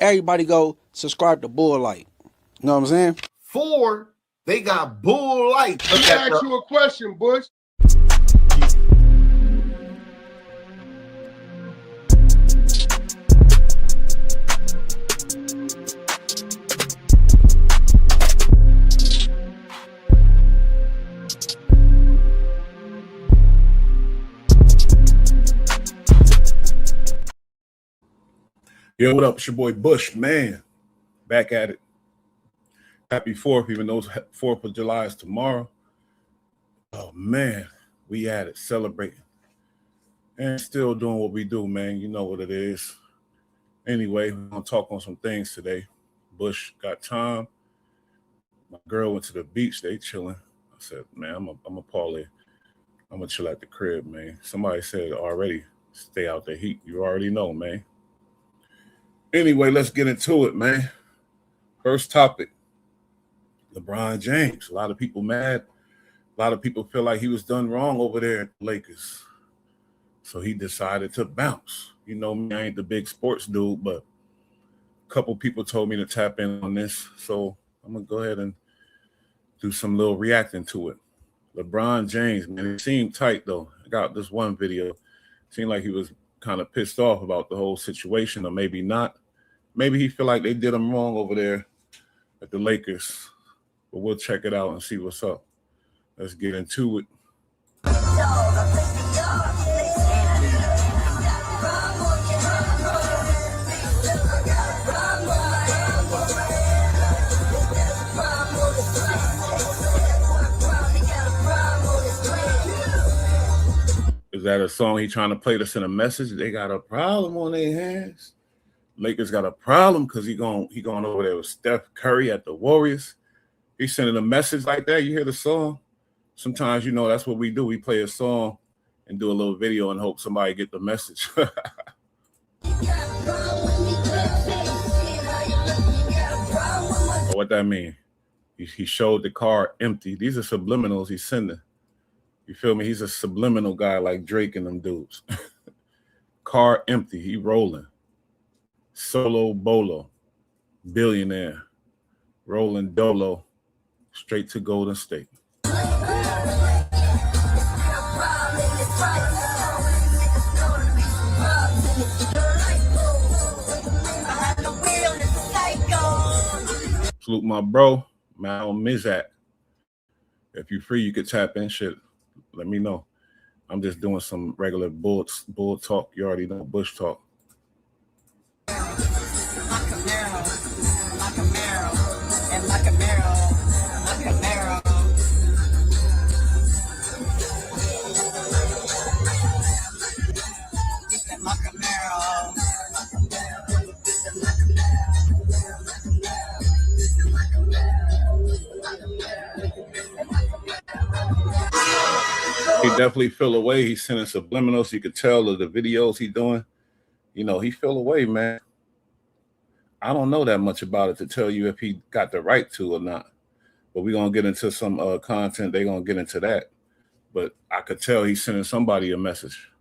everybody go subscribe to Bull Light. You know what I'm saying? 4, they got Bull Light. Let me ask you a question, Bush. Yo, what up? It's your boy Bush, man. Back at it. Happy 4th, even though 4th of July is tomorrow. Oh, man, we at it, celebrating. And still doing what we do, man. You know what it is. Anyway, we're going to talk on some things today. Bush got time. My girl went to the beach. They chilling. I said, man, I'm a parlay. I'm going to chill at the crib, man. Somebody said already, stay out the heat. You already know, man. Anyway, let's get into it, man. First topic, LeBron James. A lot of people mad. A lot of people feel like he was done wrong over there at the Lakers. So he decided to bounce. You know me, I ain't the big sports dude, but a couple people told me to tap in on this. So I'm going to go ahead and do some little reacting to it. LeBron James, man, it seemed tight, though. I got this one video. It seemed like he was kind of pissed off about the whole situation, or maybe not. Maybe he feel like they did him wrong over there at the Lakers. But we'll check it out and see what's up. Let's get into it. Is that a song he trying to play to send a message? They got a problem on their hands. Lakers got a problem because he going over there with Steph Curry at the Warriors. He's sending a message like that. You hear the song? Sometimes, you know, that's what we do. We play a song and do a little video and hope somebody get the message. What that mean? He showed the car empty. These are subliminals he's sending. You feel me? He's a subliminal guy like Drake and them dudes. Car empty. He rolling. Solo Bolo, billionaire, rolling dolo, straight to Golden State. Salute my bro, Mal Mizak. If you're free, you could tap in. Shit, let me know. I'm just doing some regular bull talk. You already know Bush talk. He definitely feel away. He's sending subliminals. You could tell of the videos he doing. You know, he feel away, man. I don't know that much about it to tell you if he got the right to or not. But we're going to get into some content. They're going to get into that. But I could tell he's sending somebody a message.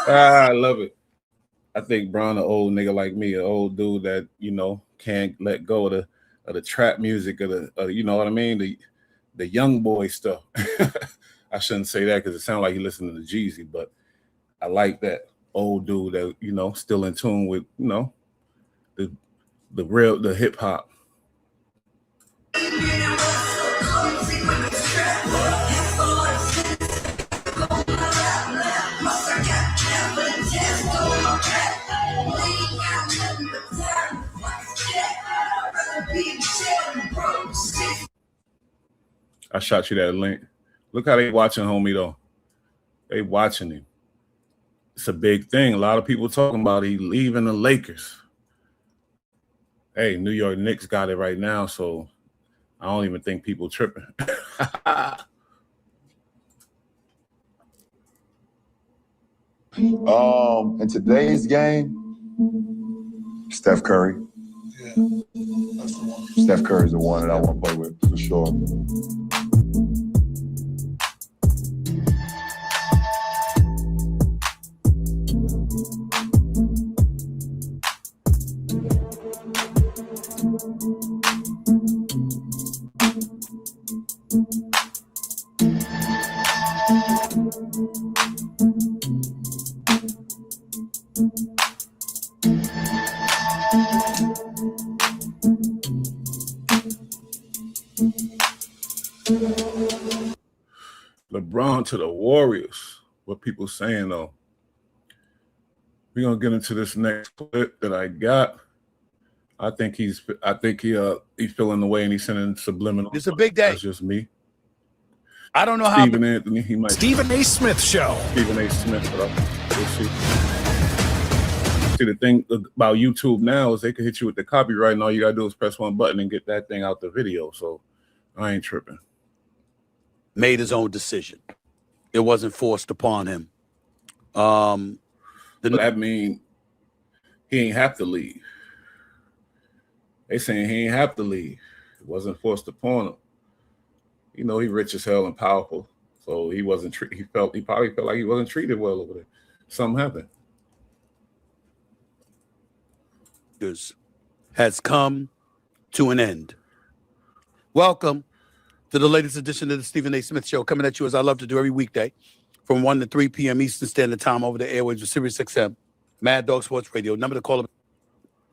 I love it. I think Bron, an old nigga like me, an old dude that, you know, can't let go of the trap music, of the you know what I mean, the young boy stuff. I shouldn't say that because it sounds like he listening to Jeezy, but I like that old dude that, you know, still in tune with, you know, the hip hop. I shot you that link. Look how they watching homie though. They watching him. It's a big thing. A lot of people talking about he leaving the Lakers. Hey, New York Knicks got it right now, so I don't even think people tripping. In today's game, Steph Curry. Yeah, that's the one. Steph Curry's the one that I want to play with for sure. LeBron to the Warriors. What people saying though? We're gonna get into this next clip that I got. I think he's feeling the way and he's sending subliminal. It's a big day. That's just me. I don't know Stephen Anthony, he might. Stephen A. Smith Show. Stephen A. Smith, we'll see. See, the thing about YouTube now is they can hit you with the copyright, and all you gotta do is press one button and get that thing out the video. So I ain't tripping. made his own decision. It wasn't forced upon him. That mean he ain't have to leave. They saying he ain't have to leave. It wasn't forced upon him. You know, he rich as hell and powerful, so he wasn't. He probably felt like he wasn't treated well over there. Something happened. Has come to an end. Welcome to the latest edition of the Stephen A. Smith Show, coming at you as I love to do every weekday from 1 to 3 p.m. Eastern Standard Time over the airwaves of Sirius XM, Mad Dog Sports Radio. Number to call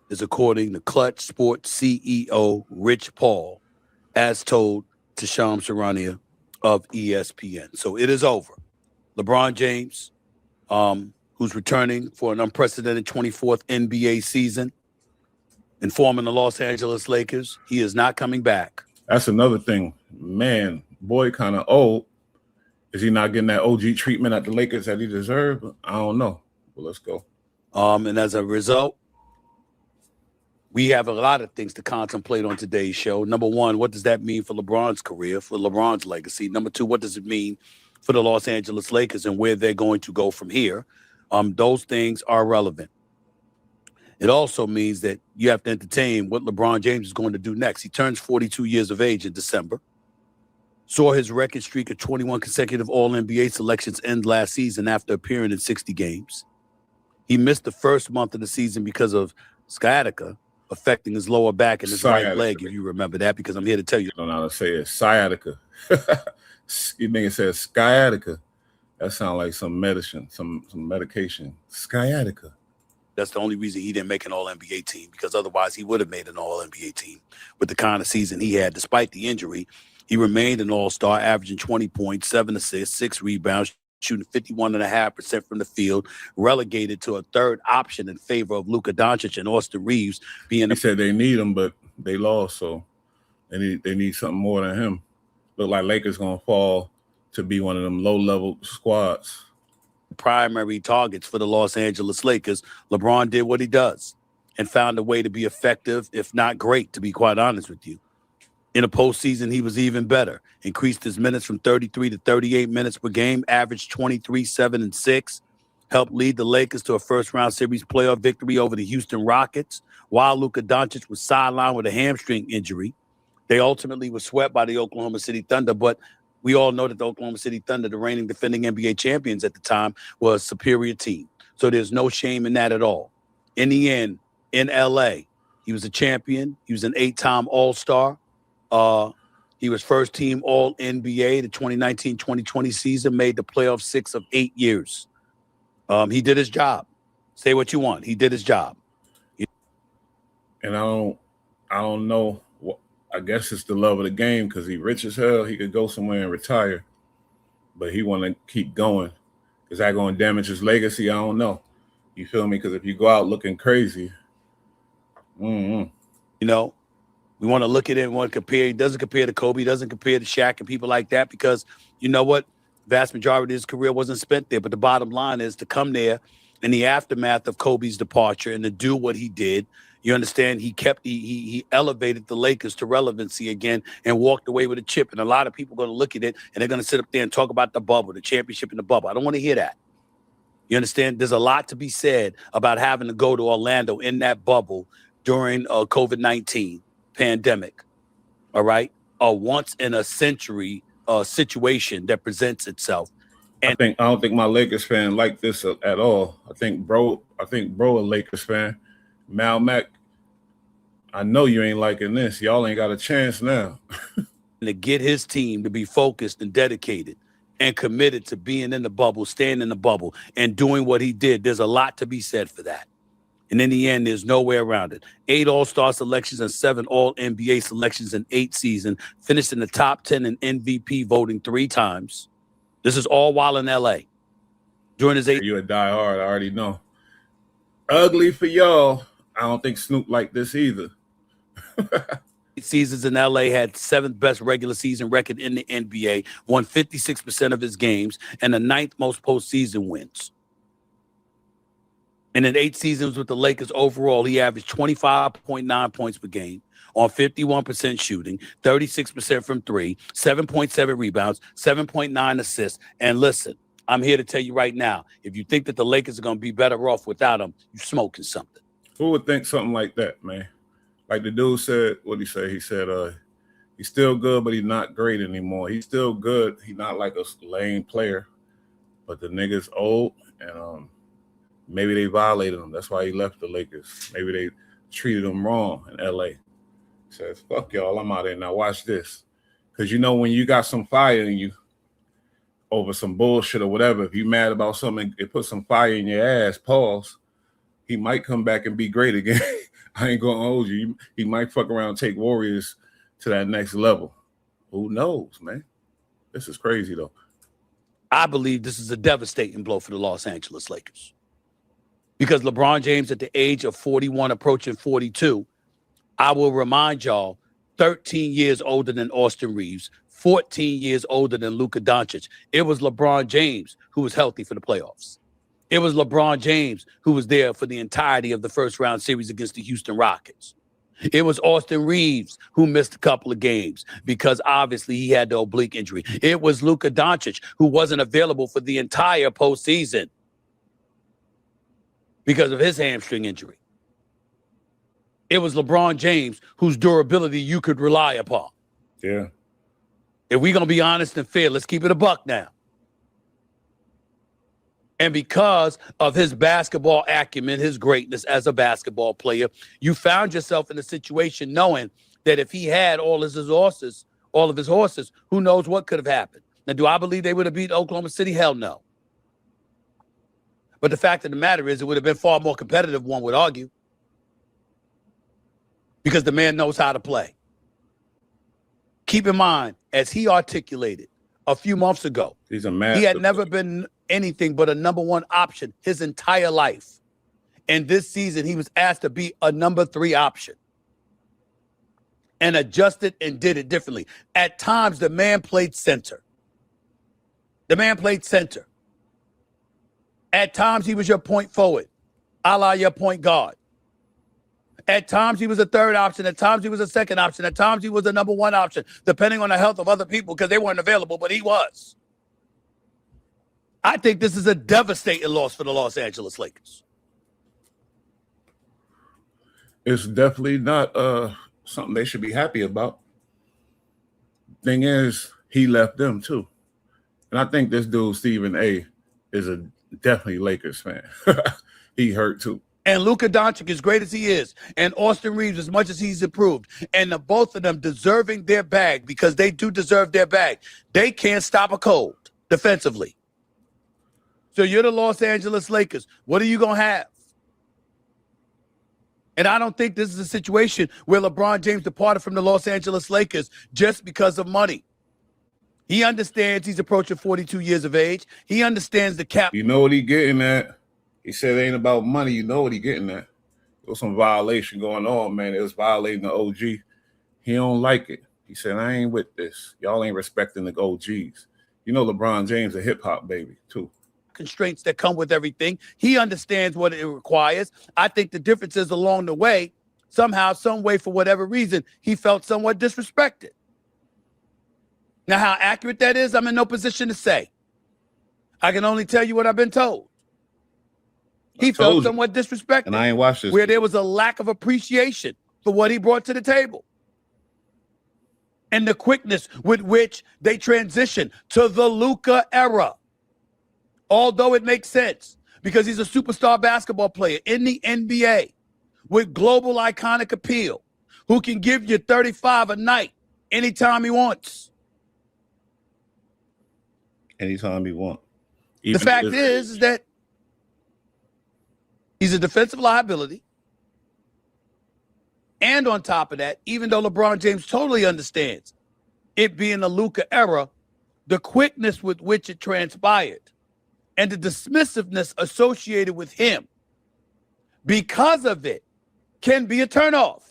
is according to Clutch Sports CEO Rich Paul, as told to Sham Charania of ESPN. So it is over. LeBron James, who's returning for an unprecedented 24th NBA season, informing the Los Angeles Lakers he is not coming back. That's another thing. Man, boy kind of old. Is he not getting that OG treatment at the Lakers that he deserved? I don't know. But let's go. And as a result, we have a lot of things to contemplate on today's show. Number one, what does that mean for LeBron's career, for LeBron's legacy? Number two, what does it mean for the Los Angeles Lakers and where they're going to go from here? Those things are relevant. It also means that you have to entertain what LeBron James is going to do next. He turns 42 years of age in December. Saw his record streak of 21 consecutive All-NBA selections end last season after appearing in 60 games. He missed the first month of the season because of sciatica affecting his lower back and his right leg, if you remember that, because I'm here to tell you. I don't know how to say it. Sciatica. You nigga said sciatica. That sounds like some medicine, some medication. Sciatica. That's the only reason he didn't make an All-NBA team, because otherwise he would have made an All-NBA team with the kind of season he had. Despite the injury, he remained an All-Star, averaging 20 points, 7 assists, 6 rebounds, shooting 51.5% from the field, relegated to a third option in favor of Luka Doncic and Austin Reeves being. He said they need him, but they lost, so they need something more than him. Look like Lakers gonna fall to be one of them low-level squads. Primary targets for the Los Angeles Lakers. LeBron did what he does and found a way to be effective, if not great, to be quite honest with you. In the postseason, he was even better. Increased his minutes from 33 to 38 minutes per game, averaged 23, 7, and 6. Helped lead the Lakers to a first-round series playoff victory over the Houston Rockets, while Luka Doncic was sidelined with a hamstring injury. They ultimately were swept by the Oklahoma City Thunder, but we all know that the Oklahoma City Thunder, the reigning defending NBA champions at the time, was a superior team. So there's no shame in that at all. In the end, in L.A., he was a champion. He was an 8-time All-Star. He was first team All-NBA the 2019-2020 season, made the playoff 6 of 8 years. He did his job. Say what you want. He did his job. And I don't know. I guess it's the love of the game, because he rich as hell. He could go somewhere and retire, but he want to keep going. Is that going to damage his legacy? I don't know. You feel me? Because if you go out looking crazy, you know, We want to look at it and want to compare. He doesn't compare to Kobe, he doesn't compare to Shaq and people like that because you know what? Vast majority of his career wasn't spent there. But the bottom line is to come there in the aftermath of Kobe's departure and to do what he did. You understand? He elevated the Lakers to relevancy again and walked away with a chip. And a lot of people are going to look at it and they're going to sit up there and talk about the bubble, the championship in the bubble. I don't want to hear that. You understand? There's a lot to be said about having to go to Orlando in that bubble during COVID-19 pandemic. All right? A once in a century situation that presents itself. And I don't think my Lakers fan like this at all. I think bro a Lakers fan. Mal Mack, I know you ain't liking this. Y'all ain't got a chance now. to get his team to be focused and dedicated and committed to being in the bubble, staying in the bubble, and doing what he did. There's a lot to be said for that. And in the end, there's no way around it. 8 All-Star selections and 7 All-NBA selections in 8 seasons. Finished in the top 10 in MVP voting 3 times. This is all while in L.A. During his 8. You a diehard, I already know. Ugly for y'all. I don't think Snoop like this either. 8 seasons in L.A., had 7th best regular season record in the NBA, won 56% of his games, and the 9th most postseason wins. And in 8 seasons with the Lakers overall, he averaged 25.9 points per game on 51% shooting, 36% from 3, 7.7 rebounds, 7.9 assists. And listen, I'm here to tell you right now, if you think that the Lakers are going to be better off without him, you're smoking something. Who would think something like that, man? Like the dude said, what'd he say? He said, he's still good, but he's not great anymore. He's still good. He's not like a lame player, but the nigga's old, and maybe they violated him. That's why he left the Lakers. Maybe they treated him wrong in L.A. He says, fuck y'all, I'm out here now. Watch this. Because you know when you got some fire in you over some bullshit or whatever, if you mad about something, it put some fire in your ass, pause, he might come back and be great again. I ain't going to hold you. He might fuck around and take Warriors to that next level. Who knows, man? This is crazy, though. I believe this is a devastating blow for the Los Angeles Lakers. Because LeBron James, at the age of 41, approaching 42, I will remind y'all, 13 years older than Austin Reeves, 14 years older than Luka Doncic. It was LeBron James who was healthy for the playoffs. It was LeBron James who was there for the entirety of the first round series against the Houston Rockets. It was Austin Reeves who missed a couple of games because obviously he had the oblique injury. It was Luka Doncic who wasn't available for the entire postseason because of his hamstring injury. It was LeBron James whose durability you could rely upon. Yeah. If we're going to be honest and fair, let's keep it a buck now. And because of his basketball acumen, his greatness as a basketball player, you found yourself in a situation knowing that if he had all of his horses, who knows what could have happened. Now, do I believe they would have beat Oklahoma City? Hell no. But the fact of the matter is it would have been far more competitive, one would argue, because the man knows how to play. Keep in mind, as he articulated a few months ago, he's a master. He had never been anything but a number 1 option his entire life. And this season, he was asked to be a number 3 option and adjusted and did it differently. At times, the man played center. At times, he was your point forward, a la your point guard. At times, he was a 3rd option. At times, he was a 2nd option. At times, he was a number 1 option, depending on the health of other people because they weren't available, but he was. I think this is a devastating loss for the Los Angeles Lakers. It's definitely not something they should be happy about. Thing is, he left them too. And I think this dude, Stephen A., is a definitely Lakers fan. He hurt too. And Luka Doncic, as great as he is, and Austin Reeves, as much as he's improved, and the both of them deserving their bag because they do deserve their bag. They can't stop a cold defensively. So you're the Los Angeles Lakers. What are you going to have? And I don't think this is a situation where LeBron James departed from the Los Angeles Lakers just because of money. He understands he's approaching 42 years of age. He understands the cap. You know what he's getting at? He said it ain't about money. You know what he's getting at. There was some violation going on, man. It was violating the OG. He don't like it. He said, I ain't with this. Y'all ain't respecting the OGs. You know LeBron James a hip-hop baby, too. Constraints that come with everything. He understands what it requires. I think the difference is along the way, somehow, some way, for whatever reason, he felt somewhat disrespected. Now, how accurate that is, I'm in no position to say. I can only tell you what I've been told. He felt somewhat disrespected. And I ain't watched this. Where there was a lack of appreciation for what he brought to the table. And the quickness with which they transition to the Luka era. Although it makes sense because he's a superstar basketball player in the NBA with global iconic appeal who can give you 35 a night anytime he wants. Anytime he wants. The fact is that he's a defensive liability. And on top of that, even though LeBron James totally understands it being a Luka era, the quickness with which it transpired and the dismissiveness associated with him because of it can be a turnoff.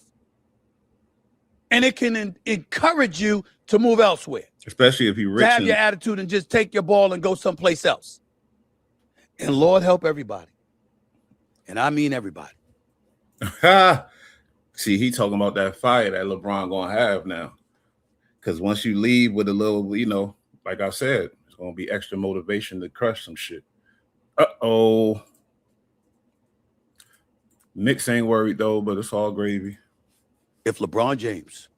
And it can encourage you to move elsewhere. Especially if you're rich. To have your attitude and just take your ball and go someplace else. And Lord help everybody. And I mean everybody. See, he talking about that fire that LeBron gonna have now. Because once you leave with a little, you know, like I said, it's gonna be extra motivation to crush some shit. Uh-oh. Knicks ain't worried though, but it's all gravy. If LeBron James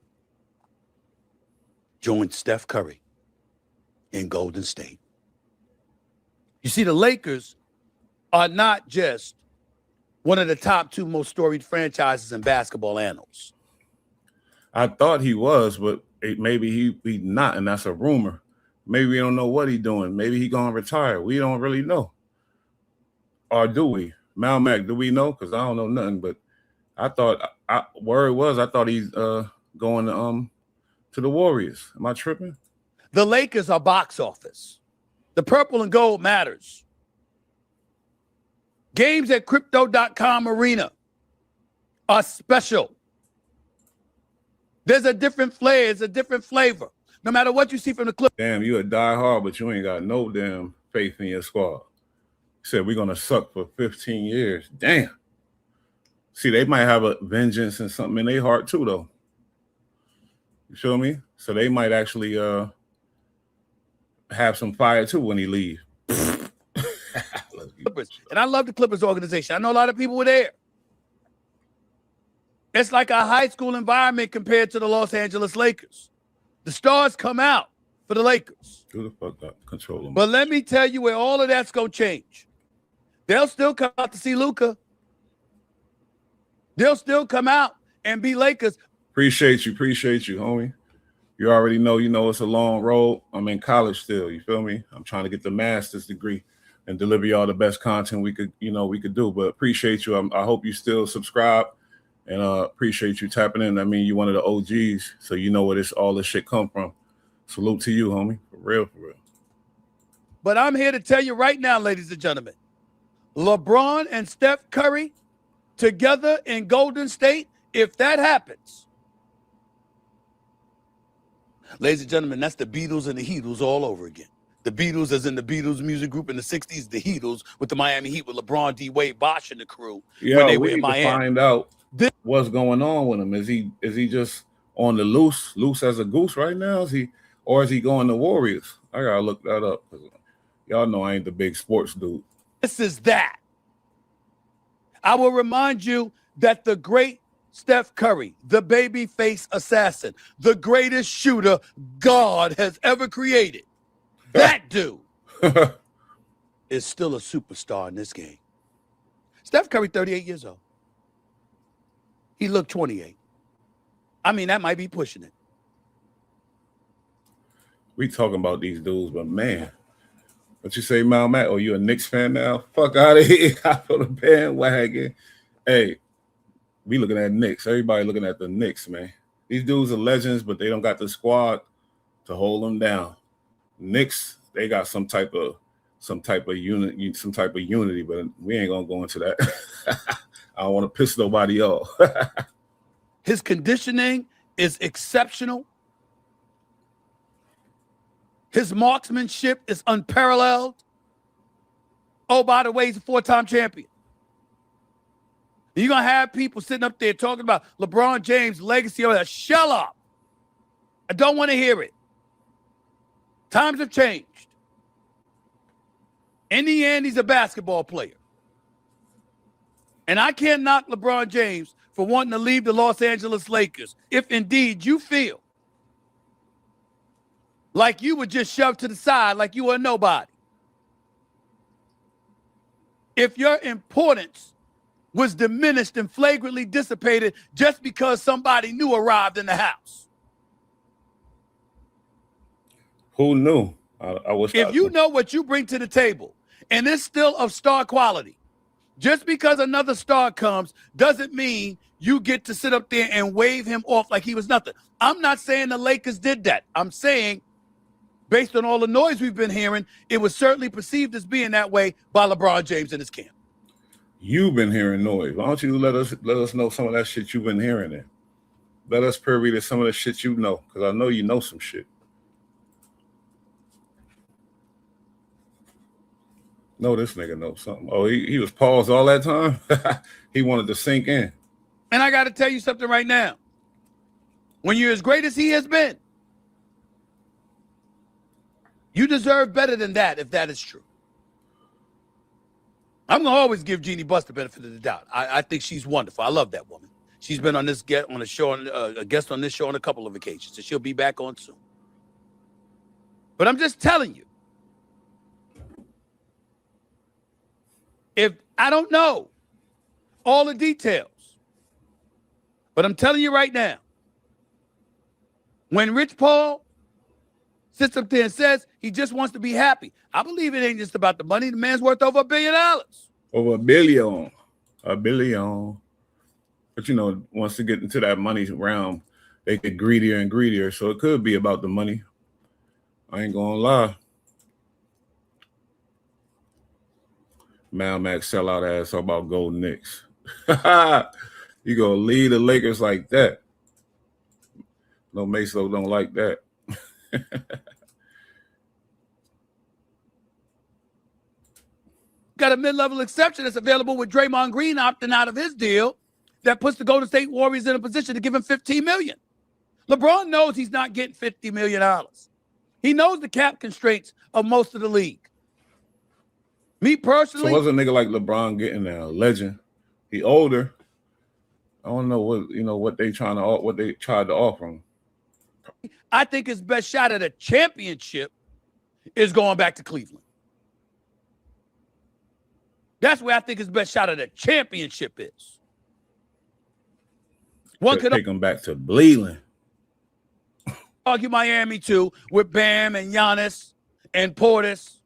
joined Steph Curry in Golden State, you see, the Lakers are not just one of the top two most storied franchises in basketball annals. I thought he was, but maybe he not, and that's a rumor. Maybe we don't know what he's doing. Maybe he gonna retire. We don't really know. Or do we? Mal Mac, do we know? Because I don't know nothing. But I thought word was I thought he's going to the Warriors. Am I tripping? The Lakers are box office. The purple and gold matters. Games at Crypto.com Arena are special. There's a different flair. It's a different flavor. No matter what you see from the clip. Damn, you a diehard, but you ain't got no damn faith in your squad. You said we're going to suck for 15 years. Damn. See, they might have a vengeance and something in their heart too, though. You feel me? So they might actually have some fire too when he leaves. Clippers. And I love the Clippers organization. I know a lot of people were there. It's like a high school environment compared to the Los Angeles Lakers. The stars come out for the Lakers. Who the fuck got control of them? But let me tell you where all of that's going to change. They'll still come out to see Luka. They'll still come out and be Lakers. Appreciate you, homie. You already know, it's a long road. I'm in college still, you feel me? I'm trying to get the master's degree and deliver y'all the best content we could do. But appreciate you. I hope you still subscribe and appreciate you tapping in. I mean, you're one of the OGs, so you know where all this shit come from. Salute to you, homie. For real, for real. But I'm here to tell you right now, ladies and gentlemen, LeBron and Steph Curry together in Golden State, if that happens, ladies and gentlemen, that's the Beatles and the Heatles all over again. The Beatles, as in the Beatles music group in the 60s, the Heatles with the Miami Heat with LeBron, D. Wade, Bosh, and the crew when they were in Miami. Find out what's going on with him. Is he just on the loose as a goose right now? Is he going to Warriors? I gotta look that up. Y'all know I ain't the big sports dude. This is that. I will remind you that the great Steph Curry, the babyface assassin, the greatest shooter God has ever created, that dude is still a superstar in this game. Steph Curry, 38 years old. He looked 28. I mean, that might be pushing it. We talking about these dudes, but man, what you say, Mal Matt? Oh, you a Knicks fan now? Fuck out of here. I feel the bandwagon. Hey, we looking at Knicks. Everybody looking at the Knicks, man. These dudes are legends, but they don't got the squad to hold them down. Knicks, they got some type of unity, but we ain't gonna go into that. I don't want to piss nobody off. His conditioning is exceptional. His marksmanship is unparalleled. Oh, by the way, he's a 4-time champion. You're going to have people sitting up there talking about LeBron James' legacy. Shut up. I don't want to hear it. Times have changed. In the end, he's a basketball player. And I can't knock LeBron James for wanting to leave the Los Angeles Lakers if indeed you feel like you were just shoved to the side, like you were nobody. If your importance was diminished and flagrantly dissipated just because somebody new arrived in the house. Who knew? I wish. If you know what you bring to the table and it's still of star quality, just because another star comes doesn't mean you get to sit up there and wave him off like he was nothing. I'm not saying the Lakers did that. I'm saying, based on all the noise we've been hearing, it was certainly perceived as being that way by LeBron James and his camp. You've been hearing noise. Why don't you let us know some of that shit you've been hearing then? Let us privy to some of the shit you know, because I know you know some shit. No, this nigga knows something. Oh, he was paused all that time? He wanted to sink in. And I got to tell you something right now. When you're as great as he has been, you deserve better than that if that is true. I'm going to always give Jeannie Buss the benefit of the doubt. I think she's wonderful. I love that woman. She's been on this a guest on this show on a couple of occasions, and she'll be back on soon. But I'm just telling you, if I don't know all the details, but I'm telling you right now, when Rich Paul sits up there and says he just wants to be happy, I believe it ain't just about the money. The man's worth over $1 billion. Over $1 billion. But you know, once they get into that money realm, they get greedier and greedier. So it could be about the money. I ain't gonna lie. Mal Max sellout ass talk about Golden Knicks. You gonna lead the Lakers like that? No, Meso don't like that. Got a mid-level exception that's available with Draymond Green opting out of his deal that puts the Golden State Warriors in a position to give him $15 million. LeBron knows he's not getting $50 million. He knows the cap constraints of most of the league. Me personally. So what's a nigga like LeBron getting now? Legend. He older. I don't know what they tried to offer him. I think his best shot at a championship is going back to Cleveland. That's where I think his best shot at a championship is. One could take him back to Cleveland. Argue Miami too with Bam and Giannis and Portis,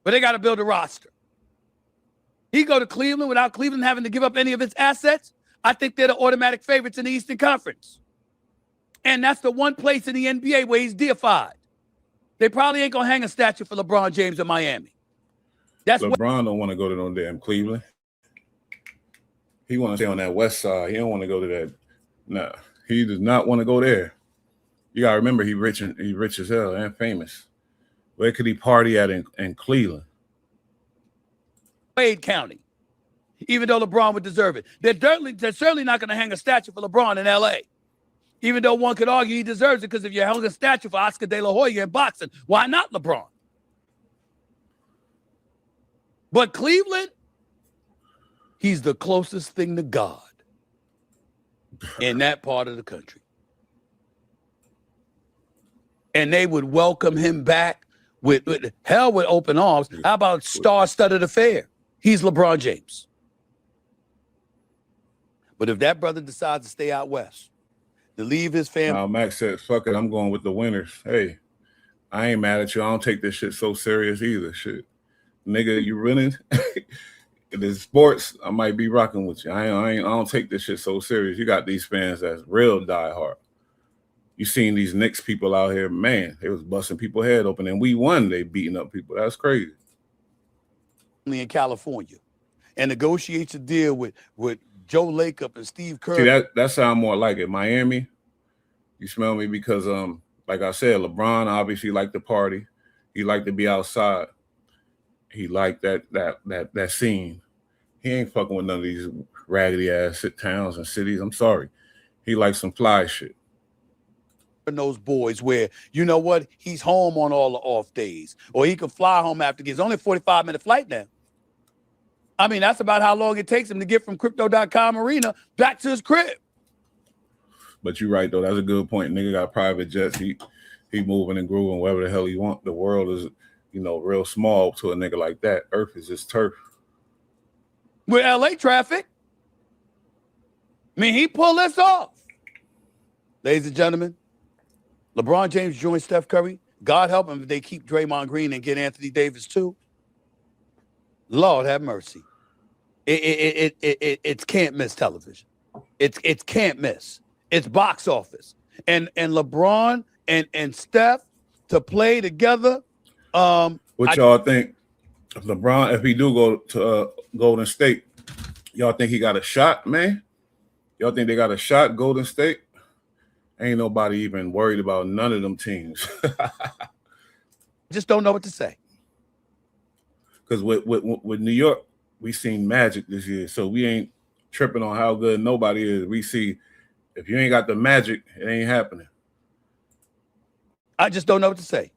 but they got to build a roster. He go to Cleveland without Cleveland having to give up any of its assets. I think they're the automatic favorites in the Eastern Conference. And that's the one place in the NBA where he's deified. They probably ain't going to hang a statue for LeBron James in Miami. That's LeBron don't want to go to no damn Cleveland. He want to stay on that west side. He don't want to go to that. No, he does not want to go there. You got to remember, he rich as hell and famous. Where could he party at in Cleveland? Wade County, even though LeBron would deserve it. They're certainly not going to hang a statue for LeBron in L.A., even though one could argue he deserves it, because if you held a statue for Oscar De La Hoya in boxing, why not LeBron? But Cleveland, he's the closest thing to God in that part of the country. And they would welcome him back with open arms. How about star-studded affair? He's LeBron James. But if that brother decides to stay out west, to leave his family. Max said, fuck it, I'm going with the winners. Hey, I ain't mad at you. I don't take this shit so serious either. Shit. Nigga, you winning? If it's sports, I might be rocking with you. I don't take this shit so serious. You got these fans that's real diehard. You seen these Knicks people out here, man, they was busting people's head open, and we won. They beating up people. That's crazy. In California, and negotiates a deal with Joe Lacob and Steve Kerr. See, that sound more like it. Miami, You smell me? Because like I said, LeBron obviously liked to party. He liked to be outside. He liked that scene. He ain't fucking with none of these raggedy ass towns and cities. I'm sorry. He likes some fly shit. Those boys where, you know what, he's home on all the off days, or he can fly home after gigs. Only a 45-minute flight now. I mean, that's about how long it takes him to get from crypto.com arena back to his crib. But you're right, though. That's a good point. Nigga got private jets. He moving and grooving wherever the hell he want. The world is, real small to a nigga like that. Earth is just turf. With LA traffic. I mean, he pulled this off. Ladies and gentlemen, LeBron James joins Steph Curry. God help him if they keep Draymond Green and get Anthony Davis too. Lord have mercy. It can't miss television. It can't miss. It's box office. And LeBron and Steph to play together. What y'all think? If LeBron, if he do go to Golden State, y'all think he got a shot, man? Y'all think they got a shot, Golden State? Ain't nobody even worried about none of them teams. Just don't know what to say. Because with New York, we seen magic this year, so we ain't tripping on how good nobody is. We see if you ain't got the magic, it ain't happening. I just don't know what to say.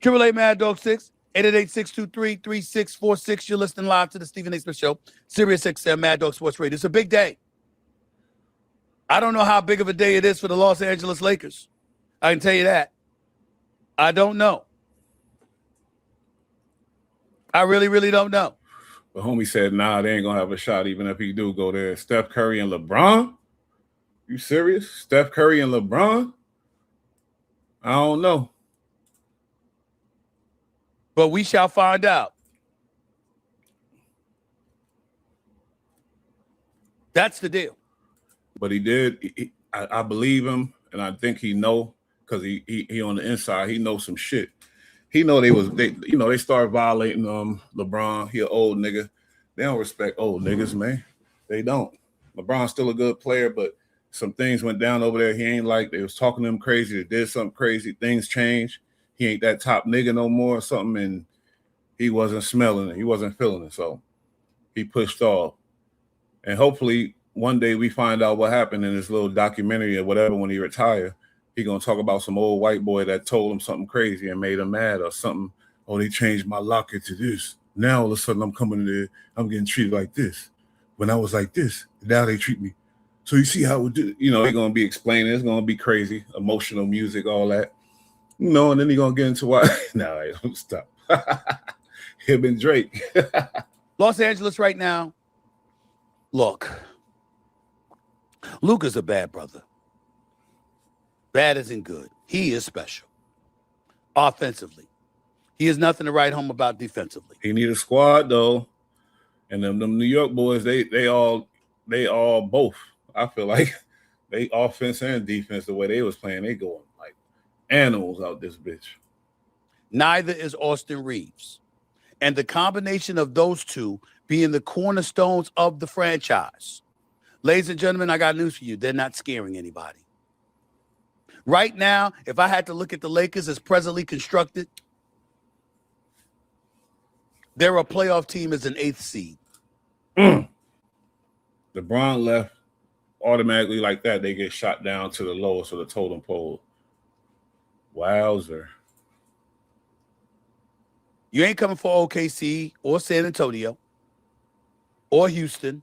888 Mad Dog 6, 888-623-3646. You're listening live to the Stephen A. Smith Show, Sirius XM Mad Dog Sports Radio. It's a big day. I don't know how big of a day it is for the Los Angeles Lakers. I can tell you that. I don't know. I really, really don't know. But homie said, nah, they ain't going to have a shot even if he do go there. Steph Curry and LeBron? You serious? Steph Curry and LeBron? I don't know. But we shall find out. That's the deal. But he did. I believe him, and I think he know because he on the inside. He knows some shit. He know they start violating LeBron. He an old nigga. They don't respect old niggas, man. They don't. LeBron's still a good player, but some things went down over there. He ain't like they was talking to him crazy. They did something crazy. Things changed. He ain't that top nigga no more or something, and he wasn't smelling it. He wasn't feeling it, so he pushed off. And hopefully one day we find out what happened in this little documentary or whatever when he retired. He gonna talk about some old white boy that told him something crazy and made him mad or something. Oh, they changed my locker to this. Now all of a sudden I'm coming in there, I'm getting treated like this. When I was like this, now they treat me. So you see how we do, they're gonna be explaining, it's gonna be crazy, emotional music, all that. And then he's gonna get into why. No, I don't stop. Him and Drake. Los Angeles right now. Look, Luka's a bad brother. Bad isn't good. He is special. Offensively. He has nothing to write home about defensively. He need a squad though. And them New York boys, they all both. I feel like they offense and defense, the way they was playing, they going like animals out this bitch. Neither is Austin Reeves. And the combination of those two being the cornerstones of the franchise. Ladies and gentlemen, I got news for you. They're not scaring anybody. Right now, if I had to look at the Lakers as presently constructed, they're a playoff team as an 8th seed. LeBron left automatically like that. They get shot down to the lowest of the totem pole. Wowzer. You ain't coming for OKC or San Antonio or Houston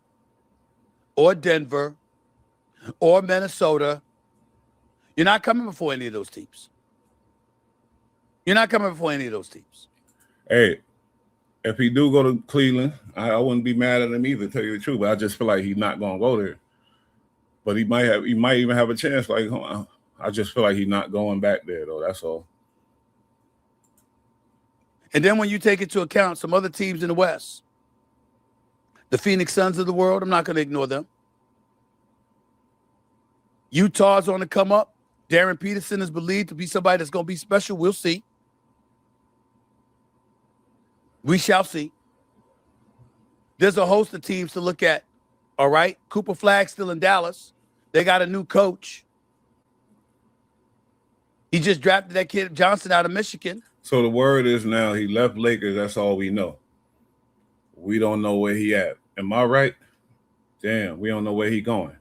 or Denver or Minnesota. You're not coming before any of those teams. You're not coming before any of those teams. Hey, if he do go to Cleveland, I wouldn't be mad at him either, tell you the truth. But I just feel like he's not going to go there. But he might even have a chance. Like, I just feel like he's not going back there, though. That's all. And then when you take into account some other teams in the West, the Phoenix Suns of the world, I'm not going to ignore them. Utah's on the come up. Darren Peterson is believed to be somebody that's going to be special. We'll see. We shall see. There's a host of teams to look at. All right. Cooper Flagg still in Dallas. They got a new coach. He just drafted that kid Johnson out of Michigan. So the word is now he left Lakers. That's all we know. We don't know where he at. Am I right? Damn, we don't know where he going.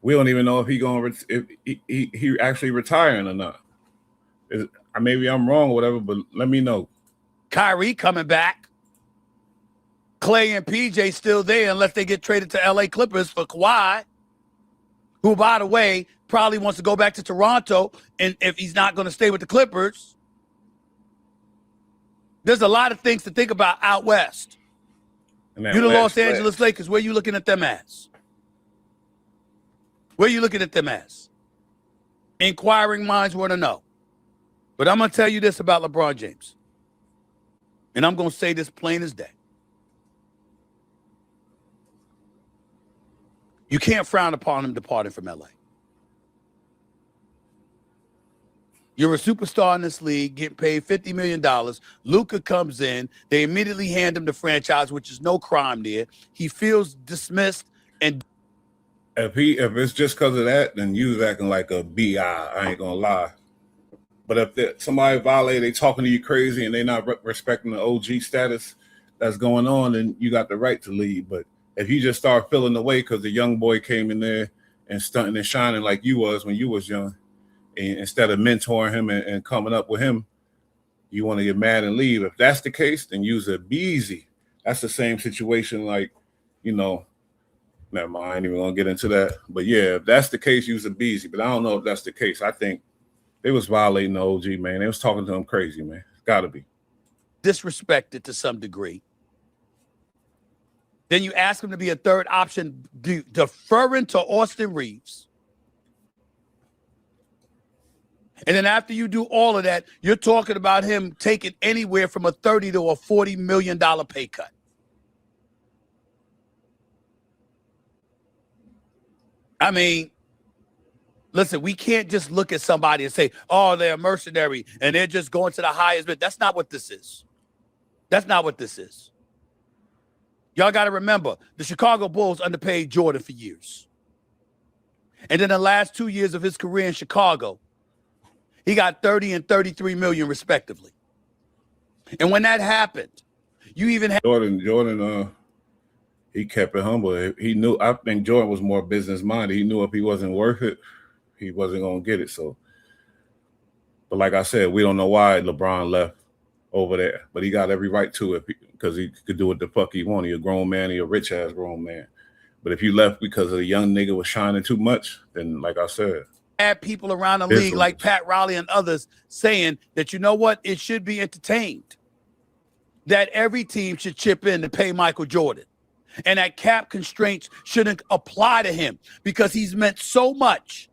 We don't even know if he actually retiring or not. Maybe I'm wrong or whatever, but let me know. Kyrie coming back. Clay and PJ still there unless they get traded to LA Clippers for Kawhi, who, by the way, probably wants to go back to Toronto, and if he's not going to stay with the Clippers. There's a lot of things to think about out west. You the Los Angeles Lakers, where you looking at them as? Where you looking at them as? Inquiring minds want to know. But I'm going to tell you this about LeBron James. And I'm going to say this plain as day. You can't frown upon him departing from LA. You're a superstar in this league, getting paid $50 million. Luka comes in. They immediately hand him the franchise, which is no crime there. He feels dismissed. And if it's just because of that, then you was acting like a BI. I ain't going to lie. But if somebody violated, they talking to you crazy and they not respecting the OG status that's going on, then you got the right to leave. But if you just start feeling the way because the young boy came in there and stunting and shining like you was when you was young, and instead of mentoring him and coming up with him, you want to get mad and leave. If that's the case, then use a easy. That's the same situation like, never mind, I ain't even going to get into that. But yeah, if that's the case, use a easy. But I don't know if that's the case. I think they was violating the OG, man. They was talking to him crazy, man. It's got to be. Disrespected to some degree. Then you ask him to be a third option, deferring to Austin Reeves. And then after you do all of that, you're talking about him taking anywhere from a $30 to a $40 million pay cut. I mean, listen, we can't just look at somebody and say, oh, they're a mercenary and they're just going to the highest bid. That's not what this is. That's not what this is. Y'all got to remember, the Chicago Bulls underpaid Jordan for years. And then the last 2 years of his career in Chicago, he got 30 and 33 million respectively. And when that happened, you even had Jordan, he kept it humble. He knew, I think Jordan was more business minded. He knew if he wasn't worth it, he wasn't going to get it. So, but like I said, we don't know why LeBron left over there, but he got every right to it because he could do what the fuck he wanted. He a grown man, he a rich ass grown man. But if you left because of the young nigga was shining too much, then like I said, had people around the league like Pat Riley and others saying that, you know what, it should be entertained, that every team should chip in to pay Michael Jordan, and that cap constraints shouldn't apply to him because he's meant so much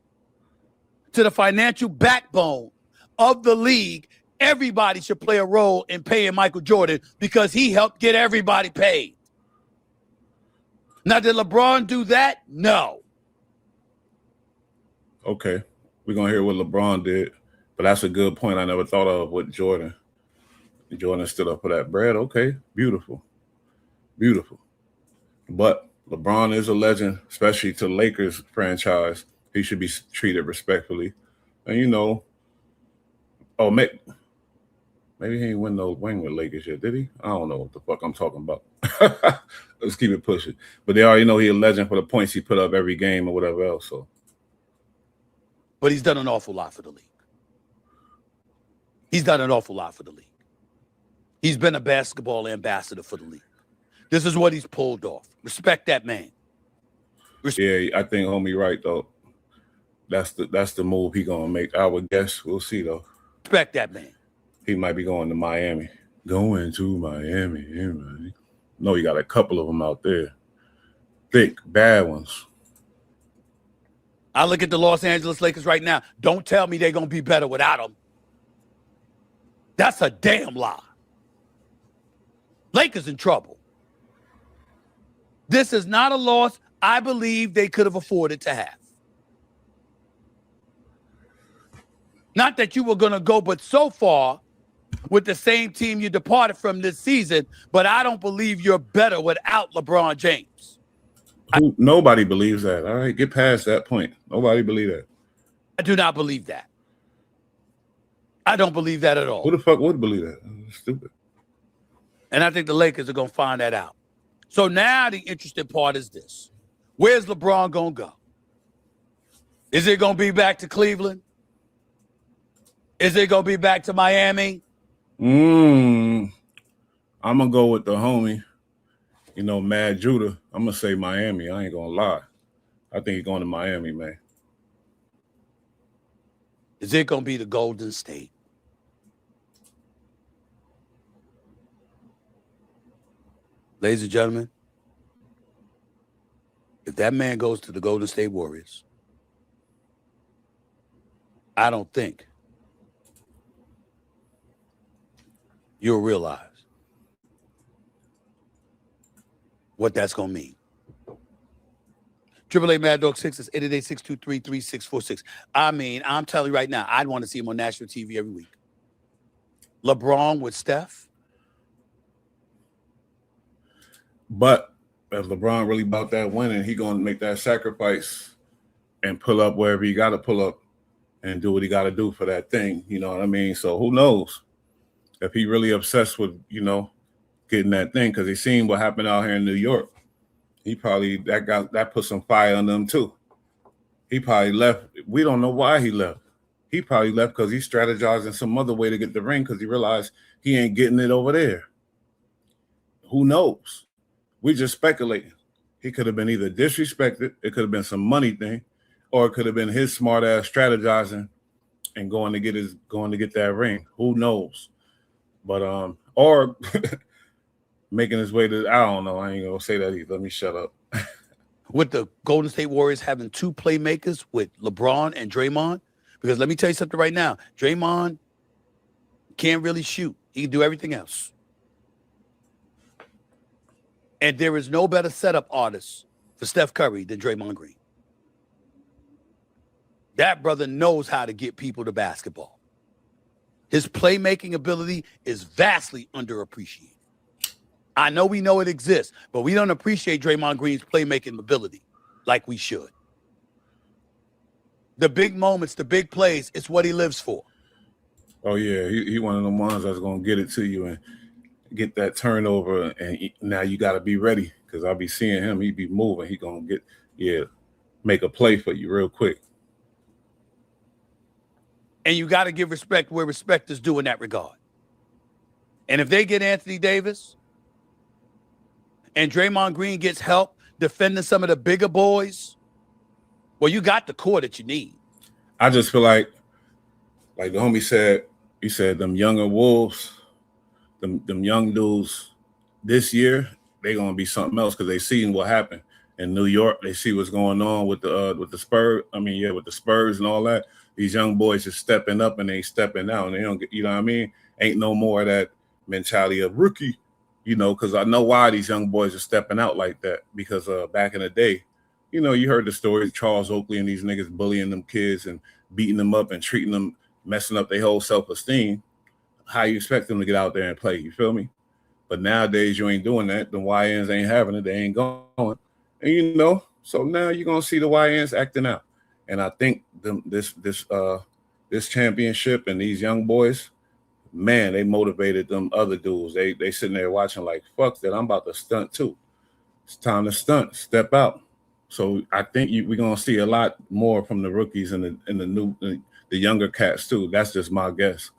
to the financial backbone of the league. Everybody should play a role in paying Michael Jordan because he helped get everybody paid. Now, did LeBron do that? No. Okay, we're going to hear what LeBron did, but that's a good point I never thought of with Jordan. Jordan stood up for that bread. Okay, beautiful. Beautiful. But LeBron is a legend, especially to the Lakers franchise. He should be treated respectfully. And, maybe he ain't win no ring with Lakers yet, did he? I don't know what the fuck I'm talking about. Let's keep it pushing. But they already know he's a legend for the points he put up every game or whatever else, so. But he's done an awful lot for the league. He's done an awful lot for the league. He's been a basketball ambassador for the league. This is what he's pulled off. Respect that man. Yeah, I think homie right though. That's the move he gonna make. I would guess. We'll see though. Respect that man. He might be going to Miami. Going to Miami. No, you got a couple of them out there. Thick, bad ones. I look at the Los Angeles Lakers right now. Don't tell me they're going to be better without him. That's a damn lie. Lakers in trouble. This is not a loss I believe they could have afforded to have. Not that you were going to go but so far with the same team you departed from this season, but I don't believe you're better without LeBron James. Nobody believes that. All right, get past that point. Nobody believe that. I do not believe that. I don't believe that at all. Who the fuck would believe that? Stupid. And I think the Lakers are going to find that out. So now the interesting part is this. Where's LeBron going to go? Is it going to be back to Cleveland? Is it going to be back to Miami? I'm going to go with the homie, Mad Judah. I'm going to say Miami. I ain't going to lie. I think he's going to Miami, man. Is it going to be the Golden State? Ladies and gentlemen, if that man goes to the Golden State Warriors, I don't think you'll realize what that's going to mean. 888 Mad Dog 6 is 888-623-3646. I mean, I'm telling you right now, I'd want to see him on national TV every week. LeBron with Steph. But if LeBron really about that winning, he going to make that sacrifice and pull up wherever he got to pull up and do what he got to do for that thing. You know what I mean? So who knows if he really obsessed with, getting that thing, because he seen what happened out here in New York. He probably, that put some fire on them too. He probably left. We don't know why he left. He probably left because he strategizing some other way to get the ring because he realized he ain't getting it over there. Who knows? We just speculating. He could have been either disrespected, it could have been some money thing, or it could have been his smart ass strategizing and going to get that ring. Who knows? But or making his way to, I don't know. I ain't gonna say that either. Let me shut up. With the Golden State Warriors having two playmakers with LeBron and Draymond, because let me tell you something right now. Draymond can't really shoot. He can do everything else. And there is no better setup artist for Steph Curry than Draymond Green. That brother knows how to get people to basketball. His playmaking ability is vastly underappreciated. I know we know it exists, but we don't appreciate Draymond Green's playmaking ability like we should. The big moments, the big plays, it's what he lives for. Oh, yeah. He one of them ones that's going to get it to you and get that turnover, and now you got to be ready because I'll be seeing him. He be moving. He going to make a play for you real quick. And you got to give respect where respect is due in that regard. And if they get Anthony Davis and Draymond Green gets help defending some of the bigger boys, well, you got the core that you need. I just feel like the homie said, he said them younger Wolves, them young dudes this year, they gonna be something else because they seen what happened in New York. They see what's going on with the Spurs. With the Spurs and all that. These young boys is stepping up and they stepping out, and they don't get, you know what I mean? Ain't no more of that mentality of rookie, because I know why these young boys are stepping out like that. Because back in the day, you heard the story of Charles Oakley and these niggas bullying them kids and beating them up and treating them, messing up their whole self-esteem. How you expect them to get out there and play? You feel me? But nowadays you ain't doing that. The YNs ain't having it. They ain't going. And so now you're gonna see the YNs acting out. And I think this championship and these young boys, man, they motivated them other dudes. They sitting there watching like, fuck that, I'm about to stunt too. It's time to stunt, step out. So I think we're gonna see a lot more from the rookies and the younger cats too. That's just my guess.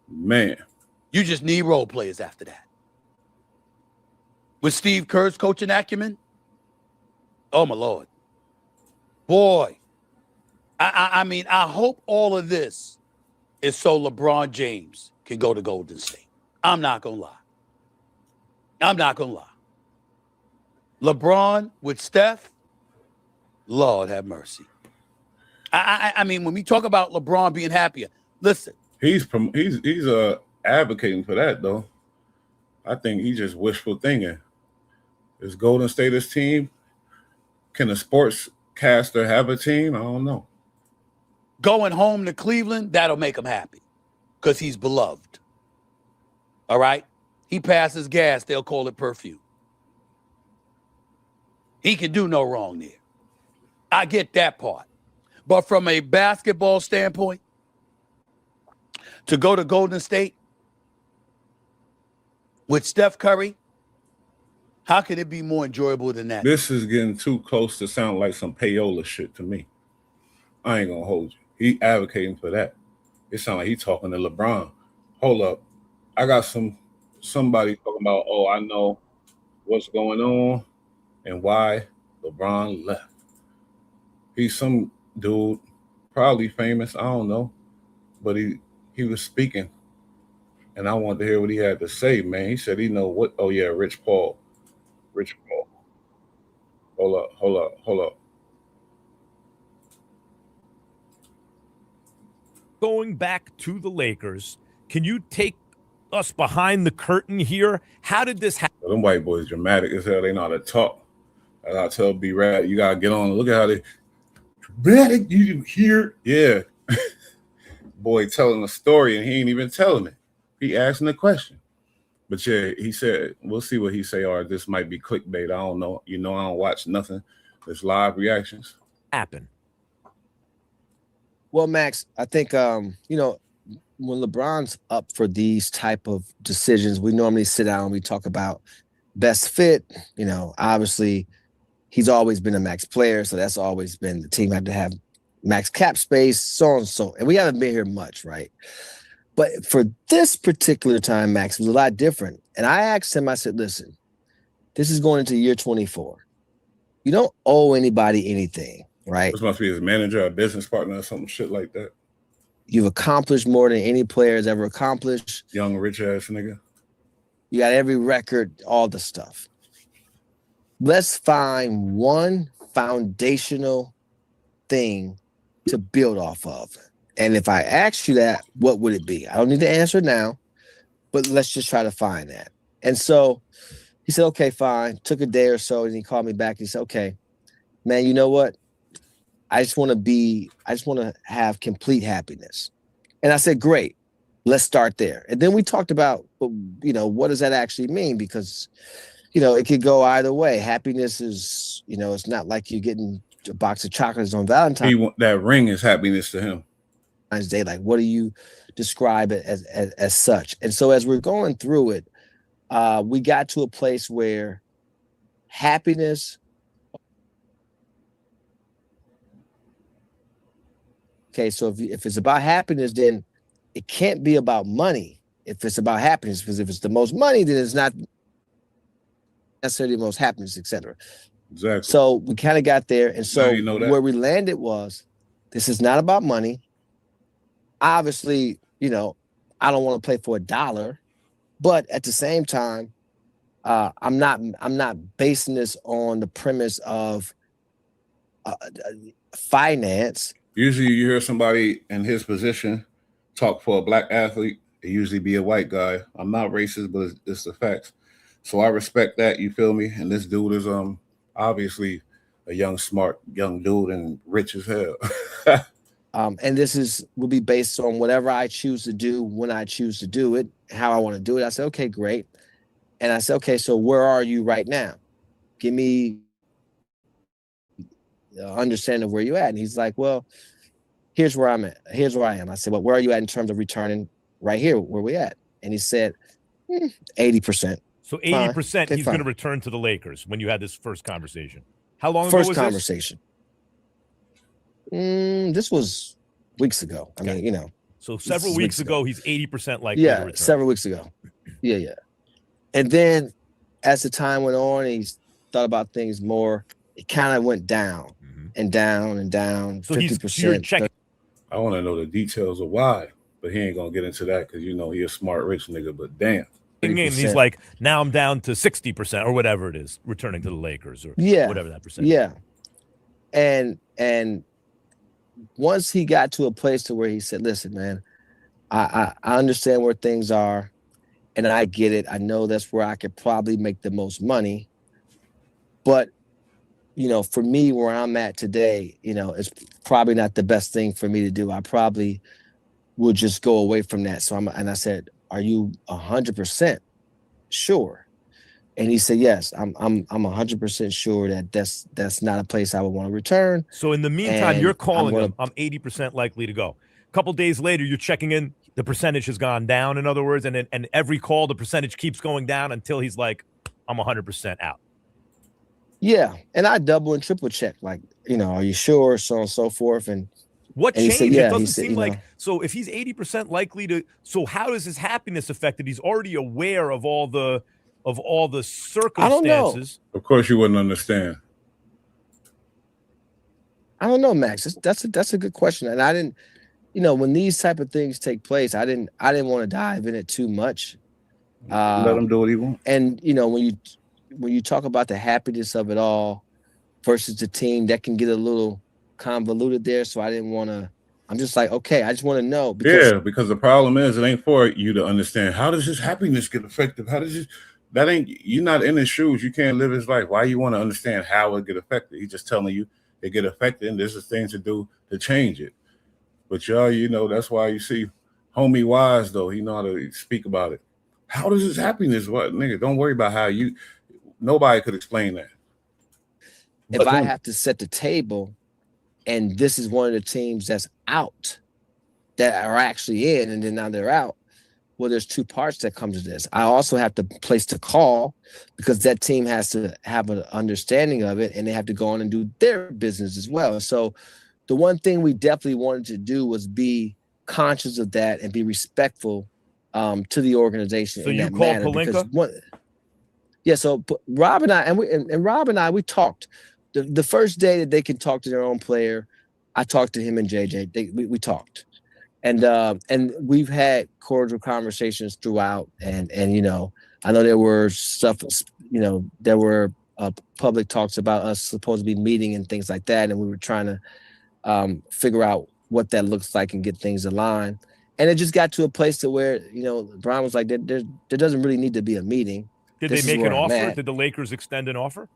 Man, you just need role players after that. With Steve Kerr's coaching acumen, oh my Lord, boy, I hope all of this is so LeBron James can go to Golden State. I'm not gonna lie. LeBron with Steph, Lord have mercy. I mean, when we talk about LeBron being happier, listen. He's advocating for that though. I think he's just wishful thinking. Is Golden State his team? Can a sportscaster have a team? I don't know. Going home to Cleveland, that'll make him happy because he's beloved. All right? He passes gas, they'll call it perfume. He can do no wrong there. I get that part. But from a basketball standpoint, To go to Golden State with Steph Curry, how could it be more enjoyable than that? This is getting too close to sound like some payola shit to me. I ain't gonna hold you. He advocating for that. It sounds like he talking to LeBron. Hold up. I got somebody talking about, oh, I know what's going on and why LeBron left. He's some dude, probably famous, I don't know. But he was speaking, and I wanted to hear what he had to say, man. He said he know what, oh yeah, Rich Paul. Hold up. Going back to the Lakers, can you take us behind the curtain here? How did this happen? Well, them white boys dramatic as hell. They know how to talk. As I tell B-Rad, you gotta get on. Look at how they dramatic. You hear? Yeah. Boy telling a story and he ain't even telling it. He asking a question. But yeah, he said, we'll see what he say, or this might be clickbait. I don't know. You know, I don't watch nothing. There's live reactions. Happen. Well, Max, I think, when LeBron's up for these type of decisions, we normally sit down and we talk about best fit. Obviously, he's always been a max player, so that's always been the team had to have max cap space, so on and so. And we haven't been here much, right? But for this particular time, Max, it was a lot different. And I asked him, I said, listen, this is going into year 24. You don't owe anybody anything, right? This must be his manager or business partner or some shit like that. You've accomplished more than any player has ever accomplished. Young, rich-ass nigga. You got every record, all the stuff. Let's find one foundational thing to build off of. And if I asked you that, what would it be? I don't need to answer now, but let's just try to find that. And so he said, okay, fine. Took a day or so, and he called me back. He said, okay, man, you know what? I just want to have complete happiness. And I said, great, let's start there. And then we talked about, what does that actually mean? Because, it could go either way. Happiness is, it's not like you're getting a box of chocolates on Valentine's. That ring is happiness to him. Day, like, what do you describe it as such? And so as we're going through it, we got to a place where happiness. Okay, so if it's about happiness, then it can't be about money. If it's about happiness, because if it's the most money, then it's not necessarily the most happiness, etc. Exactly. So we kind of got there, and so where we landed was, this is not about money. Obviously, I don't want to play for $1, but at the same time, I'm not basing this on the premise of finance. Usually you hear somebody in his position talk for a black athlete, it usually be a white guy. I'm not racist, but it's the facts. So I respect that, you feel me? And this dude is obviously a young, smart, young dude and rich as hell. And this will be based on whatever I choose to do, when I choose to do it, how I want to do it. I said, okay, great. And I said, okay, so where are you right now? Give me understanding of where you at. And he's like, well, here's where I'm at. Here's where I am. I said, well, where are you at in terms of returning right here, where we at? And he said, 80%. So 80% he's going to return to the Lakers when you had this first conversation. How long ago was this? First conversation. This was weeks ago. I mean, So several weeks ago, he's 80% likely to return. Several weeks ago. Yeah. And then as the time went on, and he thought about things more, it kind of went down and down and down. So 50%. you're checking. I want to know the details of why, but he ain't going to get into that because, he a smart, rich nigga, but damn. And he's like, now I'm down to 60% or whatever it is, returning to the Lakers or whatever that percentage. Yeah. And once he got to a place to where he said, listen, man, I understand where things are and I get it. I know that's where I could probably make the most money. But, for me, where I'm at today, it's probably not the best thing for me to do. I probably would just go away from that. So I said, are you 100% sure? And he said, yes, I'm 100% sure that that's not a place I would want to return. So in the meantime, you're calling him. I'm 80% likely to go. A couple days later, you're checking in. The percentage has gone down, in other words, and every call, the percentage keeps going down until he's like, I'm 100% out. Yeah, and I double and triple check, like, are you sure, so on and so forth. And what and changed? He said, yeah, it doesn't he said, seem like, so if he's 80% likely to, so how does his happiness affect it? He's already aware of all the circumstances. I don't know. Of course you wouldn't understand. I don't know, Max. That's a good question. And I didn't, when these type of things take place, I didn't want to dive in it too much. Let him do what he wants. And when you talk about the happiness of it all versus the team, that can get a little convoluted there. So I didn't want to. I'm just like, okay, I just want to know. Because the problem is, it ain't for you to understand. How does his happiness get affected? How does this? That ain't, you're not in his shoes. You can't live his life. Why you want to understand how it get affected? He's just telling you it get affected, and this is things to do to change it. But y'all, that's why you see homie Wise, though. He know how to speak about it. How does his happiness? What, nigga? Don't worry about how you. Nobody could explain that. If I have to set the table, and this is one of the teams that's out, that are actually in, and then now they're out. Well, there's two parts that come to this. I also have to place the call because that team has to have an understanding of it, and they have to go on and do their business as well. So the one thing we definitely wanted to do was be conscious of that and be respectful to the organization. So in you that called manner. Pelinka? Yeah, so Rob and I, and Rob and I, we talked. The first day that they can talk to their own player, I talked to him and JJ. We talked. And we've had cordial conversations throughout, and I know there were stuff, there were public talks about us supposed to be meeting and things like that, and we were trying to figure out what that looks like and get things aligned. And it just got to a place to where Brian was like, there doesn't really need to be a meeting. Did they make an offer? Did the Lakers extend an offer?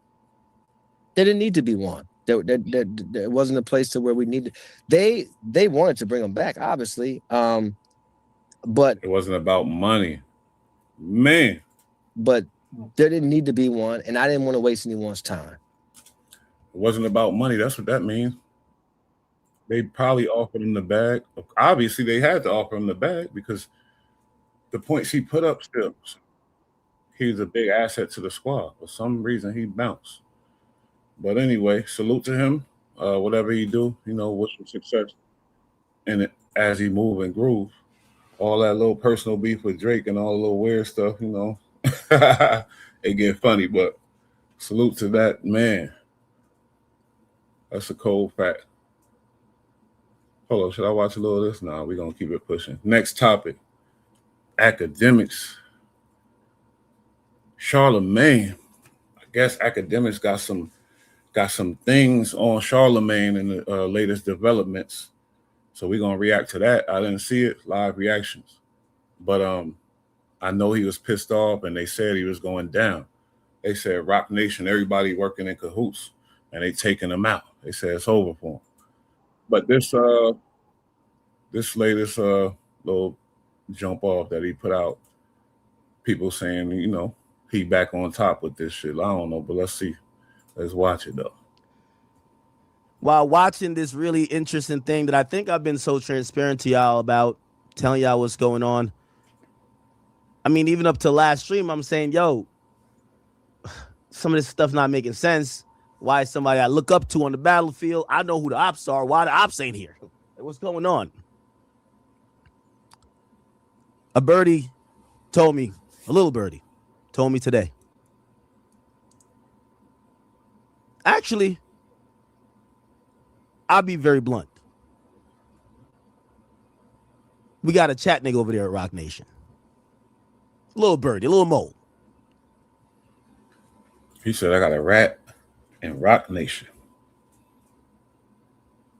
There didn't need to be one. There wasn't a place to where we needed. They wanted to bring them back, obviously, but it wasn't about money, man. But there didn't need to be one, and I didn't want to waste anyone's time. It wasn't about money. That's what that means. They probably offered him the bag. Obviously, they had to offer him the bag because the points he put up still, he's a big asset to the squad. For some reason, he bounced. But anyway, salute to him. Whatever he do, wish him success in it as he move and groove. All that little personal beef with Drake and all the little weird stuff, it get funny. But salute to that man. That's a cold fact. Hold on, should I watch a little of this? Nah, we're gonna keep it pushing. Next topic: academics. Charlemagne. I guess academics got some things on Charlemagne in the latest developments. So we're going to react to that. I didn't see it, live reactions. But I know he was pissed off, and they said he was going down. They said Rock Nation, everybody working in cahoots, and they taking him out. They said it's over for him. But this latest little jump off that he put out, people saying, he back on top with this shit. I don't know, but let's see. Let's watch it, though. While watching this really interesting thing that I think I've been so transparent to y'all about, telling y'all what's going on. I mean, even up to last stream, I'm saying, yo, some of this stuff not making sense. Why is somebody I look up to on the battlefield? I know who the ops are. Why the ops ain't here? What's going on? A birdie told me, a little birdie told me today. Actually, I'll be very blunt. We got a chat nigga over there at Rock Nation. A little birdie, a little mole. He said, I got a rat in Rock Nation.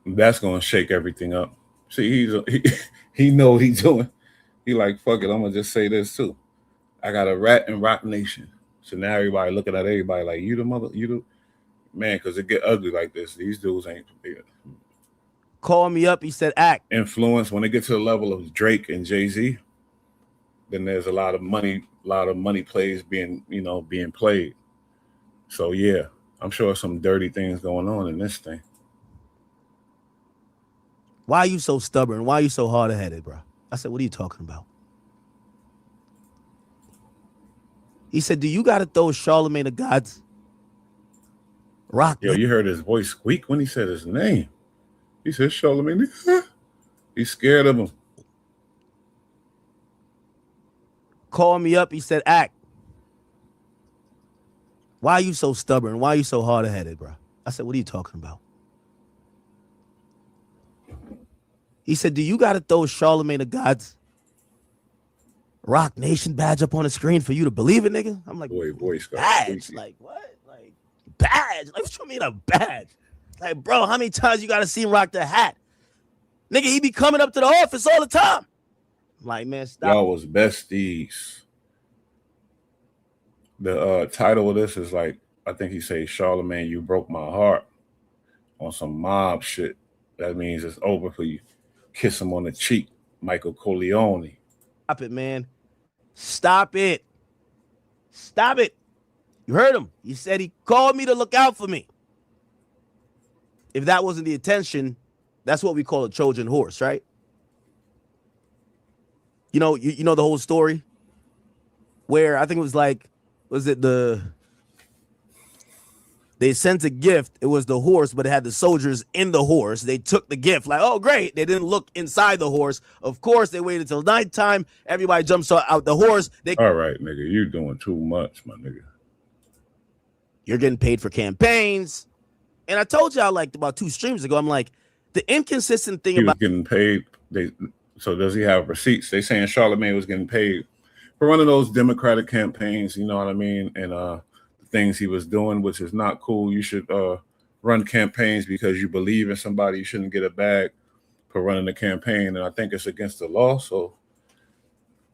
That's going to shake everything up. See, he know what he's doing. He like, fuck it, I'm going to just say this too. I got a rat in Rock Nation. So now everybody looking at everybody like, you the man, because it get ugly like this. These dudes ain't prepared. Call me up. He said, act. Influence, when they get to the level of Drake and Jay-Z, then there's a lot of money plays being played. So yeah, I'm sure some dirty things going on in this thing. Why are you so stubborn? Why are you so hard-headed, bro? I said, what are you talking about? He said, do you got to throw Charlemagne the God's Rock? Yo, you heard his voice squeak when he said his name. He said Charlemagne. He's scared of him. Called me up. He said, Act, why are you so stubborn? Why are you so hard-headed, bro? I said, what are you talking about? He said, do you got to throw Charlemagne the God's Rock Nation badge up on the screen for you to believe it, nigga? I'm like, Boy, voice got badge? squeaky. Like, what? Like, badge? Like, what you mean a badge? Like, bro, how many times you got to see him rock the hat? Nigga, he be coming up to the office all the time. I'm like, man, stop. Y'all was besties. The title of this is like, I think he say, Charlemagne, you broke my heart, on some mob shit. That means it's over for you. Kiss him on the cheek, Michael Corleone. Stop it, man. Stop it. Stop it. You heard him. He said he called me to look out for me. If that wasn't the intention, that's what we call a Trojan horse, right? You know the whole story where I think it was like, they sent a gift. It was the horse, but it had the soldiers in the horse. They took the gift like, oh, great. They didn't look inside the horse. Of course, they waited till nighttime. Everybody jumps out the horse. All right, nigga, you're doing too much, my nigga. You're getting paid for campaigns. And I told y'all like about 2 streams ago, I'm like, the inconsistent thing He about was getting paid. So does he have receipts? They saying Charlemagne was getting paid for one of those Democratic campaigns, you know what I mean? And the things he was doing, which is not cool. You should run campaigns because you believe in somebody. You shouldn't get a bag for running a campaign. And I think it's against the law. So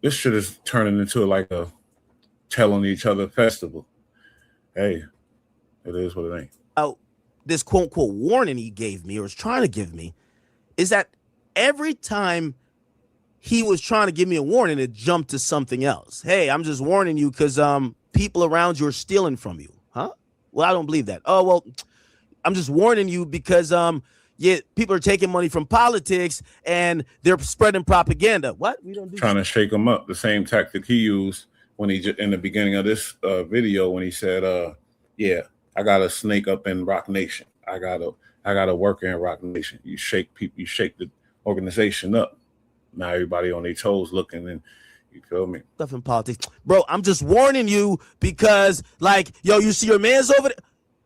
this shit is turning into like a telling each other festival. Hey, it is what it ain't. This quote unquote warning he gave me or was trying to give me is that every time he was trying to give me a warning, it jumped to something else. Hey, I'm just warning you because people around you are stealing from you. Huh? Well, I don't believe that. Oh, well, I'm just warning you because people are taking money from politics and they're spreading propaganda. What? We don't do trying to shake him up. The same tactic he used when he in the beginning of this video when he said, yeah, I got a snake up in Rock Nation. I got a worker in Rock Nation. You shake people, you shake the organization up. Now everybody on their toes looking, and you feel me? Stuff in politics. Bro, I'm just warning you because, like, yo, you see your man's over there?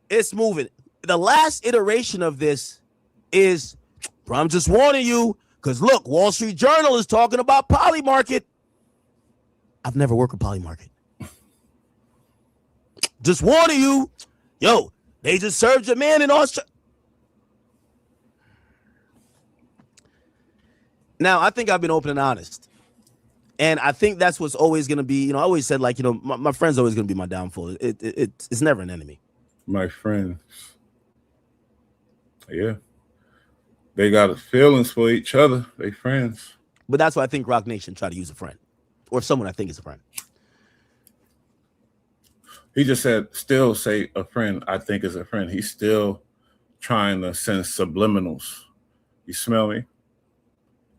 It's moving. The last iteration of this is, bro, I'm just warning you because, look, Wall Street Journal is talking about Polymarket. I've never worked with Polymarket. Just warning you. Yo, they just served your man in Australia. Now, I think I've been open and honest. And I think that's what's always going to be, I always said, like, my friend's always going to be my downfall. It's never an enemy. My friends. Yeah. They got feelings for each other. They friends. But that's why I think Rock Nation try to use a friend. Or someone I think is a friend. He just said, still say a friend I think is a friend. He's still trying to send subliminals. You smell me?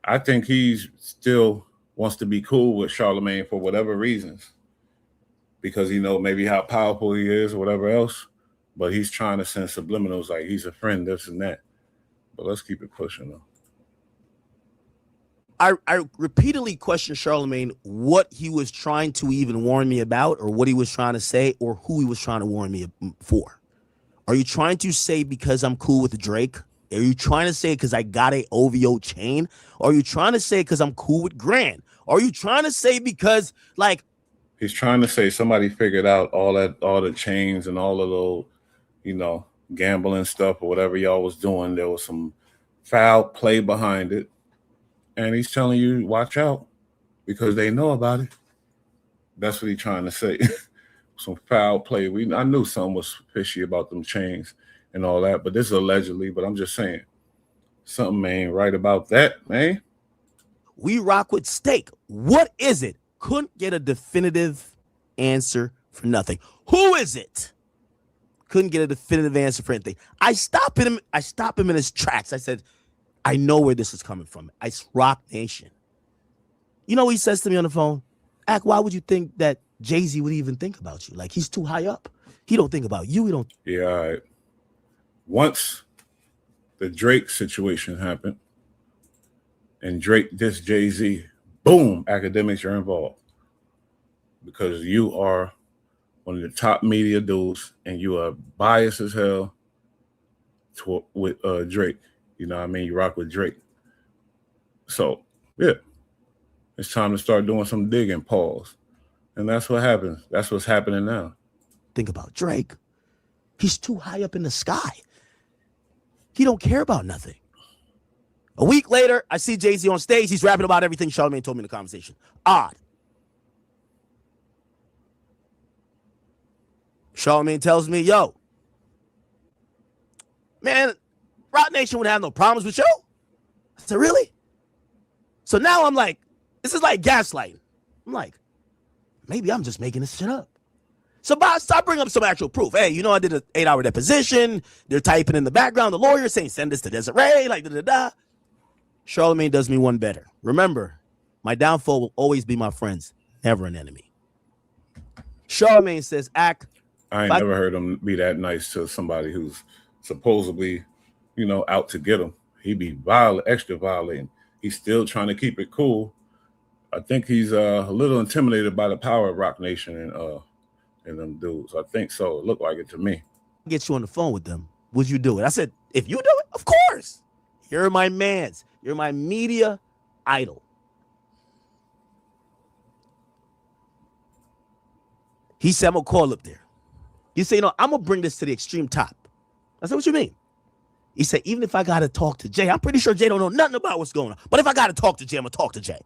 I think he's still wants to be cool with Charlemagne for whatever reasons. Because maybe how powerful he is or whatever else. But he's trying to send subliminals like he's a friend, this and that. But let's keep it pushing though. I repeatedly questioned Charlemagne what he was trying to even warn me about or what he was trying to say or who he was trying to warn me for. Are you trying to say because I'm cool with Drake? Are you trying to say because I got a OVO chain? Or are you trying to say because I'm cool with Grant? Are you trying to say because, like... He's trying to say somebody figured out all the chains and all of those, gambling stuff or whatever y'all was doing. There was some foul play behind it. And he's telling you, watch out, because they know about it. That's what he's trying to say. Some foul play. I knew something was fishy about them chains and all that, but this is allegedly, but I'm just saying, something ain't right about that, man. We rock with steak. What is it? Couldn't get a definitive answer for nothing. Who is it? Couldn't get a definitive answer for anything. I stop him in his tracks. I said, I know where this is coming from. It's Rock Nation. You know what he says to me on the phone? Ack, why would you think that Jay-Z would even think about you? Like, he's too high up. He don't think about you. He don't. Yeah, all right. Once the Drake situation happened and Drake dissed Jay-Z, boom, academics are involved. Because you are one of the top media dudes and you are biased as hell with Drake. You know what I mean? You rock with Drake. So, yeah. It's time to start doing some digging, pause. And that's what happens. That's what's happening now. Think about Drake. He's too high up in the sky. He don't care about nothing. A week later, I see Jay-Z on stage. He's rapping about everything Charlamagne told me in the conversation. Odd. Charlamagne tells me, yo, man, Roc Nation would have no problems with you. I said, really? So now I'm like, this is like gaslighting. I'm like, maybe I'm just making this shit up. So stop bringing up some actual proof. Hey, you know, I did an 8-hour deposition. They're typing in the background. The lawyer saying, send this to Desiree, like da-da-da. Charlamagne does me one better. Remember, my downfall will always be my friends, never an enemy. Charlamagne says, Ack. I ain't never heard him be that nice to somebody who's supposedly, you know, out to get him. He be extra violating. He's still trying to keep it cool. I think he's a little intimidated by the power of Roc Nation and them dudes. I think so. It looked like it to me. Get you on the phone with them. Would you do it? I said, if you do it, of course. You're my mans. You're my media idol. He said, I'm going to call up there. He said, you know, I'm going to bring this to the extreme top. I said, what you mean? He said, even if I got to talk to Jay, I'm pretty sure Jay don't know nothing about what's going on. But if I got to talk to Jay, I'm going to talk to Jay.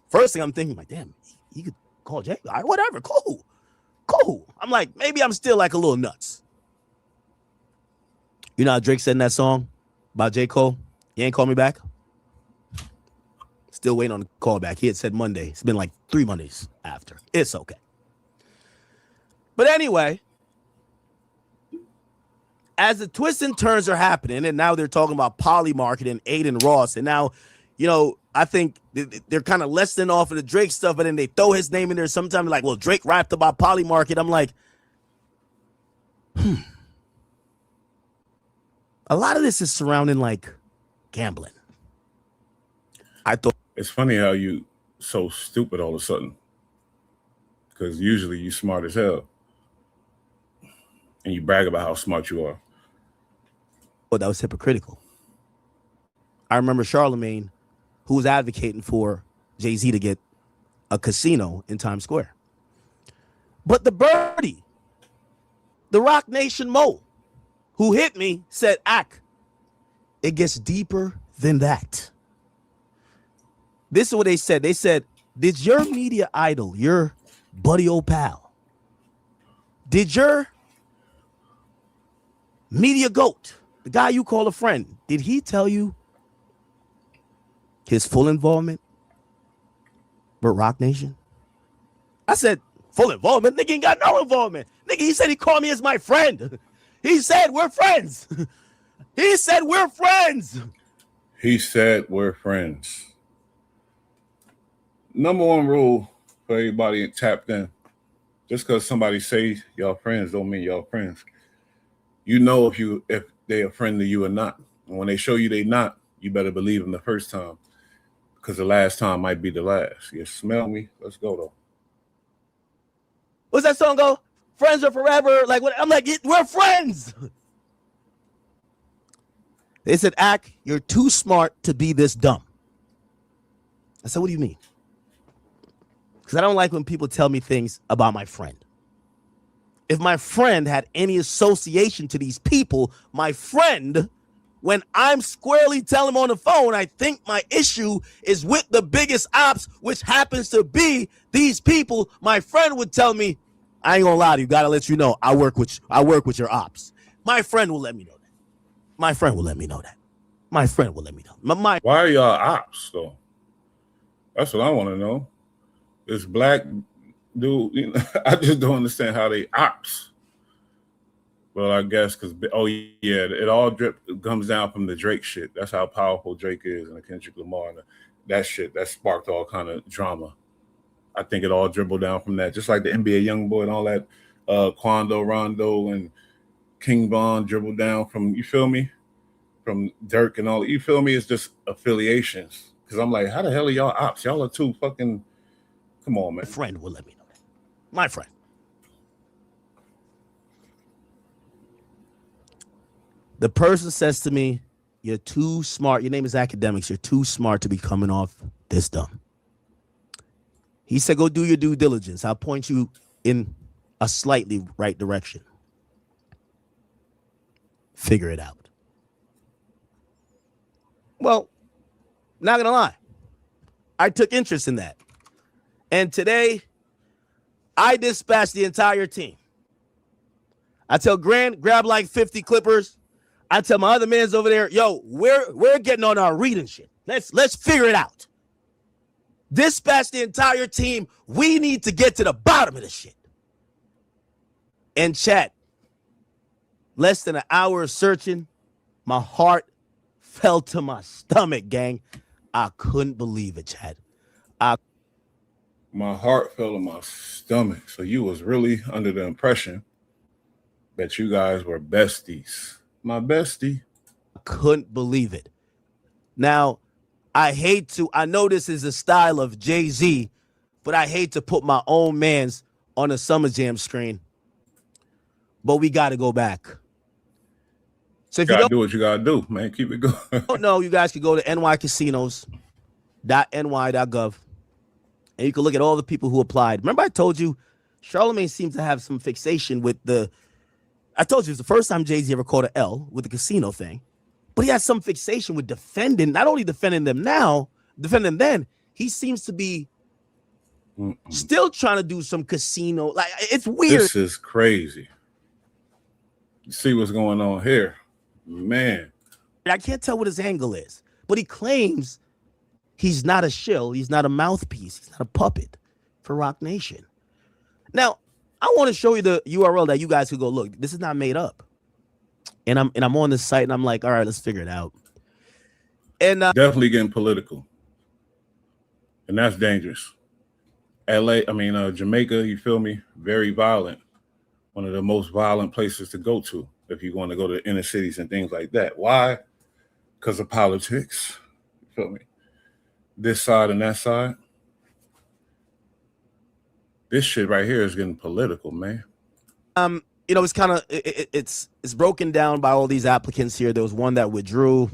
First thing I'm thinking, like, damn, he could call Jay. All right, whatever, cool. I'm like, maybe I'm still like a little nuts. You know how Drake said in that song about J. Cole? He ain't called me back. Still waiting on the call back. He had said Monday. It's been like 3 Mondays after. It's okay. But anyway, as the twists and turns are happening, and now they're talking about Poly marketing, Aiden Ross, and now, you know, I think they're kind of lessening off of the Drake stuff, but then they throw his name in there sometimes, like, well, Drake rapped about Poly market. I'm like, a lot of this is surrounding, like, gambling. I thought it's funny how you so stupid all of a sudden, because usually you smart as hell and you brag about how smart you are. Well, that was hypocritical. I remember Charlamagne, who was advocating for Jay-Z to get a casino in Times Square. But the birdie, the Roc Nation Mo, who hit me, said, Ack, it gets deeper than that. This is what they said. They said, did your media idol, your buddy old pal, did your media goat, the guy you call a friend, did he tell you his full involvement with Roc Nation? I said, full involvement? Nigga ain't got no involvement. Nigga, he said he called me as my friend. He said we're friends. He said we're friends. He said we're friends. Number one rule for everybody tapped in. Just because somebody say y'all friends don't mean y'all friends. You know if they a friend to you or not. And when they show you they not, you better believe them the first time. Because the last time might be the last. You smell me? Let's go, though. What's that song go? Friends are forever. Like, what? I'm like, we're friends. They said, Ack, you're too smart to be this dumb. I said, what do you mean? Because I don't like when people tell me things about my friend. If my friend had any association to these people, my friend, when I'm squarely telling him on the phone, I think my issue is with the biggest ops, which happens to be these people, my friend would tell me, I ain't gonna lie to you, gotta let you know, I work with your ops. My friend will let me know that. My friend will let me know that. My friend will let me know. Why are y'all ops, though? That's what I want to know. This black dude, you know, I just don't understand how they ops. Well, I guess because, it all comes down from the Drake shit. That's how powerful Drake is and the Kendrick Lamar. that shit that sparked all kind of drama. I think it all dribbled down from that, just like the NBA YoungBoy and all that. Quando, Rondo, and King Von dribbled down from, you feel me, from Dirk and all. You feel me? It's just affiliations. Because I'm like, how the hell are y'all ops? Y'all are too fucking. Come on, man. My friend will let me know that. My friend. The person says to me, "You're too smart. Your name is Academics. You're too smart to be coming off this dumb." He said, "Go do your due diligence. I'll point you in a slightly right direction. Figure it out." Well, not gonna lie, I took interest in that. And today, I dispatched the entire team. I tell Grant, grab like 50 clippers. I tell my other mans over there, yo, we're getting on our reading shit. Let's figure it out. Dispatch the entire team. We need to get to the bottom of this shit. And chat, less than an hour of searching, my heart fell to my stomach, gang. I couldn't believe it, chat. My heart fell to my stomach. So you was really under the impression that you guys were besties. My bestie. I couldn't believe it. Now, I know this is a style of Jay-Z, but I hate to put my own mans on a Summer Jam screen. But we got to go back. So if you don't do what you got to do, man. Keep it going. Don't know, you guys can go to nycasinos.ny.gov and you can look at all the people who applied. Remember I told you Charlamagne seems to have some fixation with I told you it's the first time Jay-Z ever called an L with the casino thing, but he has some fixation with not only defending them now, defending them then. He seems to be still trying to do some casino. Like, it's weird. This is crazy. You see what's going on here, man. I can't tell what his angle is, but he claims he's not a shill. He's not a mouthpiece. He's not a puppet for Rock Nation. Now, I want to show you the URL that you guys could go look. This is not made up. And I'm on this site and I'm like, all right, let's figure it out. And definitely getting political. And that's dangerous. Jamaica, you feel me? Very violent. One of the most violent places to go to if you want to go to inner cities and things like that. Why? Because of politics. You feel me? This side and that side. This shit right here is getting political, man. It's kind of it's broken down by all these applicants here. There was one that withdrew,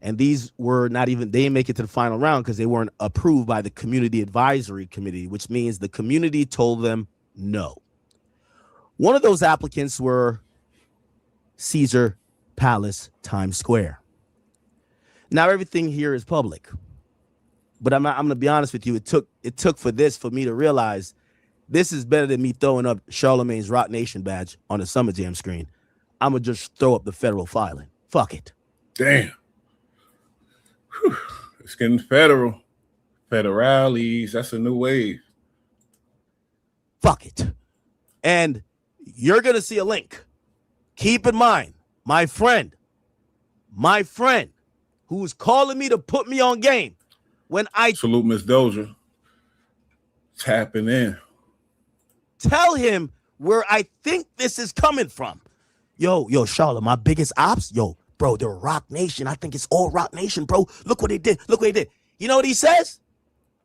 and these were they didn't make it to the final round because they weren't approved by the Community Advisory Committee, which means the community told them no. One of those applicants were Caesar Palace, Times Square. Now everything here is public, but I'm going to be honest with you. It took for me to realize this is better than me throwing up Charlamagne's Rock Nation badge on a Summer Jam screen. I'm going to just throw up the federal filing. Fuck it. Damn. Whew. It's getting federal. Federales. That's a new wave. Fuck it. And you're going to see a link. Keep in mind, my friend who's calling me to put me on game when I salute Miss Doja. Tapping in. Tell him where I think this is coming from. Yo, Charla, my biggest ops, bro, they're Rock Nation. I think it's all Rock Nation, bro. Look what they did. You know what he says?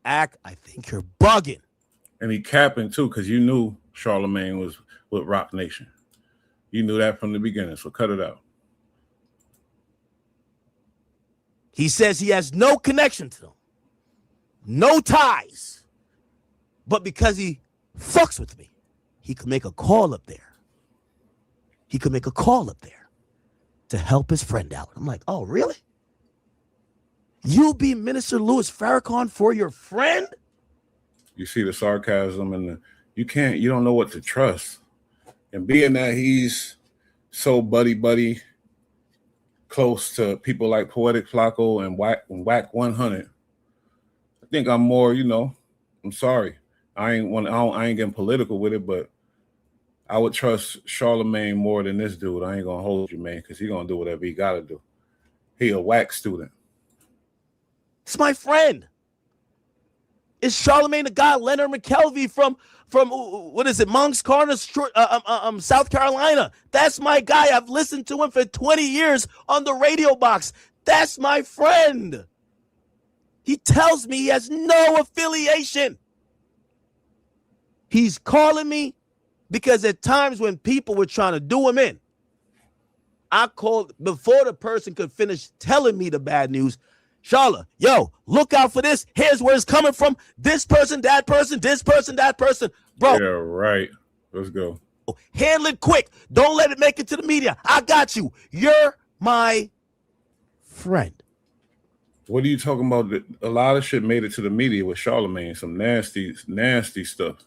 I think you're bugging. And he capping too, because you knew Charlamagne was with Rock Nation. You knew that from the beginning, so cut it out. He says he has no connection to them, no ties. But because he fucks with me, he could make a call up there. To help his friend out. I'm like, oh, really? You'll be Minister Louis Farrakhan for your friend? You see the sarcasm and you don't know what to trust. And being that he's so buddy close to people like Poetic Flacco and Wack 100, I think I'm more, I'm sorry. I ain't getting political with it, but I would trust Charlamagne more than this dude. I ain't gonna hold you, man, because he's gonna do whatever he gotta do. He a Wack student. It's my friend. It's Charlamagne the God, Leonard McKelvey from what is it, Moncks Corner, South Carolina. That's my guy. I've listened to him for 20 years on the radio box. That's my friend. He tells me he has no affiliation. He's calling me because at times when people were trying to do him in, I called before the person could finish telling me the bad news. Charla, yo, look out for this. Here's where it's coming from. This person, that person, this person, that person. Bro. Yeah, right. Let's go. Handle it quick. Don't let it make it to the media. I got you. You're my friend. What are you talking about? A lot of shit made it to the media with Charlamagne. Some nasty, nasty stuff.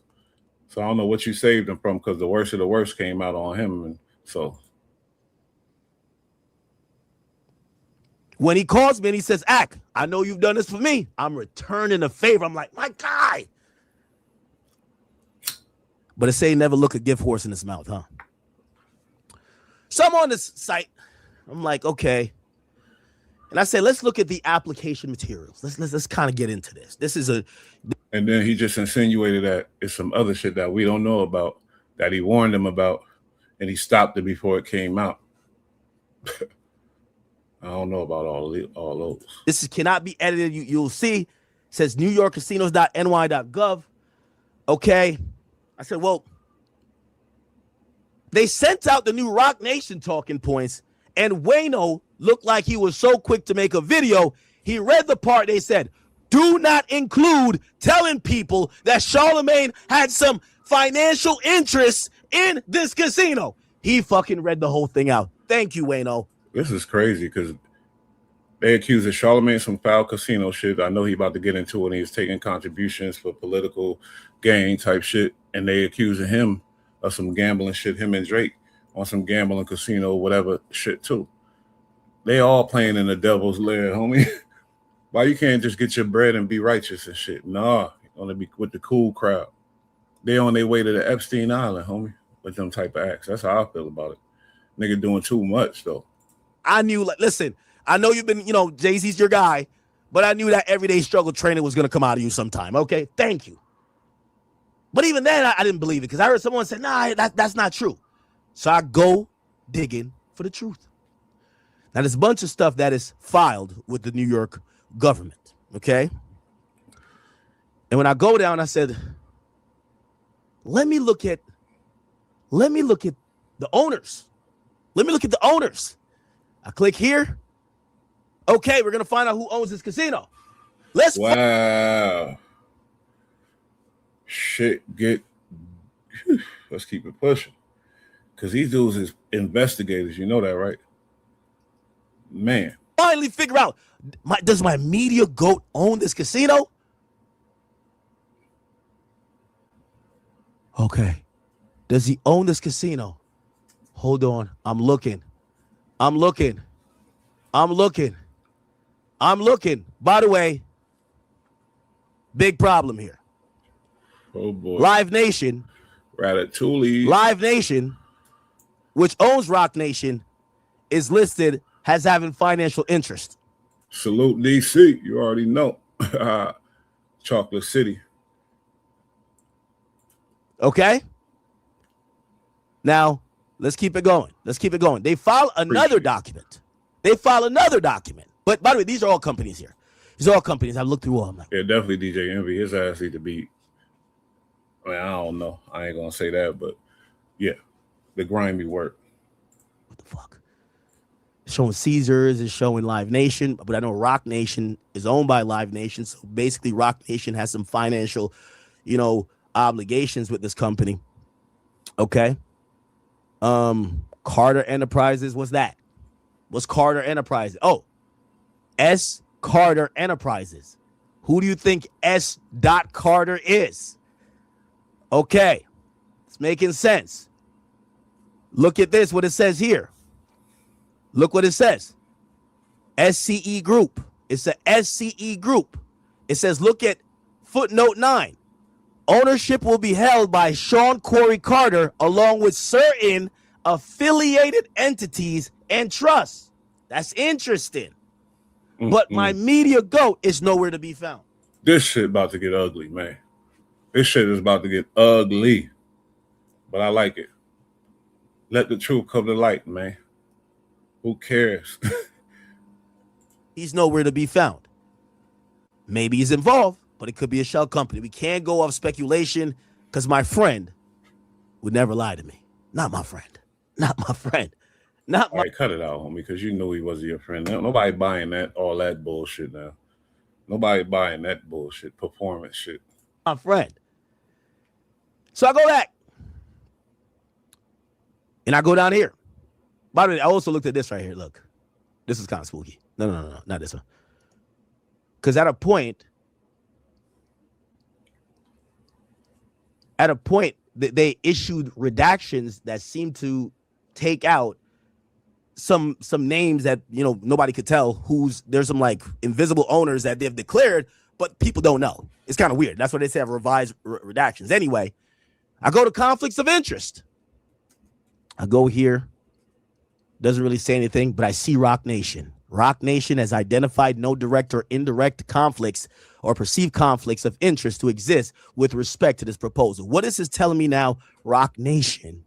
So I don't know what you saved him from because the worst of the worst came out on him. And so when he calls me and he says, Ack, I know you've done this for me. I'm returning a favor. I'm like, my guy. But it say never look a gift horse in his mouth, huh? So I'm on this site. I'm like, okay. And I say, let's look at the application materials. Let's kind of get into this. This is a. And then he just insinuated that it's some other shit that we don't know about, that he warned them about, and he stopped it before it came out. I don't know about all those. This cannot be edited. You'll see. It says NewYorkCasinos.ny.gov. Okay. I said, well, they sent out the new Rock Nation talking points, and Wayno looked like he was so quick to make a video. He read the part they said, do not include telling people that Charlamagne had some financial interests in this casino. He fucking read the whole thing out. Thank you, Wayno. This is crazy because they accuse of Charlamagne some foul casino shit. I know he about to get into it. He's taking contributions for political gain type shit. And they accusing him of some gambling shit, him and Drake on some gambling casino, whatever shit too. They all playing in the devil's lair, homie. Why you can't just get your bread and be righteous and shit? Nah, you want to be with the cool crowd. They on their way to the Epstein Island, homie, with them type of acts. That's how I feel about it. Nigga doing too much, though. I knew, like, listen, I know you've been, Jay-Z's your guy, but I knew that everyday struggle training was going to come out of you sometime, okay? Thank you. But even then, I didn't believe it because I heard someone say, nah, that's not true. So I go digging for the truth. Now, there's a bunch of stuff that is filed with the New York government, okay? And when I go down, I said, let me look at the owners. Let me look at the owners. I click here. Okay, we're going to find out who owns this casino. Wow. Shit, let's keep it pushing. Because these dudes is investigators. You know that, right? Man. Finally figure out, does my media goat own this casino? Okay. Does he own this casino? Hold on. I'm looking. By the way, big problem here. Oh, boy. Live Nation. Ratatouille. Live Nation, which owns Rock Nation, is listed as having financial interest. Salute DC. You already know. Chocolate City. Okay? Now, let's keep it going. They file another document. But by the way, these are all companies here. These are all companies. I've looked through all of them. Yeah, definitely DJ Envy. His ass need to be. I mean, I don't know. I ain't gonna say that, but yeah, the grimy work. What the fuck? It's showing Caesars, is showing Live Nation, but I know Rock Nation is owned by Live Nation. So basically, Rock Nation has some financial, obligations with this company. Okay. Carter Enterprises. What's that? What's Carter Enterprises? Oh, S. Carter Enterprises. Who do you think S. Carter is? Okay. It's making sense. Look at this, what it says here. Look what it says. SCE Group. It's a SCE Group. It says, look at footnote 9. Ownership will be held by Sean Corey Carter along with certain affiliated entities and trusts. That's interesting. but my media goat is nowhere to be found. This shit about to get ugly, man. This shit is about to get ugly. But I like it. Let the truth come to light, man. Who cares? He's nowhere to be found. Maybe he's involved, but it could be a shell company. We can't go off speculation because my friend would never lie to me. Not my friend. Not my friend. Not my All right, cut it out, homie, because you knew he wasn't your friend. Nobody buying all that bullshit now. Nobody buying that bullshit, performance shit. my friend. So I go back. And I go down here. By the way, I also looked at this right here. Look, this is kind of spooky. No, not this one. Because at a point, they issued redactions that seemed to take out some names that, you know, nobody could tell there's some like invisible owners that they've declared, but people don't know. It's kind of weird. That's why they say have revised redactions. Anyway, I go to conflicts of interest. I go here. Doesn't really say anything, but I see Rock Nation. Rock Nation has identified no direct or indirect conflicts or perceived conflicts of interest to exist with respect to this proposal. What is this telling me now? Rock Nation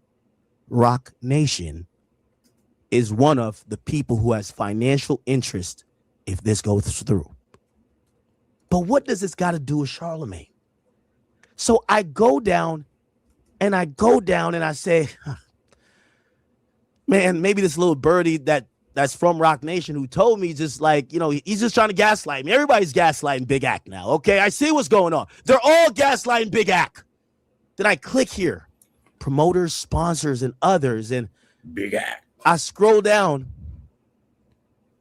is one of the people who has financial interest if this goes through. But what does this got to do with Charlemagne? So I go down and I say, man, maybe this little birdie that's from Rock Nation who told me just like, you know, he's just trying to gaslight me. Everybody's gaslighting Big Ack now, okay? I see what's going on. They're all gaslighting Big Ack. Then I click here, promoters, sponsors, and others, and Big Ack. I scroll down,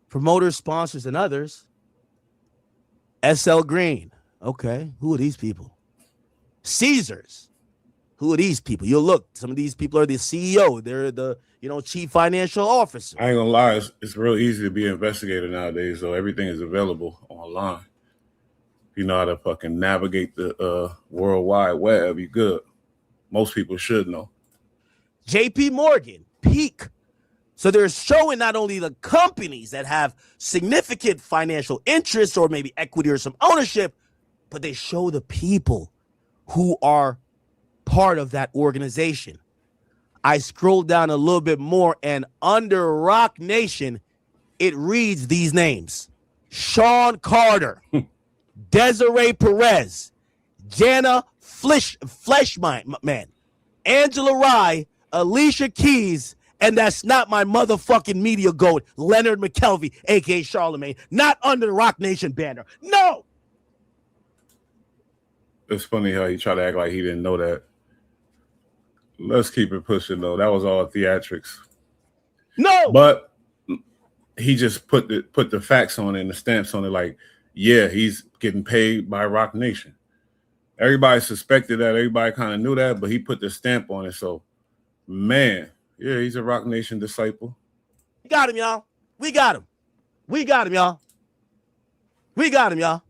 promoters, sponsors, and others. SL Green, okay, who are these people? Caesars, who are these people? You'll look, some of these people are the CEO. They're the, you know, chief financial officer. I ain't gonna lie, it's real easy to be an investigator nowadays, so everything is available online. You know how to fucking navigate the World Wide Web, you good. Most people should know. JP Morgan, Peak. So they're showing not only the companies that have significant financial interest or maybe equity or some ownership, but they show the people who are part of that organization. I scroll down a little bit more, and under Rock Nation, it reads these names: Sean Carter, Desiree Perez, Jana Fleshman, Angela Rye, Alicia Keys, and that's not my motherfucking media goat, Leonard McKelvey, a.k.a. Charlemagne, not under the Rock Nation banner. No! It's funny how he tried to act like he didn't know that. Let's keep it pushing, though. That was all theatrics. No! But he just put the facts on it and the stamps on it like, yeah, he's getting paid by Rock Nation. Everybody suspected that. Everybody kind of knew that, but he put the stamp on it. So, man, yeah, he's a Rock Nation disciple. We got him, y'all. We got him. We got him, y'all. We got him, y'all.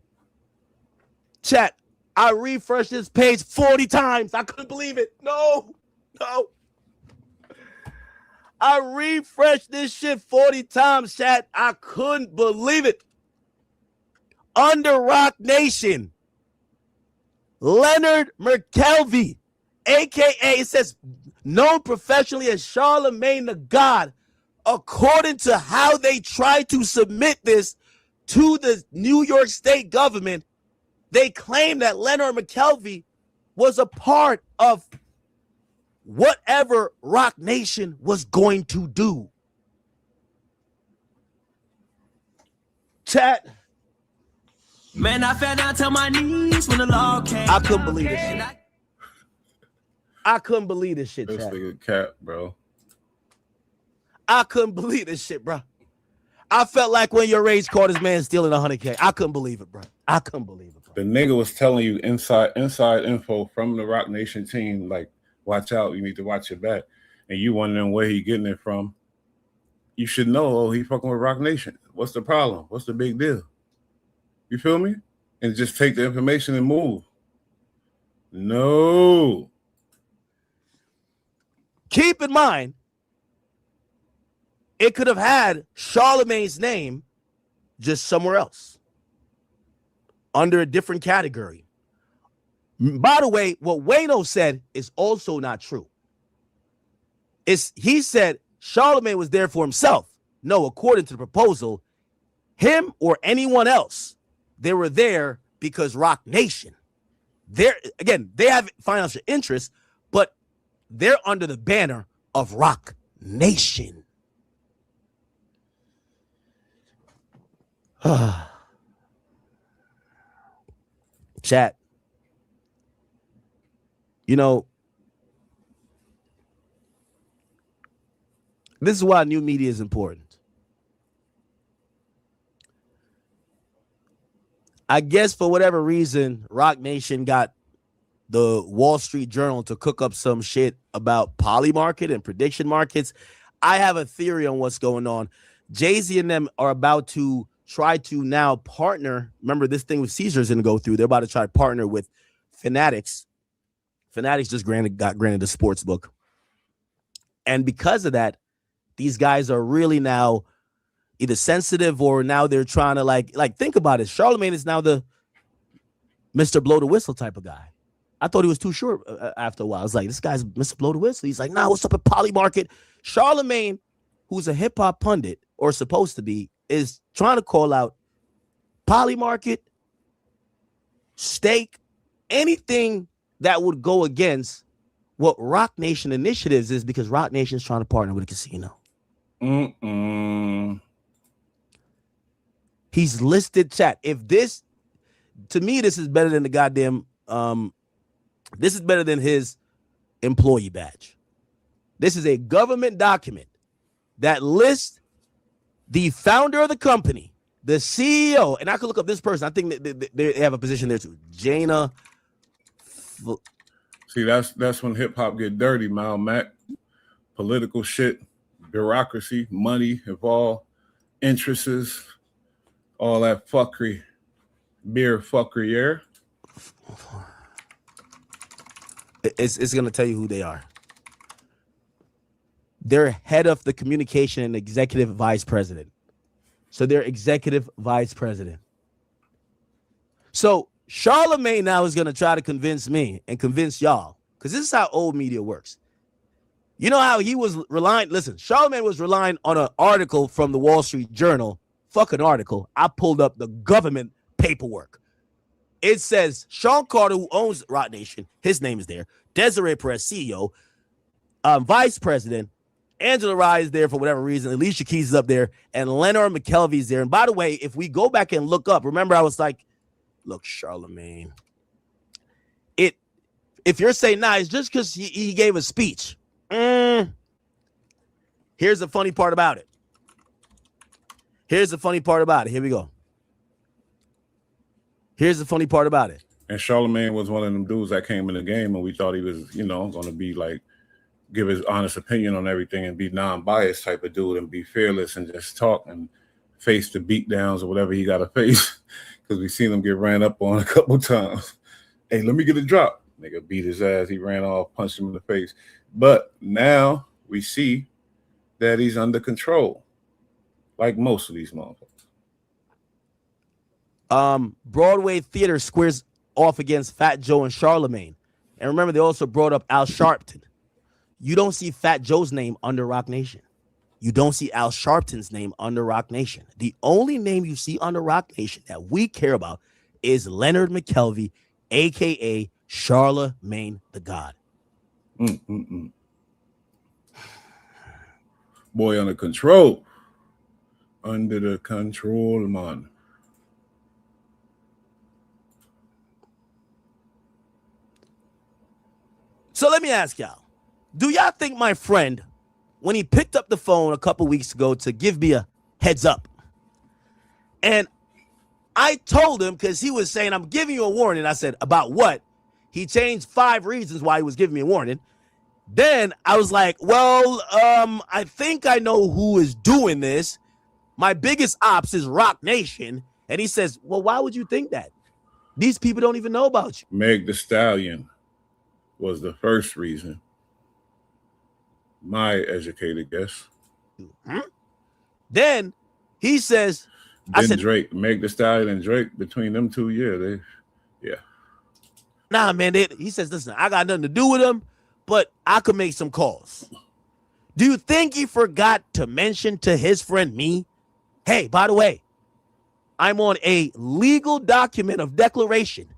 Chat, I refreshed this page 40 times. I couldn't believe it. No. I refreshed this shit 40 times, chat. I couldn't believe it. Under Rock Nation, Leonard McKelvey, a.k.a. it says known professionally as Charlemagne the God, according to how they tried to submit this to the New York State government, they claim that Leonard McKelvey was a part of whatever Rock Nation was going to do. Chat. Man, I fell down to my knees when the law came. I couldn't believe this shit. I couldn't believe this shit, This chat. nigga cap, bro. I couldn't believe this shit, bro. I felt like when your rage caught his man stealing 100K. I couldn't believe it, bro. I couldn't believe it, bro. The nigga was telling you inside info from the Rock Nation team, like, watch out, you need to watch your back. And you wondering where he getting it from. You should know, oh, he fucking with Rock Nation. What's the problem? What's the big deal? You feel me? And just take the information and move. No. Keep in mind, it could have had Charlemagne's name just somewhere else under a different category. By the way, what Wayno said is also not true. He said Charlamagne was there for himself. No, according to the proposal, him or anyone else, they were there because Rock Nation. They have financial interests, but they're under the banner of Rock Nation. Chat. You know, this is why new media is important. I guess for whatever reason, Rock Nation got the Wall Street Journal to cook up some shit about poly market and prediction markets. I have a theory on what's going on. Jay-Z and them are about to try to now partner. Remember, this thing with Caesar is going to go through. They're about to try to partner with Fanatics. Fanatics just got granted a sports book. And because of that, these guys are really now either sensitive or now they're trying to like think about it. Charlamagne is now the Mr. Blow the Whistle type of guy. I thought he was too short after a while. I was like, this guy's Mr. Blow the Whistle. He's like, nah, what's up at Poly Market? Charlamagne, who's a hip hop pundit or supposed to be, is trying to call out Poly Market, Stake, anything that would go against what Rock Nation Initiatives is, because Rock Nation is trying to partner with a casino. He's listed, chat. If this, to me, this is better than the goddamn, this is better than his employee badge. This is a government document that lists the founder of the company, the CEO, and I could look up this person. I think that they have a position there too. Jaina. See, that's when hip hop get dirty, Mac. Political shit, bureaucracy, money involved, interests, all that fuckery, beer fuckery, yeah. It's going to tell you who they are. They're head of the communication and executive vice president. So they're executive vice president. So Charlamagne now is going to try to convince me and convince y'all, because this is how old media works. You know how he was relying? Listen, Charlamagne was relying on an article from the Wall Street Journal. Fucking article. I pulled up the government paperwork. It says Sean Carter, who owns Rock Nation, his name is there. Desiree Perez, CEO, vice president. Angela Rye is there for whatever reason. Alicia Keys is up there. And Leonard McKelvey is there. And by the way, if we go back and look up, remember I was like, look, Charlamagne. If you're saying, nah, it's just because he gave a speech. Here's the funny part about it. Here we go. Here's the funny part about it. And Charlamagne was one of them dudes that came in the game and we thought he was, going to be like, give his honest opinion on everything and be non-biased type of dude and be fearless and just talk and face the beat downs or whatever he got to face. Because we seen him get ran up on a couple times. Hey, let me get a drop. Nigga beat his ass. He ran off, punched him in the face. But now we see that he's under control, like most of these motherfuckers. Broadway Theater squares off against Fat Joe and Charlamagne. And remember, they also brought up Al Sharpton. You don't see Fat Joe's name under Rock Nation. You don't see Al Sharpton's name under Rock Nation. The only name you see under Rock Nation that we care about is Leonard McKelvey, a.k.a. Charlamagne the God. Boy, under control. Under the control, man. So let me ask y'all, do y'all think my friend, when he picked up the phone a couple weeks ago to give me a heads up, and I told him, because he was saying, I'm giving you a warning. I said, about what? He changed 5 reasons why he was giving me a warning. Then I was like, well, I think I know who is doing this. My biggest ops is Rock Nation. And he says, well, why would you think that? These people don't even know about you. Meg the Stallion was the first reason. My educated guess. Then he says, I said Drake, Meg Thee Stallion and Drake, between them two, yeah. Nah, man. He says, listen, I got nothing to do with him, but I could make some calls. Do you think he forgot to mention to his friend me, hey, by the way, I'm on a legal document of declaration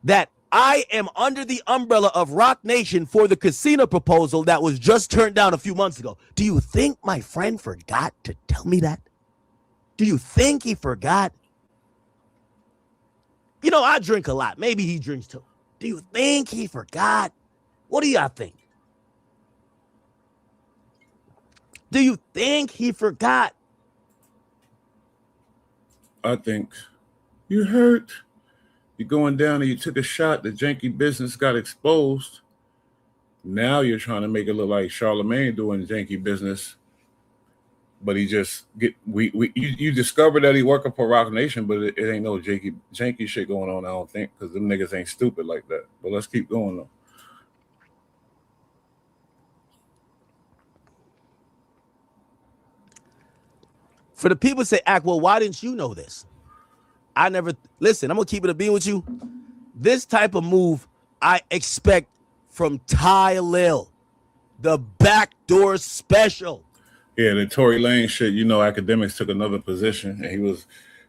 that I am under the umbrella of Rock Nation for the casino proposal that was just turned down a few months ago. Do you think my friend forgot to tell me that? Do you think he forgot? You know, I drink a lot. Maybe he drinks too. Do you think he forgot? What do y'all think? Do you think he forgot? I think you hurt. You're going down and you took a shot. The janky business got exposed. Now you're trying to make it look like Charlemagne doing janky business. But he just you discovered that he working for Rock Nation, but it ain't no janky shit going on, I don't think, because them niggas ain't stupid like that. But let's keep going though. For the people say, Ack, well, why didn't you know this? I never, listen, I'm going to keep it a bean with you. This type of move I expect from Ty Lil, the backdoor special. Yeah, the Tory Lane shit, you know, academics took another position, and he was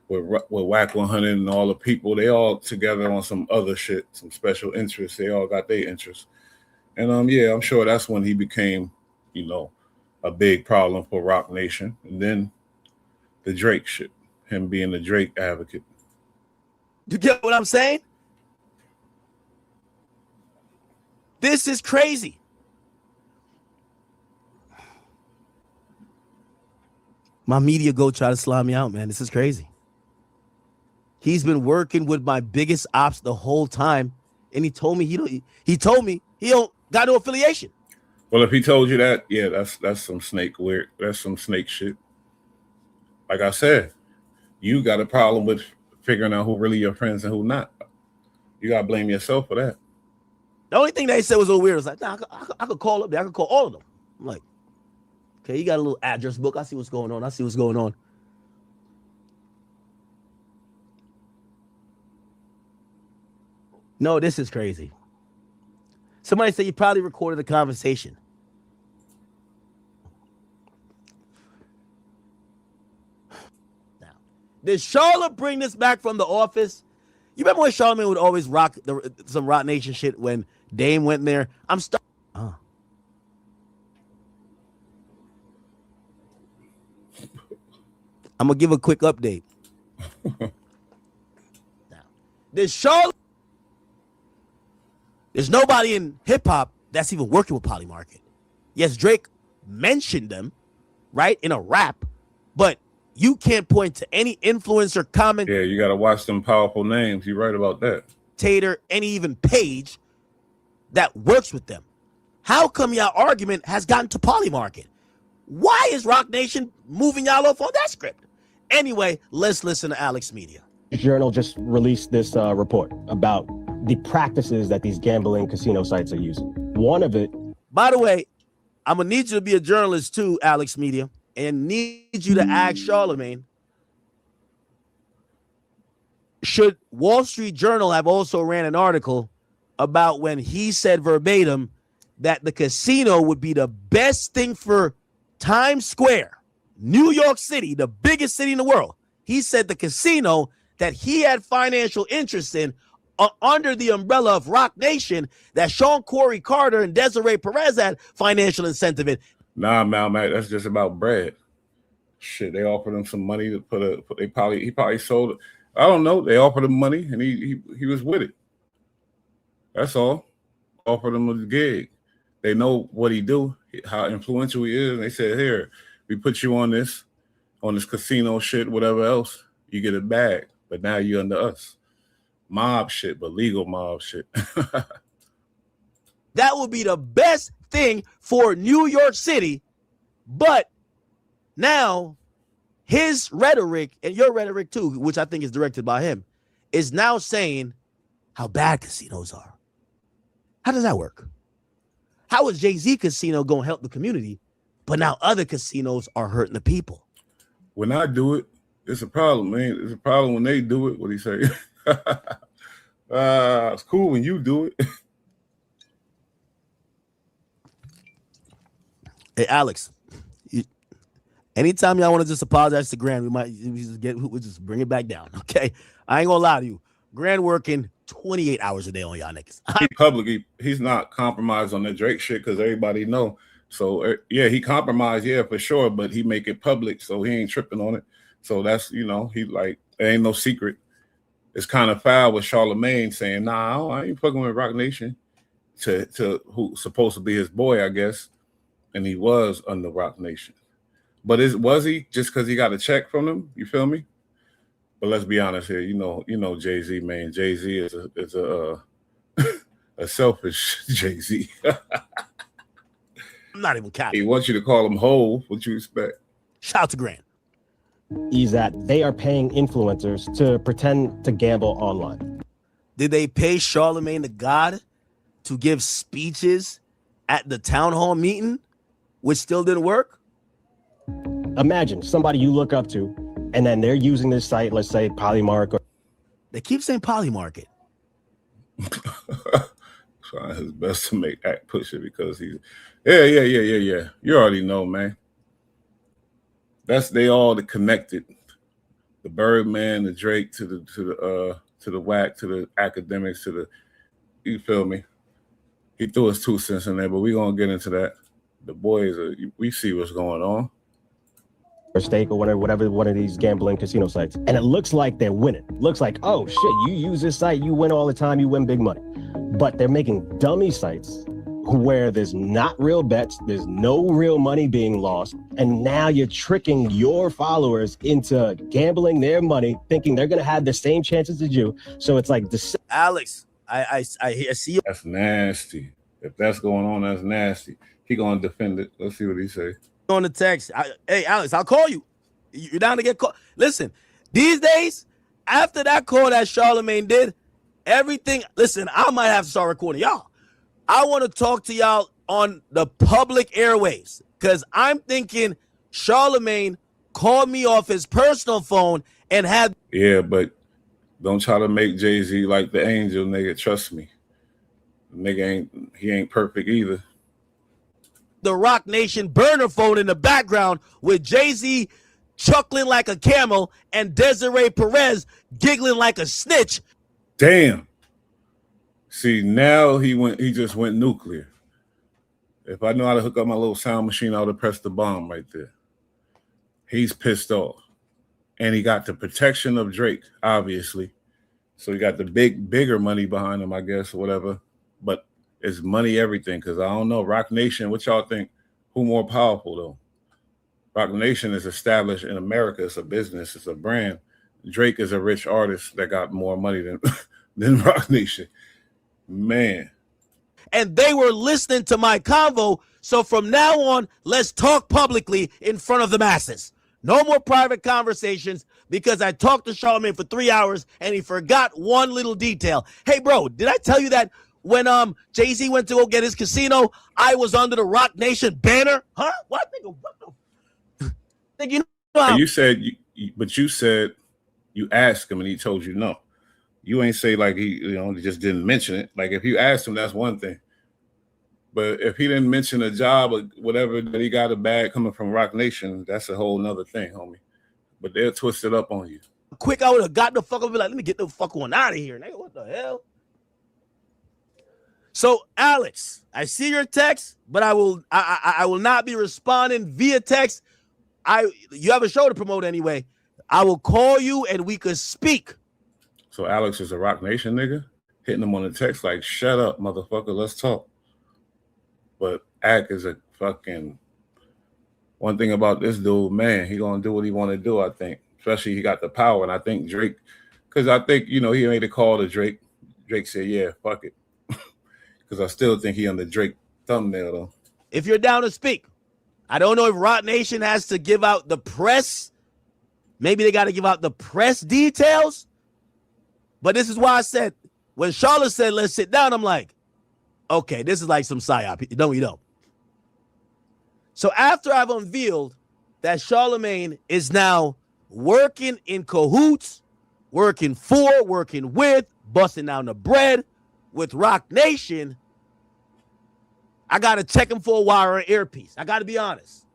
with Wack 100 and all the people. They all together on some other shit, some special interests. They all got their interests. And yeah, I'm sure that's when he became, you know, a big problem for Rock Nation. And then the Drake shit, him being the Drake advocate. You get what I'm saying? This is crazy. My media go try to slime me out, man. This is crazy. He's been working with my biggest ops the whole time, and he told me he don't got no affiliation. Well, if he told you that, yeah, that's some snake weird. That's some snake shit. Like I said, you got a problem with figuring out who really your friends and who not. You gotta blame yourself for that. The only thing they said was a little weird. Was like, nah, I could call up there. I could call all of them. I'm like, okay, you got a little address book. I see what's going on. No, this is crazy. Somebody said you probably recorded the conversation. Now, did Charla bring this back from the office? You remember when Charlamagne would always rock some Rock Nation shit when Dame went in there? I'm going to give a quick update. Now, there's nobody in hip-hop that's even working with Polymarket. Yes, Drake mentioned them, right, in a rap, but you can't point to any influencer comment. Yeah, you got to watch them powerful names. You're right about that. Tater, any even page that works with them. How come y'all argument has gotten to Polymarket? Why is Rock Nation moving y'all off on that script? Anyway, let's listen to Alex Media. Journal just released this report about the practices that these gambling casino sites are using. One of it. By the way, I'm going to need you to be a journalist too, Alex Media, and need you to ask Charlamagne, should Wall Street Journal have also ran an article about when he said verbatim that the casino would be the best thing for Times Square, New York City, the biggest city in the world. He said the casino that he had financial interest in under the umbrella of Rock Nation, that Sean Corey Carter and Desiree Perez had financial incentive in. Nah, Mal, Mac, that's just about bread. Shit, they offered him some money to he probably sold it. I don't know. They offered him money and he was with it. That's all. Offered him a gig. They know what he do, how influential he is. And they said, here, we put you on this casino shit, whatever else, you get it back. But now you're under us. Mob shit, but legal mob shit. That would be the best thing for New York City. But now his rhetoric, and your rhetoric too, which I think is directed by him, is now saying how bad casinos are. How does that work? How is Jay-Z Casino going to help the community, but now other casinos are hurting the people? When I do it, It's a problem, man. It's a problem when they do it. What he say? It's cool when you do it. Hey, Alex. Anytime y'all want to just apologize to Grand, we'll just bring it back down. Okay. I ain't gonna lie to you. Grand working 28 hours a day on y'all niggas. He's not compromised on the Drake shit because everybody know. So yeah, he compromised, yeah, for sure, but he make it public, so he ain't tripping on it. So that's, he like, there ain't no secret. It's kind of foul with Charlemagne saying, nah, I ain't fucking with Rock Nation to who's supposed to be his boy, I guess. And he was under Rock Nation. But was he just because he got a check from them? You feel me? But let's be honest here. You know Jay-Z, man. Jay-Z is a selfish Jay-Z. I'm not even capping. He wants you to call him Hove. What you expect? Shout out to Grant. Is that they are paying influencers to pretend to gamble online. Did they pay Charlemagne the God to give speeches at the town hall meeting, which still didn't work? Imagine somebody you look up to, and then they're using this site, let's say Polymark. They keep saying Polymarket. Trying his best to make Act push it because he's yeah. You already know, man. They all connected. The Birdman, the Drake, to the Wack, to the academics, to the, you feel me? He threw his 2 cents in there, but we're gonna get into that. The boys, we see what's going on. Or stake or whatever one of these gambling casino sites, and it looks like they're winning. Looks like, oh shit, you use this site, you win all the time, you win big money. But they're making dummy sites where there's not real bets, there's no real money being lost, and now you're tricking your followers into gambling their money, thinking they're gonna have the same chances as you. So it's like Alex, I see you. That's nasty. If that's going on, that's nasty. He gonna defend it. Let's see what he say. On the text, hey Alex, I'll call you. You're down to get called. Listen, these days, after that call that Charlemagne did, everything. Listen, I might have to start recording y'all. I want to talk to y'all on the public airwaves because I'm thinking Charlemagne called me off his personal phone and had. Yeah, but don't try to make Jay-Z like the angel, nigga. Trust me, nigga ain't perfect either. The Rock Nation burner phone in the background with Jay-Z chuckling like a camel and Desiree Perez giggling like a snitch. Damn. See, now he just went nuclear. If I know how to hook up my little sound machine, I would have pressed the bomb right there. He's pissed off. And he got the protection of Drake, obviously. So he got the bigger money behind him, I guess, or whatever. But it's money everything, because I don't know. Rock Nation, what y'all think? Who more powerful, though? Rock Nation is established in America. It's a business. It's a brand. Drake is a rich artist that got more money than Rock Nation. Man. And they were listening to my convo. So from now on, let's talk publicly in front of the masses. No more private conversations because I talked to Charlemagne for 3 hours and he forgot one little detail. Hey, bro, did I tell you that when Jay-Z went to go get his casino, I was under the Rock Nation banner? Huh? What? Think you know how? You said, but you said you asked him and he told you no. You ain't say like he just didn't mention it. Like if you asked him, that's one thing. But if he didn't mention a job or whatever that he got a bag coming from Rock Nation, that's a whole nother thing, homie. But they'll twist it up on you. Quick, I would have got the fuck up and be like, let me get the fuck on out of here. Nigga, what the hell? So, Alex, I see your text, but I will not be responding via text. You have a show to promote anyway. I will call you and we could speak. So Alex is a Rock Nation nigga, hitting him on the text like, shut up, motherfucker, let's talk. But Ack is a fucking, one thing about this dude, man, he gonna do what he want to do, I think. Especially he got the power, and I think Drake, because I think, he made a call to Drake. Drake said, yeah, fuck it. Because I still think he on the Drake thumbnail, though. If you're down to speak, I don't know if Rock Nation has to give out the press. Maybe they got to give out the press details. But this is why I said, when Charla said, let's sit down, I'm like, okay, this is like some psyop. You don't. So after I've unveiled that Charlemagne is now working in cahoots, working for, working with, busting down the bread with Rock Nation, I got to check him for a wire or an earpiece. I got to be honest.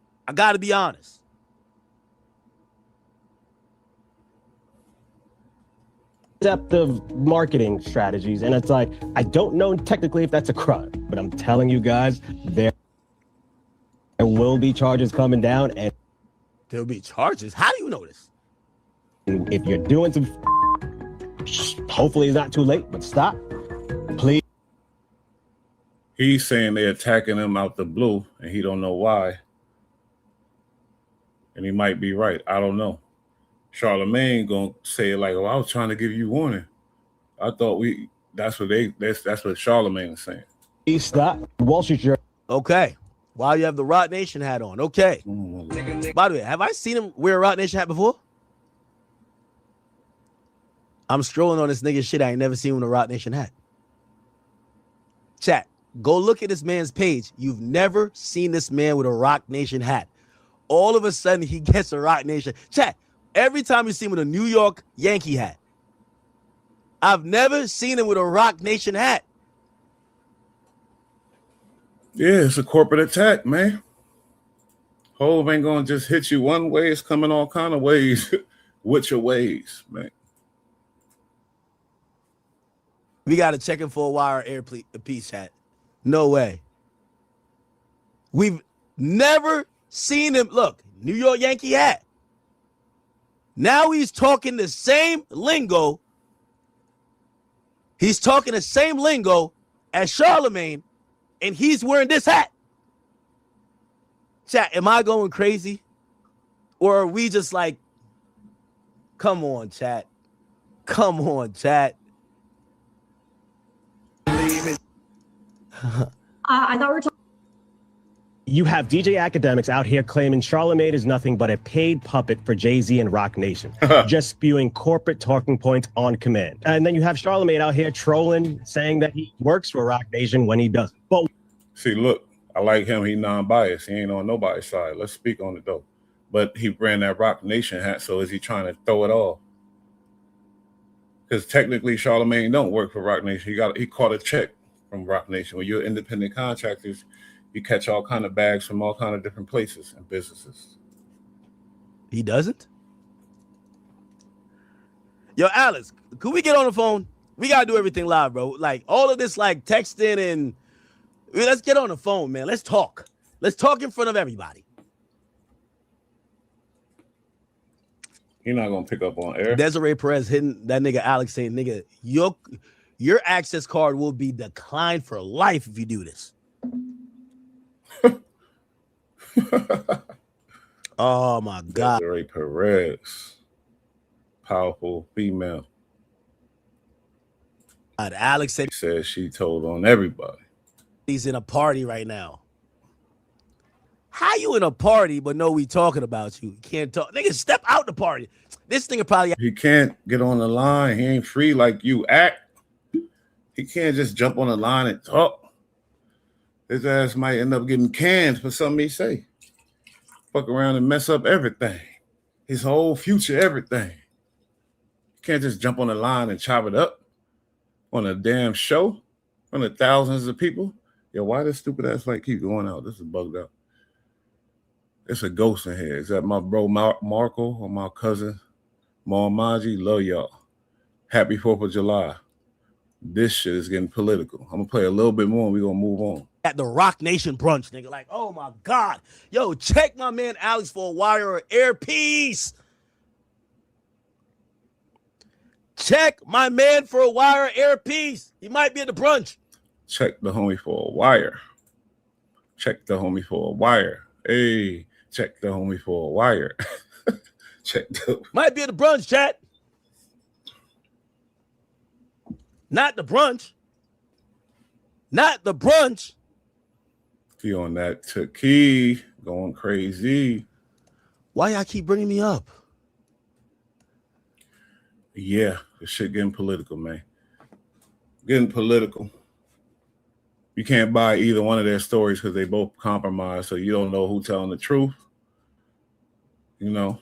Deceptive marketing strategies, and it's like, I don't know technically if that's a crime, but I'm telling you guys, there will be charges coming down, and there'll be charges. How do you know this? If you're doing some, hopefully it's not too late, but stop, please. He's saying they're attacking him out the blue, and he don't know why. And he might be right. I don't know. Charlemagne gonna say like, "Oh, I was trying to give you warning." I thought that's what Charlemagne is saying. Please stop. Wall Street Journal. Okay. While you have the Rock Nation hat on. Okay. By the way, have I seen him wear a Rock Nation hat before? I'm strolling on this nigga shit. I ain't never seen him with a Rock Nation hat. Chat, go look at this man's page. You've never seen this man with a Rock Nation hat. All of a sudden, he gets a Rock Nation. Chat, every time you see him with a New York Yankee hat. I've never seen him with a Rock Nation hat. Yeah, it's a corporate attack, man. Hove ain't gonna just hit you one way. It's coming all kind of ways. Which your ways, man? We got to check him for a wire earpiece hat. No way. We've never seen him. Look, New York Yankee hat. Now he's talking the same lingo. He's talking the same lingo as Charlemagne, and he's wearing this hat. Chat, am I going crazy? Or are we just like, come on, chat. Come on, chat. I thought we were talking. You have DJ academics out here claiming Charlemagne is nothing but a paid puppet for Jay-Z and Rock Nation, just spewing corporate talking points on command. And then you have Charlemagne out here trolling, saying that he works for Rock Nation when he doesn't. But see, look, I like him. He non-biased. He ain't on nobody's side. Let's speak on it though. But he ran that Rock Nation hat, so is he trying to throw it off? Because technically, Charlemagne don't work for Rock Nation. He caught a check from Rock Nation. When you're independent contractors, you catch all kind of bags from all kind of different places and businesses. He doesn't? Yo, Alex, could we get on the phone? We got to do everything live, bro. Like, all of this, like, texting and... Let's get on the phone, man. Let's talk. Let's talk in front of everybody. You're not going to pick up on air. Desiree Perez hitting that nigga Alex saying, nigga, your access card will be declined for life if you do this. Oh my God. Desiree Perez. Powerful female. Alex said she told on everybody. He's in a party right now. How you in a party but know we talking about you? You can't talk. Nigga, step out the party. This nigga probably... He can't get on the line. He ain't free like you act. He can't just jump on the line and talk. His ass might end up getting canned for something he say. Fuck around and mess up everything. His whole future, everything. You can't just jump on the line and chop it up on a damn show in front of thousands of people. Yo, why this stupid ass light keep going out? This is bugged out. It's a ghost in here. Is that my bro Marco or my cousin Maji? Love y'all. Happy 4th of July. This shit is getting political. I'm gonna play a little bit more and we're gonna move on. At the Rock Nation brunch, nigga. Like, oh my God. Yo, check my man Alex for a wire or earpiece. Check my man for a wire or earpiece. He might be at the brunch. Check the homie for a wire. Check the homie for a wire. Hey, check the homie for a wire. Check the... Might be at the brunch, chat. Not the brunch. Not the brunch. He on that Keefe going crazy. Why y'all keep bringing me up? Yeah, this shit getting political, man. Getting political. You can't buy either one of their stories because they both compromise, so you don't know who's telling the truth. You know,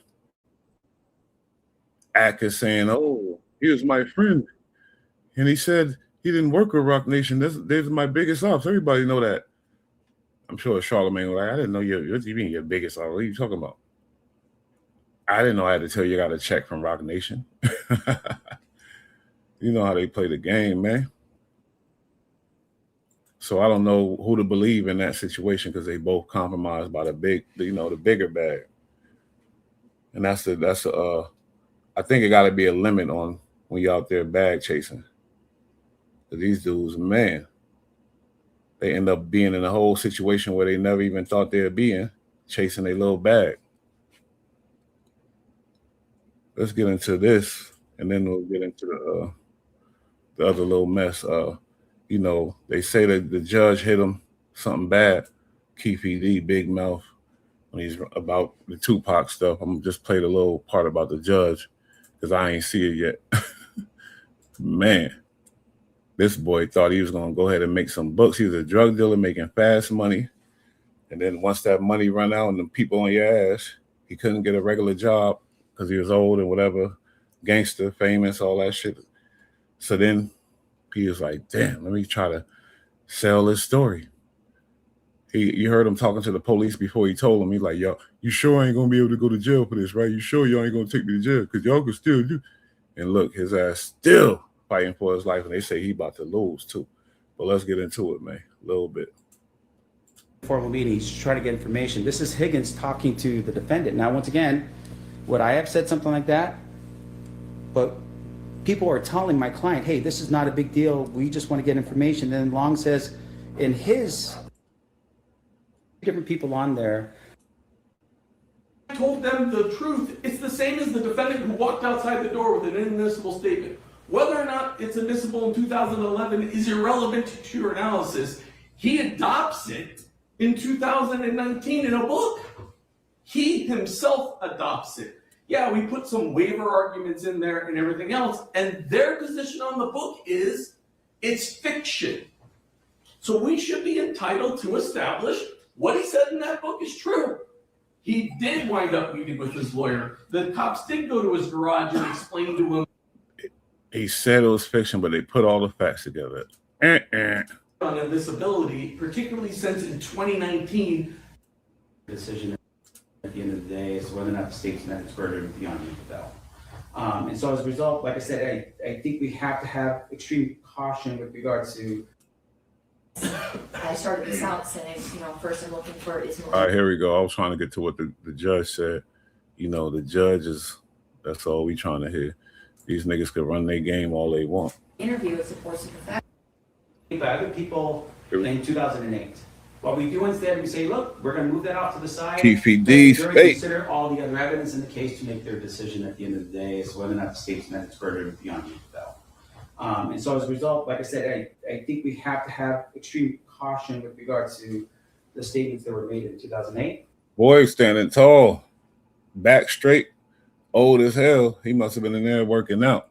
Wack is saying, "Oh, he was my friend," and he said he didn't work with Rock Nation. This is my biggest ops. Everybody know that. I'm sure Charlamagne was like, "I didn't know what you mean your biggest ops? What are you talking about?" I didn't know I had to tell you I got a check from Rock Nation. You know how they play the game, man. So I don't know who to believe in that situation because they both compromised by the bigger bag. And I think it got to be a limit on when you're out there bag chasing. These dudes, man, they end up being in a whole situation where they never even thought they'd be in, chasing a little bag. Let's get into this, and then we'll get into the other little mess. They say that the judge hit him something bad, Keefe, Big Mouth, when he's about the Tupac stuff. I'm just played a little part about the judge because I ain't see it yet. Man, this boy thought he was going to go ahead and make some bucks. He was a drug dealer making fast money. And then once that money run out and the people on your ass, he couldn't get a regular job because he was old and whatever, gangster, famous, all that shit. So then he was like, damn, let me try to sell this story. You heard him talking to the police before he told him. He's like, yo, you sure I ain't going to be able to go to jail for this, right? You sure y'all ain't going to take me to jail? Because y'all can still do. And look, his ass still fighting for his life. And they say he about to lose too. But let's get into it, man, a little bit. Formal meetings to try to get information. This is Higgins talking to the defendant. Now, once again, would I have said something like that? But people are telling my client, hey, this is not a big deal. We just want to get information. Then Long says in his different people on there. I told them the truth. It's the same as the defendant who walked outside the door with an inadmissible statement. Whether or not it's admissible in 2011 is irrelevant to your analysis. He adopts it in 2019 in a book. He himself adopts it. Yeah, we put some waiver arguments in there and everything else, and their position on the book is it's fiction. So we should be entitled to establish what he said in that book is true. He did wind up meeting with his lawyer. The cops did go to his garage and explain to him. He said it was fiction, but they put all the facts together. On a disability, particularly since in 2019. Decision at the end of the day is whether or not the state's met its burden beyond reasonable doubt. And so as a result, like I said, I think we have to have extreme caution with regards to. I started this out saying, first I'm looking for is. All right, here we go. I was trying to get to what the judge said. The judge that's all we trying to hear. These niggas could run their game all they want. Interview it supports the fact. By other people in 2008. What we do instead, we say, look, we're going to move that out to the side. Keefe, consider all the other evidence in the case to make their decision at the end of the day as to whether or not the state's met its burden beyond reasonable doubt. And so as a result, like I said, I think we have to have extreme caution with regards to the statements that were made in 2008. Boy, standing tall, back straight, old as hell. He must have been in there working out.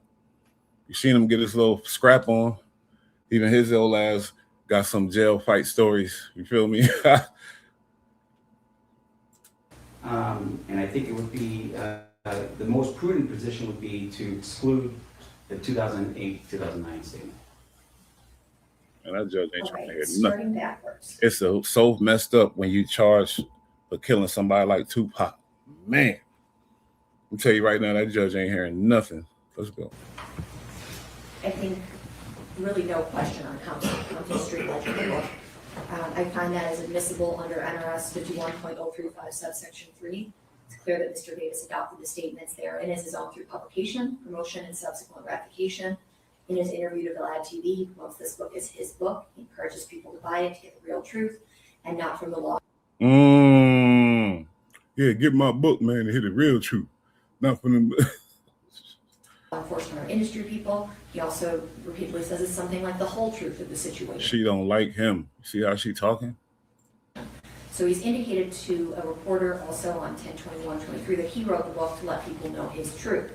You seen him get his little scrap on. Even his old ass got some jail fight stories. You feel me? And I think it would be the most prudent position would be to exclude the 2008-2009 statement. And that judge ain't trying to hear starting nothing. Backwards. It's so messed up when you charge for killing somebody like Tupac. Man, I'll tell you right now, that judge ain't hearing nothing. Let's go. I think really no question on County Street Ledger book. I find that as admissible under NRS 51.035 subsection 3. It's clear that Mr. Davis adopted the statements therein as his own through publication, promotion, and subsequent ratification. In his interview to Vlad TV, he promotes this book as his book. He encourages people to buy it to get the real truth and not from the law. Yeah, get my book, man, to hear the real truth. Not from the law enforcement or industry people. He also repeatedly says it's something like the whole truth of the situation. She don't like him. See how she talking? So he's indicated to a reporter also on 10/21/23 that he wrote the book to let people know his truth.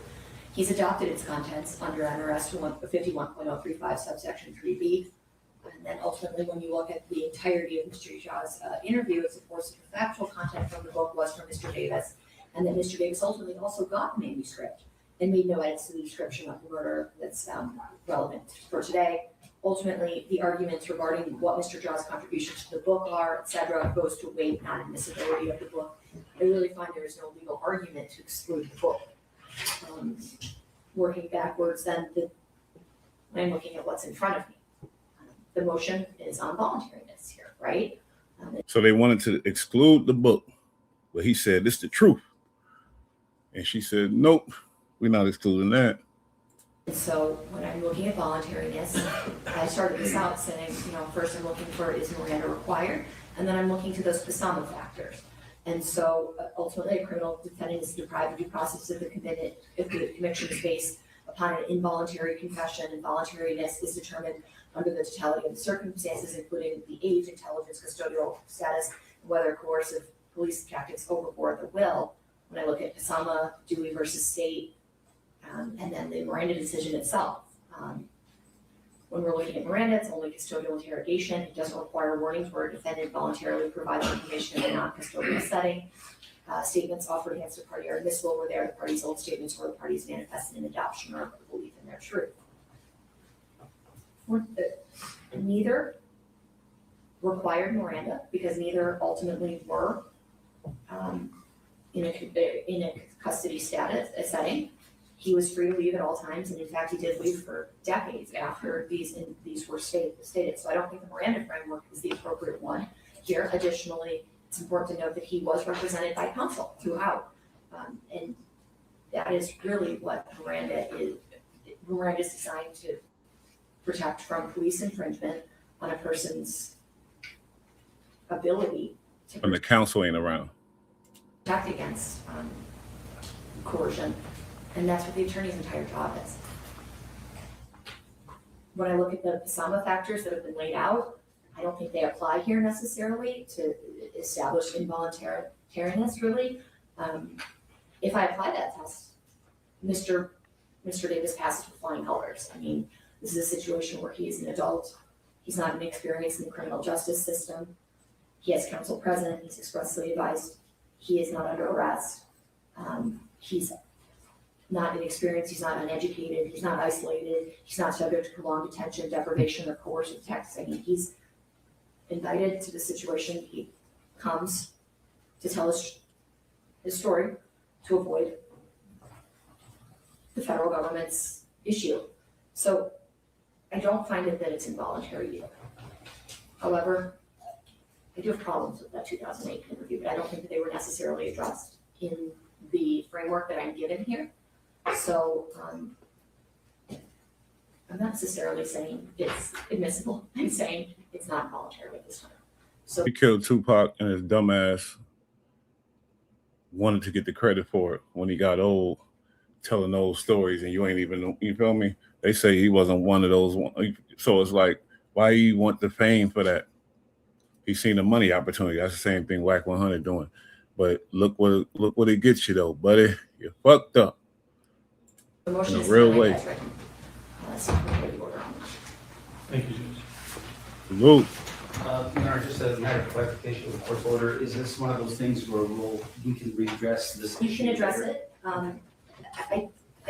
He's adopted its contents under NRS 51.035 subsection 3B. And then ultimately, when you look at the entirety of Mr. Shah's interview, it supports that the factual content from the book was from Mr. Davis, and that Mr. Davis ultimately also got the manuscript and made no edits to the description of the murder that's relevant for today. Ultimately, the arguments regarding what Mr. Jaw's contributions to the book are, etc., goes to weight, not admissibility of the book. I really find there is no legal argument to exclude the book. Working backwards, then when I'm looking at what's in front of me, the motion is on voluntariness here, right? So they wanted to exclude the book, but he said, "This is the truth." And she said, "Nope, we're not excluding that." And so when I'm looking at voluntariness, I started this out saying, first I'm looking for, is Miranda required? And then I'm looking to those PSAMA factors. And so ultimately a criminal defendant is deprived of due process if the conviction is based upon an involuntary confession, and voluntariness is determined under the totality of the circumstances, including the age, intelligence, custodial status, and whether coercive police tactics overboard the will. When I look at PSAMA, Dewey versus State, and then the Miranda decision itself. When we're looking at Miranda, it's only custodial interrogation. It doesn't require warnings where a defendant voluntarily provides information in a non-custodial setting. Statements offered against a party are admissible where they are the party's old statements or the party's manifested in adoption or belief in their truth. Neither required Miranda because neither ultimately were in a custody setting. He was free to leave at all times, and in fact, he did leave for decades after these were stated. So I don't think the Miranda framework is the appropriate one here. Additionally, it's important to note that he was represented by counsel throughout, and that is really what Miranda is. Miranda is designed to protect from police infringement on a person's ability to When the counsel ain't around. protect against coercion. And that's what the attorney's entire job is. When I look at the PSAMA factors that have been laid out, I don't think they apply here necessarily to establish involuntariness, really. If I apply that test, Mr. Davis passes with flying colors. I mean, this is a situation where he is an adult. He's not inexperienced in the criminal justice system. He has counsel present. He's expressly advised. He is not under arrest. He's not inexperienced, he's not uneducated, he's not isolated, he's not subject to prolonged detention, deprivation, or coercive texts. I mean, he's invited to the situation. He comes to tell his story to avoid the federal government's issue. So I don't find it that it's involuntary either. However, I do have problems with that 2008 interview, but I don't think that they were necessarily addressed in the framework that I'm given here. So I'm not necessarily saying it's admissible. I'm saying it's not voluntary at this time. So He killed Tupac, and his dumbass wanted to get the credit for it when he got old, telling those stories, and you ain't even, you feel me? They say he wasn't one of those. So it's like, why you want the fame for that? He's seen the money opportunity. That's the same thing Wack 100 doing. But look what it gets you though, buddy. You're fucked up. the motion In a is real denied way. as written. So we'll go to order on that. Thank you, Judge. Salute. Your Honor, just as a matter of clarification of the court's order, is this one of those things where we can redress this issue? You can address it. I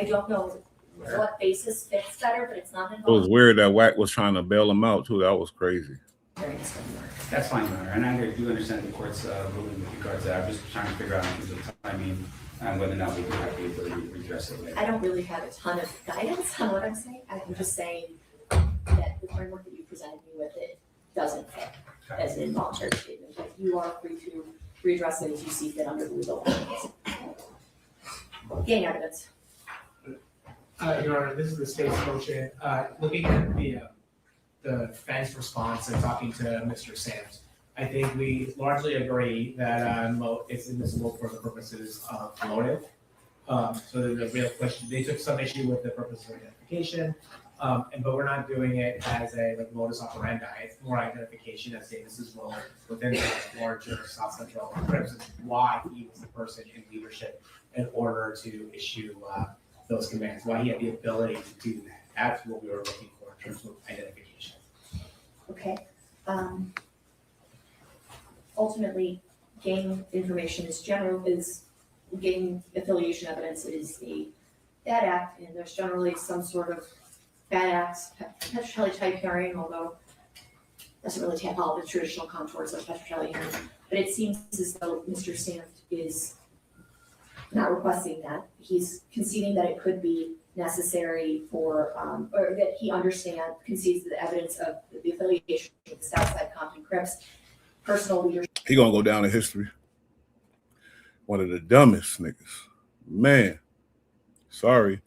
don't know what basis fits better, but it's not It was involved. weird that Wack was trying to bail him out too. That was crazy. That's fine, Your Honor, and I do understand the court's ruling with regards to that. I'm just trying to figure out in terms of timing and whether or not we can have the ability to redress it later. I don't really have a ton of guidance on what I'm saying. I'm just saying that the framework that you presented me with, it doesn't fit as an involuntary statement. But you are free to redress it as you see fit under the legal guidance. Gang evidence. Your Honor, this is the state's motion. Looking at the defense response and talking to Mr. Sams, I think we largely agree that it's admissible for the purposes of motive. So the real question, they took some issue with the purpose of identification, but we're not doing it as a modus operandi. It's more identification as Davis's role within the larger South Central Crips, why he was the person in leadership in order to issue those commands, why he had the ability to do that. That's what we were looking for in terms of identification. Okay. Ultimately, gang information is gang affiliation evidence is a bad act, and there's generally some sort of bad acts, Petrocelli type hearing, although it doesn't really tap all the traditional contours of Petrocelli hearing. But it seems as though Mr. Sanft is not requesting that. He's conceding that it could be necessary for, or that he concedes the evidence of the affiliation with the Southside Compton Crips, personal leadership. He gonna go down in history. One of the dumbest niggas. Man, sorry.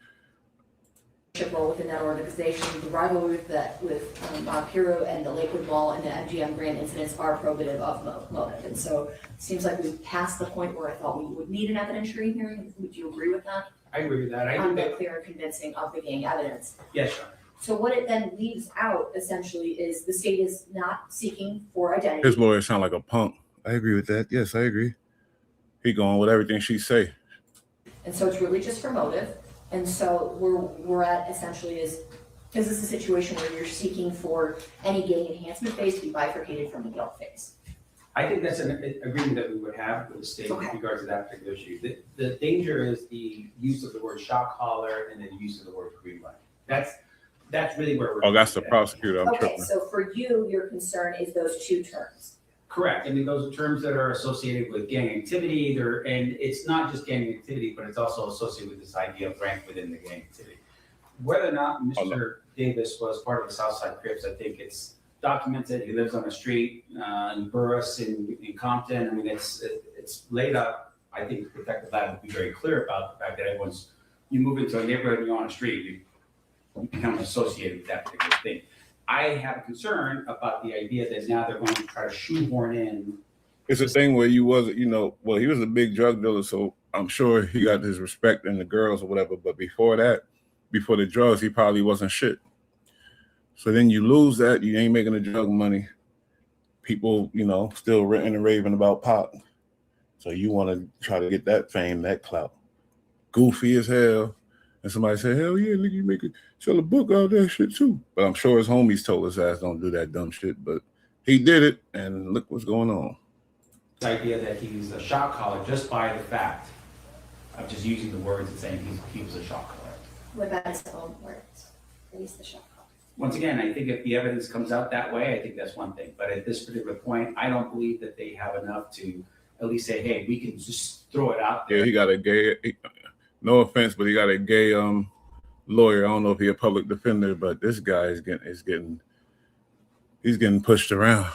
Role within that organization, the rivalry with Piro and the Lakewood Mall and the MGM Grand incidents are probative of motive. And so it seems like we've passed the point where I thought we would need an evidentiary hearing. Would you agree with that? I agree with that. I On think the clear and convincing of the gang evidence. yes, sure. So what it then leaves out essentially is the state is not seeking for identity. His lawyer sound like a punk. I agree with that. Yes, I agree. He going with everything she say. And so it's really just for motive. And so we're at essentially is this a situation where you're seeking for any gang enhancement phase to be bifurcated from the guilt phase? I think that's an agreement that we would have with the state with regard to that particular issue. The danger is the use of the word shock collar and then the use of the word green light. That's really where we're. Oh, that's the prosecutor. I'm Okay, tripping. so for you, your concern is those two terms. Correct. I mean, those are terms that are associated with gang activity. And it's not just gang activity, but it's also associated with this idea of rank within the gang activity. Whether or not Mr. Davis was part of the Southside Crips, I think it's documented. He lives on a street in Burris in Compton. I mean, it's laid up. I think the Detective Lab would be very clear about the fact that you move into a neighborhood and you're on a street, you become associated with that particular thing. I have a concern about the idea that now they're going to try to shoehorn in. It's a thing where he was a big drug dealer, so I'm sure he got his respect in the girls or whatever. But before that, before the drugs, he probably wasn't shit. So then you lose that, you ain't making the drug money. People, still ranting and raving about Pop. So you want to try to get that fame, that clout. Goofy as hell. And somebody said, hell yeah, nigga, you sell a book out of that shit too. But I'm sure his homies told his ass don't do that dumb shit. But he did it, and look what's going on. The idea that he's a shot caller just by the fact of just using the words and saying he was a shot caller. What about his own words? At least the shot caller. Once again, I think if the evidence comes out that way, I think that's one thing. But at this particular point, I don't believe that they have enough to at least say, hey, we can just throw it out there. Yeah, he got a gay, no offense, but he got a gay lawyer. I don't know if he's a public defender, but this guy is getting pushed around.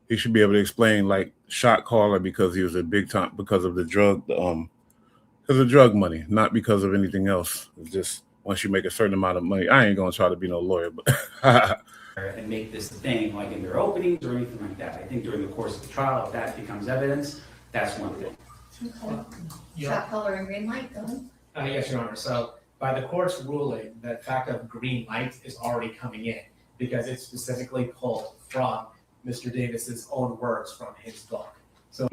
He should be able to explain like shot caller because he was a big time because of the drug, because of drug money, not because of anything else. It's just once you make a certain amount of money, I ain't gonna try to be no lawyer, but and make this a thing like in their openings or anything like that. I think during the course of the trial, if that becomes evidence, that's one thing. Shot color and green light, go ahead. Yes, Your Honor. So by the court's ruling, the fact of green light is already coming in because it's specifically pulled from Mr. Davis's own words from his book. So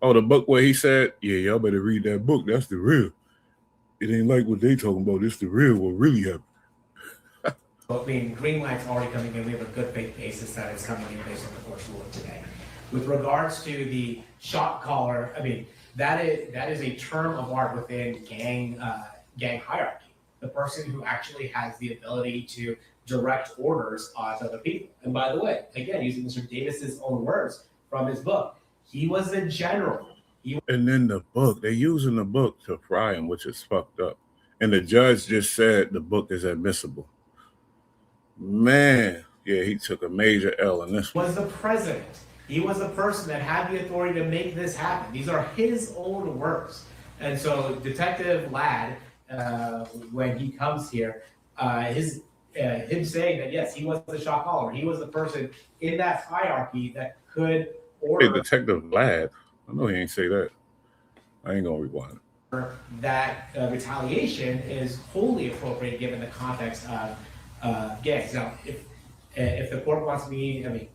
oh, the book where he said, yeah, y'all better read that book. That's the real. It ain't like what they talking about. It's the real what really happened. I mean, green light's already coming in. We have a good faith basis that it's coming in based on the court's ruling today. With regards to the shot caller, I mean, that is a term of art within gang hierarchy. The person who actually has the ability to direct orders on other people. And by the way, again, using Mr. Davis's own words from his book, he was a general. And then the book, they're using the book to fry him, which is fucked up. And the judge just said the book is admissible. Man, yeah, he took a major L in this one. Was the president. He was the person that had the authority to make this happen. These are his own words. And so Detective Ladd, when he comes here, him saying that, yes, he was the shot caller. He was the person in that hierarchy that could order. Hey, Detective Ladd. I know he ain't say that. I ain't gonna rewind it. That retaliation is wholly appropriate given the context of gangs. Now, if the court wants me, I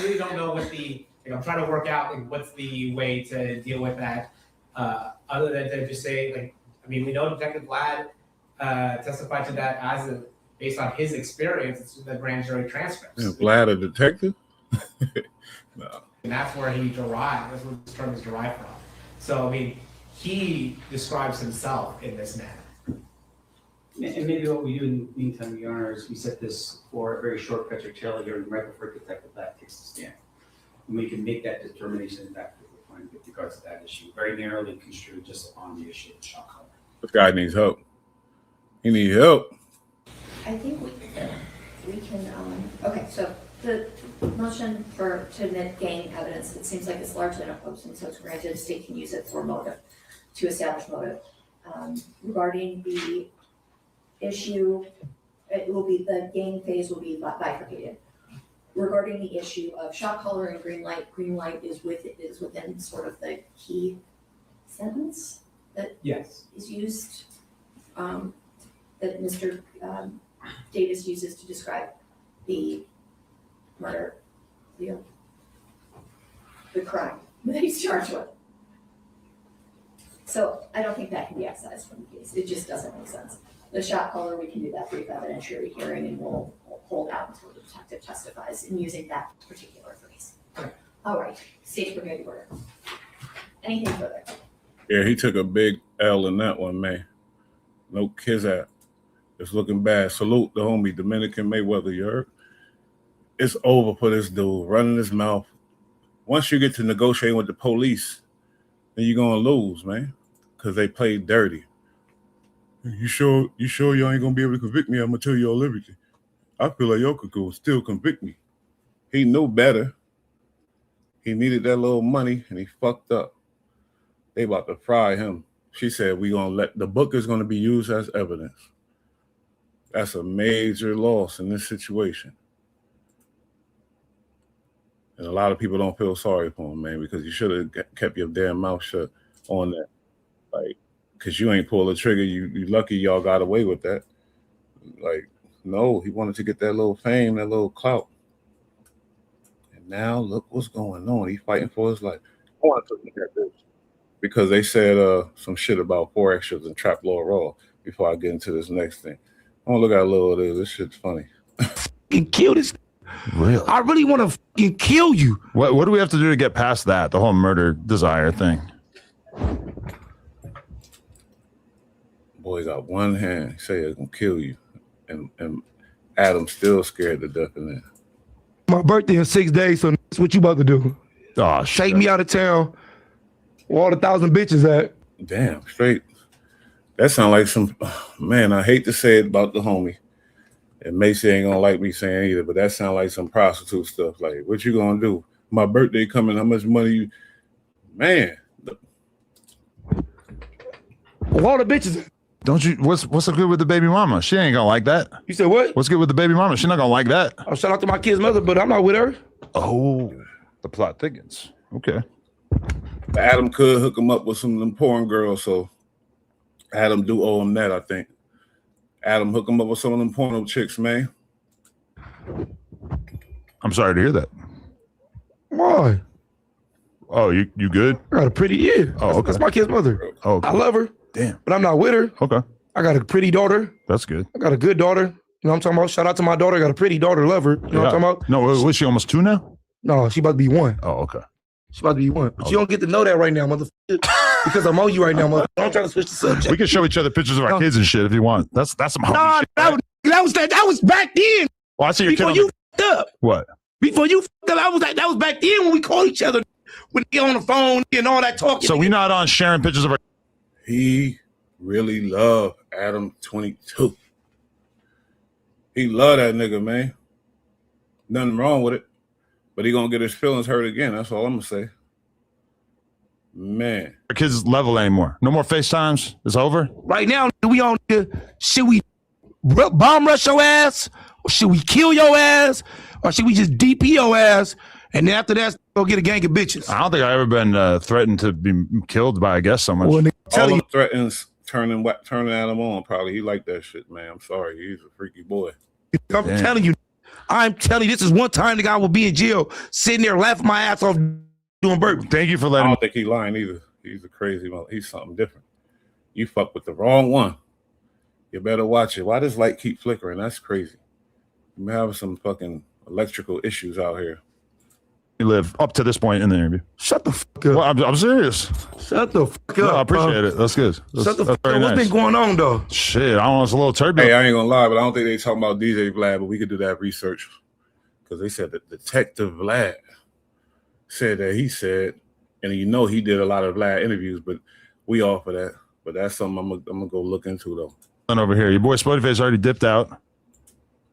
really don't know what I'm trying to work out what's the way to deal with that, other than to just say, we know Detective Ladd testified to that based on his experience. It's in the grand jury transcripts. Is Ladd a detective? No. And that's where that's where this term is derived from. So, he describes himself in this manner. And maybe what we do in the meantime, Your Honor, is we set this for a very short Patrick Charla hearing right before Detective Black takes the stand. And we can make that determination back to the point with regards to that issue, very narrowly construed just on the issue of shot color. This guy needs help. He needs help. I think we can, okay, so the motion to admit gang evidence, it seems like it's largely unopposed, and so it's granted, the state can use it for motive, to establish motive. Regarding the issue, it will be, the gang phase will be bifurcated. Regarding the issue of shot color and green light is within sort of the key sentence that Yes. is used, that Mr. Davis uses to describe the murder, the crime that he's charged with. So I don't think that can be excised from the case. It just doesn't make sense. The shot color, we can do that brief evidentiary hearing, and we'll hold out until the detective testifies in using that particular phrase. All right, state's brigade order. Anything further? Yeah, he took a big L in that one, man. No kiss at. It's looking bad. Salute the homie Dominican Mayweather, you heard? It's over for this dude running his mouth. Once you get to negotiating with the police, then you're gonna lose, man, because they played dirty. You sure y'all ain't gonna be able to convict me? I'm gonna tell y'all everything. I feel like y'all could go still convict me. He knew better. He needed that little money, and he fucked up. They about to fry him. She said, the book is gonna be used as evidence. That's a major loss in this situation. And a lot of people don't feel sorry for him, man, because you should have kept your damn mouth shut on that. Like, because you ain't pulled the trigger. You lucky y'all got away with that. Like, no, he wanted to get that little fame, that little clout. And now look what's going on. He's fighting for his life. I want to look at this because they said some shit about 4 extras and Trap Law Raw before I get into this next thing. I want to look at a little of this. This shit's funny. Kill this. Really? I really want to fucking kill you. What do we have to do to get past that? The whole murder desire thing. Boy got one hand. He say it's gonna kill you, and Adam's still scared to death in there. My birthday in 6 days, so that's what you about to do. Oh, Take me out of town where all the 1,000 bitches at. Damn, straight. That sound like some, man, I hate to say it about the homie. And Macy ain't gonna like me saying either, but that sound like some prostitute stuff. Like, what you gonna do? My birthday coming, how much money you, man. All the bitches. Don't you, what's the good with the baby mama? She ain't gonna like that. You said what? What's good with the baby mama? She's not gonna like that. I'll shout out to my kid's mother, but I'm not with her. Oh, the plot thickens. Okay. Adam could hook him up with some of them porn girls, so Adam do owe him that, I think. Adam hook him up with some of them porno chicks, man. I'm sorry to hear that. Why? Oh, you good? I got a pretty, yeah. Oh, okay. That's my kid's mother. Oh, okay. I love her. Damn. But I'm not with her. Okay. I got a pretty daughter. That's good. I got a good daughter. You know what I'm talking about? Shout out to my daughter. I got a pretty daughter. Love her. You know what I'm talking about? No, was she almost 2 now? No, she about to be 1. Oh, okay. She about to be 1. But you don't get to know that right now, motherfucker. Because I'm on you right now, motherfucker. Don't try to switch the subject. We can show each other pictures of our kids and shit if you want. That's some homie shit. That was back then. Well, I see your Before kid you fucked up. What? Before you fucked up, that was back then when we called each other when they on the phone and all that talking. So we not on sharing pictures of our. He really loved Adam 22. He loved that nigga, man. Nothing wrong with it. But he gonna get his feelings hurt again. That's all I'm gonna say. Man. Our kids level anymore. No more FaceTimes. It's over. Right now, we on should we bomb rush your ass? Or should we kill your ass? Or should we just DP your ass? And then after that, go get a gang of bitches. I don't think I've ever been threatened to be killed by a guest so much. All the threatens turning Adam on. Probably he like that shit, man. I'm sorry. He's a freaky boy. I'm telling you, this is one time the guy will be in jail, sitting there laughing my ass off doing burpees. Thank you for I letting don't think he lying either. He's a crazy one. He's something different. You fuck with the wrong one. You better watch it. Why does light keep flickering? That's crazy. You may have some fucking electrical issues out here. You live up to this point in the interview. Shut the fuck up. Well, I'm serious. Shut the fuck up. No, I appreciate it. That's good. Shut the fuck up. very What's nice. been going on though? Shit, I don't know. It's a little turbulent. Hey, I ain't gonna lie, but I don't think they talking about DJ Vlad, but we could do that research because they said that Detective Vlad said that he said, and you know he did a lot of Vlad interviews, but we off of that. But that's something I'm gonna go look into though. Over here, your boy Spotify's already dipped out.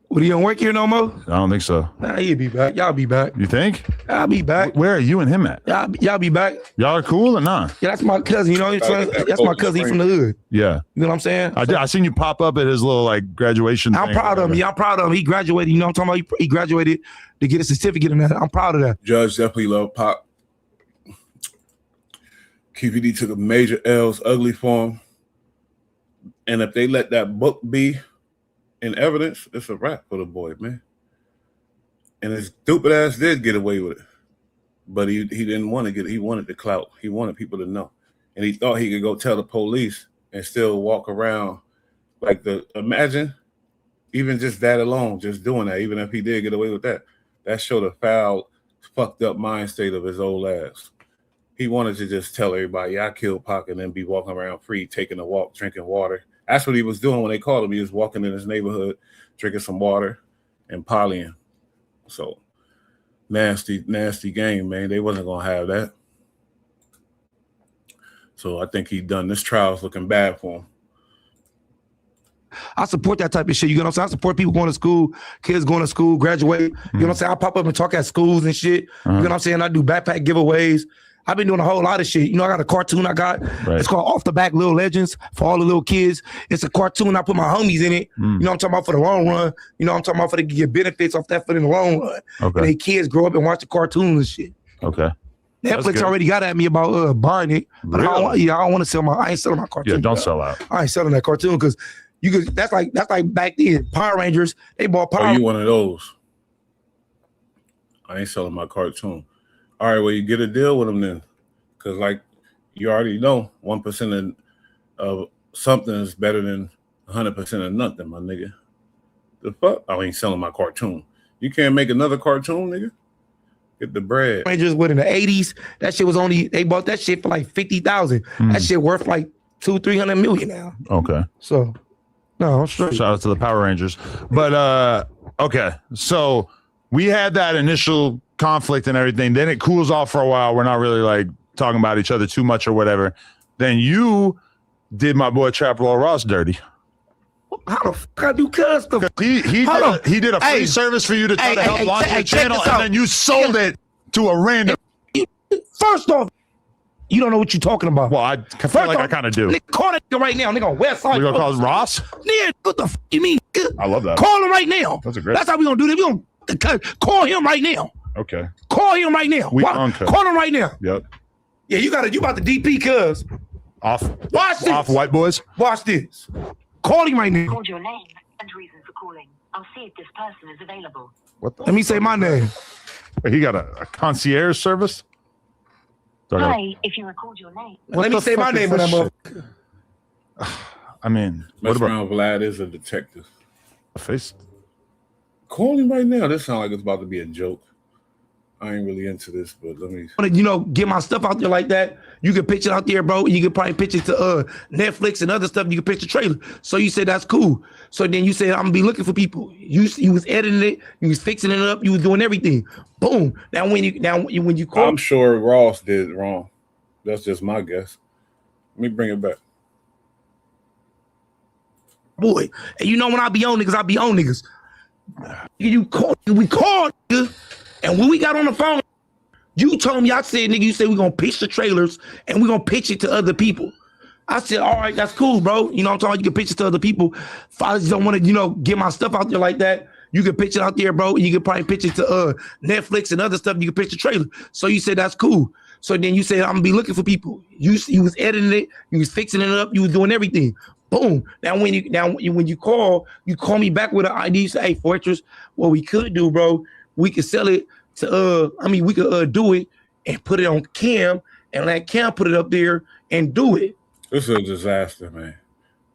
What, he don't work here no more? I don't think so. Nah, he'll be back. Y'all be back. You think? I'll be back. Where are you and him at? Y'all be back. Y'all are cool or not? Yeah, that's my cousin. You know what I'm saying? That's my cousin. He from the hood. Yeah. You know what I'm saying? I seen you pop up at his little like graduation. I'm thing proud of him. Yeah, I'm proud of him. He graduated. You know what I'm talking about? He graduated to get a certificate in that. I'm proud of that. Judge definitely love Pop. QPD took a major L's, ugly for him. And if they let that book be in evidence, it's a wrap for the boy, man. And his stupid ass did get away with it. But he didn't want to get it. He wanted the clout. He wanted people to know. And he thought he could go tell the police and still walk around like imagine even just that alone, just doing that, even if he did get away with that. That showed a foul, fucked up mind state of his old ass. He wanted to just tell everybody, I killed Pac, and then be walking around free, taking a walk, drinking water. That's what he was doing when they called him. He was walking in his neighborhood, drinking some water and polying. So nasty, nasty game, man. They wasn't going to have that. So I think he done this trial's looking bad for him. I support that type of shit. You know what I'm saying? I support people going to school, kids going to school, graduate. You know what I'm saying? I pop up and talk at schools and shit. You know what I'm saying? I do backpack giveaways. I've been doing a whole lot of shit. You know, I got a cartoon I got. Right. It's called Off the Back Little Legends for all the little kids. It's a cartoon. I put my homies in it. You know what I'm talking about for the long run. You know what I'm talking about for they can get benefits off that for the long run. Okay. And they kids grow up and watch the cartoons and shit. Okay. Netflix already got at me about buying it. But really? I don't want to sell I ain't selling my cartoon. Yeah, don't sell out. I ain't selling that cartoon because you could that's like back then. Power Rangers, they bought Power. Oh, you one of those? I ain't selling my cartoon. All right, well, you get a deal with them then. Because, like, you already know 1% of something is better than 100% of nothing, my nigga. The fuck? I ain't selling my cartoon. You can't make another cartoon, nigga? Get the bread. Rangers, what, in the 80s? That shit was they bought that shit for like 50,000. That shit worth like 200-300 million now. Okay. So, no, I'm straight. Shout out to the Power Rangers. But, okay. So, we had that initial conflict and everything. Then it cools off for a while. We're not really, like, talking about each other too much or whatever. Then you did my boy Trap Lord Ross dirty. How the fuck I do custom? He did a free service for you to try to help launch your channel, and then you sold it to a random. First off, you don't know what you're talking about. Well, I feel like I kind of do. Nigga, call that nigga right now. Nigga on West Side. We gonna call him Ross? Yeah, what the fuck you mean? I love that. Call him right now. That's how we gonna do this. We gonna call him right now. Okay. Call him right now. Call him right now. Yep. Yeah, you about the DP, cuz. Watch this. Off white boys. Watch this. Call him right now. Called your name and reason for calling. I'll see if this person is available. What the Let me say my name. Wait, he got a concierge service? Hi, if you recalled your name. Let me say my name when I'm up. I mean, what about Vlad is a detective? A face? Call him right now. This sounds like it's about to be a joke. I ain't really into this, but let me. You know, get my stuff out there like that. You can pitch it out there, bro. You can probably pitch it to Netflix and other stuff. You can pitch the trailer. So you said that's cool. So then you said I'm gonna be looking for people. You was editing it. You was fixing it up. You was doing everything. Boom. Now when you call, I'm sure Ross did it wrong. That's just my guess. Let me bring it back. Boy, and you know when I be on niggas, I be on niggas. We called, nigga. And when we got on the phone, you told me, I said, nigga, you said we're going to pitch the trailers and we're going to pitch it to other people. I said, all right, that's cool, bro. You know what I'm talking about? You can pitch it to other people. If I just don't want to, get my stuff out there like that, you can pitch it out there, bro. You can probably pitch it to Netflix and other stuff. You can pitch the trailer. So you said, that's cool. So then you said, I'm going to be looking for people. You was editing it. You was fixing it up. You was doing everything. Boom. Now when you call me back with an ID, you say, hey, Fortress, what we could do, bro, we could sell it to we could do it and put it on Cam and let Cam put it up there and do it. This is a disaster, man.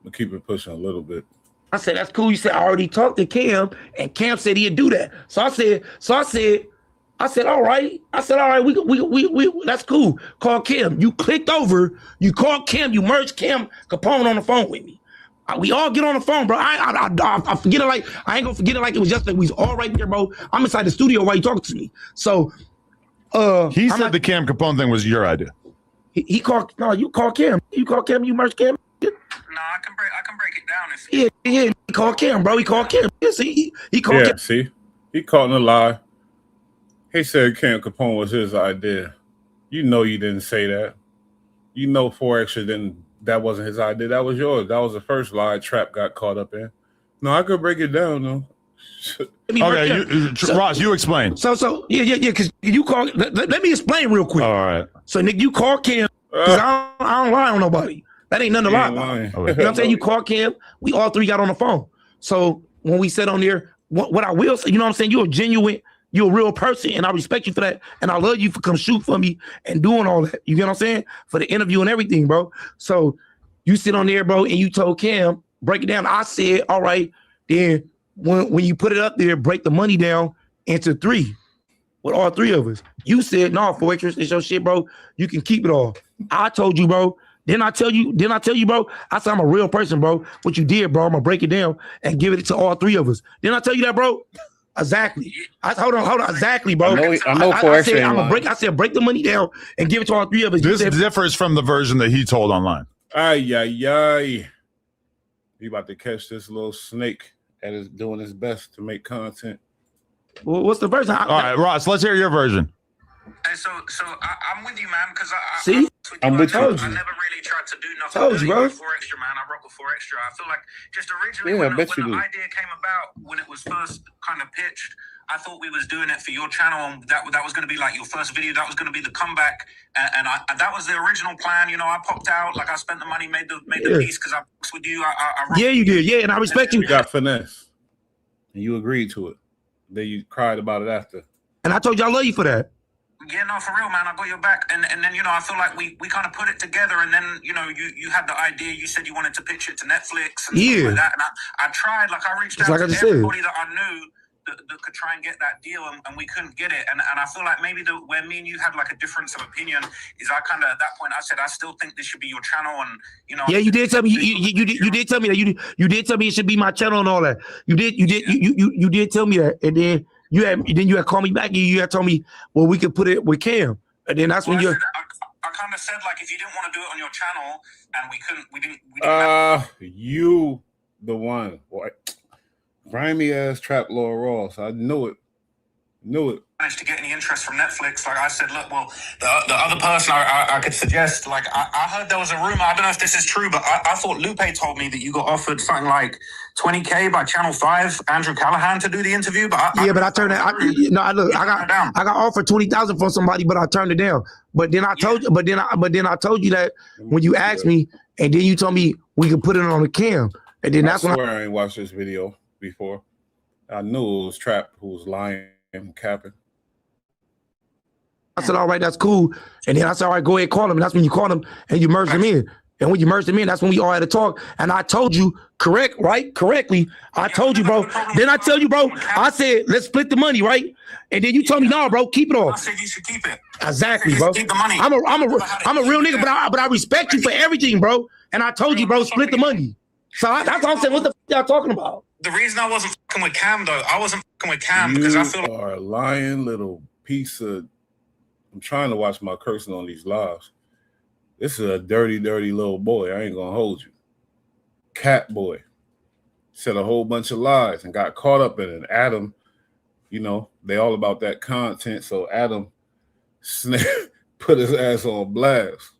We'll keep it pushing a little bit. I said, that's cool. You said I already talked to Cam and Cam said he'd do that. So I said, I said, all right. We that's cool. Call Kim. You clicked over. You called Kim. You merged Kim Capone on the phone with me. We all get on the phone, bro. I forget it like I ain't gonna forget it like it was yesterday. We was all right there, bro. I'm inside the studio while you talking to me. So, he said the Cam Capone thing was your idea. He called. No, you call Kim. You call Kim. You merged Kim. No, I can break it down. If Yeah. He called Kim, bro. He called Kim. Yeah, see, he called Kim. See, he caught in a lie. He said Cam Capone was his idea. You know you didn't say that. You know Forex didn't. That wasn't his idea. That was yours. That was the first lie Trap got caught up in. No, I could break it down though. Okay, Ross, you explain. So yeah, because you call. Let me explain real quick. All right. So Nick, you call Kim because I don't lie on nobody. That ain't nothing to lie about. You know what I'm saying? You call Kim. We all three got on the phone. So when we said on there, what I will say, you know what I'm saying? You're genuine. You're a real person, and I respect you for that. And I love you for come shoot for me and doing all that. You get what I'm saying? For the interview and everything, bro. So you sit on there, bro, and you told Cam, break it down. I said, all right, then when you put it up there, break the money down into 3 with all 3 of us. You said, no, Forex, it's your shit, bro. You can keep it all. I told you, bro. Didn't I tell you, bro? I said, I'm a real person, bro. What you did, bro, I'm going to break it down and give it to all 3 of us. Didn't I tell you that, bro? Exactly. Hold on. Exactly, bro. I know Forex ain't lying. I said, break the money down and give it to all 3 of us. This differs from the version that he told online. Ay. He about to catch this little snake that is doing his best to make content. Well, what's the version? All right, Ross, let's hear your version. And so I'm with you, man, because I'm with you. I never really tried to do nothing. Told you, bro. With 4Extra, man. I rock with 4Extra. I feel like just originally when the idea came about, when it was first kind of pitched, I thought we was doing it for your channel, and that was going to be like your first video. That was going to be the comeback, and that was the original plan. You know, I popped out, like I spent the money, made the piece because I boxed with you. Yeah, you did. Yeah, and I respect you. You got finesse, and you agreed to it. Then you cried about it after. And I told you I love you for that. Yeah, no, for real, man. I got your back. And then, you know, I feel like we kind of put it together. And then, you know, you had the idea. You said you wanted to pitch it to Netflix and stuff like that. And I tried, like I reached out to everybody that I knew that could try and get that deal, and we couldn't get it. And I feel like maybe where me and you had like a difference of opinion is I kind of, at that point, I said, I still think this should be your channel. And, you know. Yeah, you did tell me, you did tell me that. You did tell me it should be my channel and all that. You did tell me that. And then you had called me back and you had told me, well, we could put it with Cam. And then that's when you're. I kind of said, like, if you didn't want to do it on your channel and we didn't. You the one, boy. Grimy ass Trap Lord Ross. I knew it. Managed to get any interest from Netflix. Like I said, look, well, the other person I could suggest, like I heard there was a rumor. I don't know if this is true, but I thought Lupe told me that you got offered something like $20K by Channel 5, Andrew Callahan, to do the interview. But I turned it. I got offered $20,000 from somebody, but I turned it down. But then I told you. But then I told you that when you asked me, and then you told me we could put it on the cam, and then that's when I ain't watched this video before. I knew it was Trap who was lying and capping. I said, all right, that's cool. And then I said, all right, go ahead, call him. And that's when you called him and you merged him in. And when you merged him in, that's when we all had to talk. And I told you correctly. I told you, bro. Then I tell you, bro, I said, let's split the money, right? And then you told me, no, bro, keep it all. I said you should keep it. Exactly, bro. Keep the money. I'm a real nigga, but I respect you for everything, bro. And I told you, bro, split the money. So that's all I'm saying. What the f y'all talking about? The reason I wasn't fucking with Cam, though, I wasn't fucking with Cam because I feel like you are a lying little piece of. I'm trying to watch my cursing on these lives. This is a dirty little boy. I ain't gonna hold you. Cat boy said a whole bunch of lies and got caught up in it. Adam, you know, they all about that content. So Adam put his ass on blast.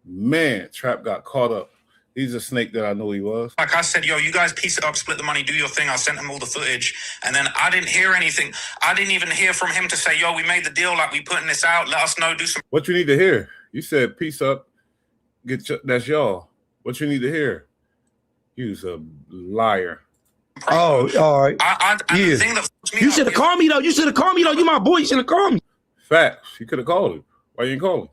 Man, Trap got caught up. He's a snake that I know he was. Like I said, yo, you guys piece it up, split the money, do your thing. I sent him all the footage. And then I didn't hear anything. I didn't even hear from him to say, yo, we made the deal. Like, we putting this out. Let us know. Do some. What you need to hear? You said, peace up. That's y'all. What you need to hear? He was a liar. Oh, all right. The thing that you should have called me, though. You my boy. You should have called me. Facts. You could have called him. Why you didn't call him?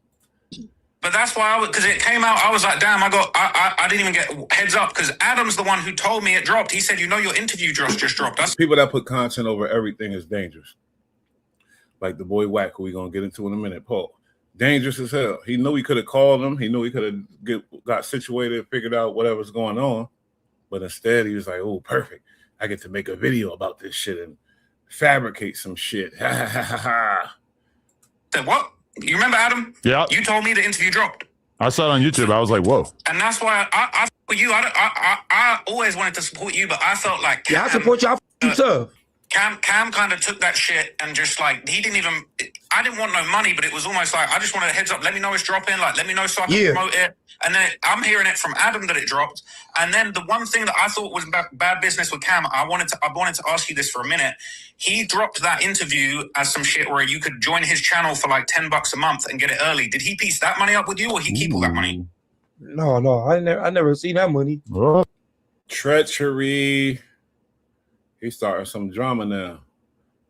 But that's why because it came out, I was like, damn, I didn't even get heads up because Adam's the one who told me it dropped. He said, you know, your interview just dropped. That's people that put content over everything is dangerous. like the boy Wack, who we gonna get into in a minute, Paul. Dangerous as hell. He knew he could have called him. He knew he could have got situated, figured out whatever's going on. But instead, he was like, oh, perfect. I get to make a video about this shit and fabricate some shit. Ha ha ha ha ha. Said what? You remember, Adam? Yeah. You told me the interview dropped. I saw it on YouTube. I was like, whoa. And that's why I for you. I always wanted to support you, but I felt like I support you. You tough. Cam kind of took that shit and just like he didn't even. I didn't want no money, but it was almost like I just wanted a heads up. Let me know it's dropping. Like let me know so I can promote it. And then I'm hearing it from Adam that it dropped. And then the one thing that I thought was bad business with Cam, I wanted to ask you this for a minute. He dropped that interview as some shit where you could join his channel for like $10 a month and get it early. Did he piece that money up with you, or he keep all that money? No, I never seen that money. Treachery. He's starting some drama now.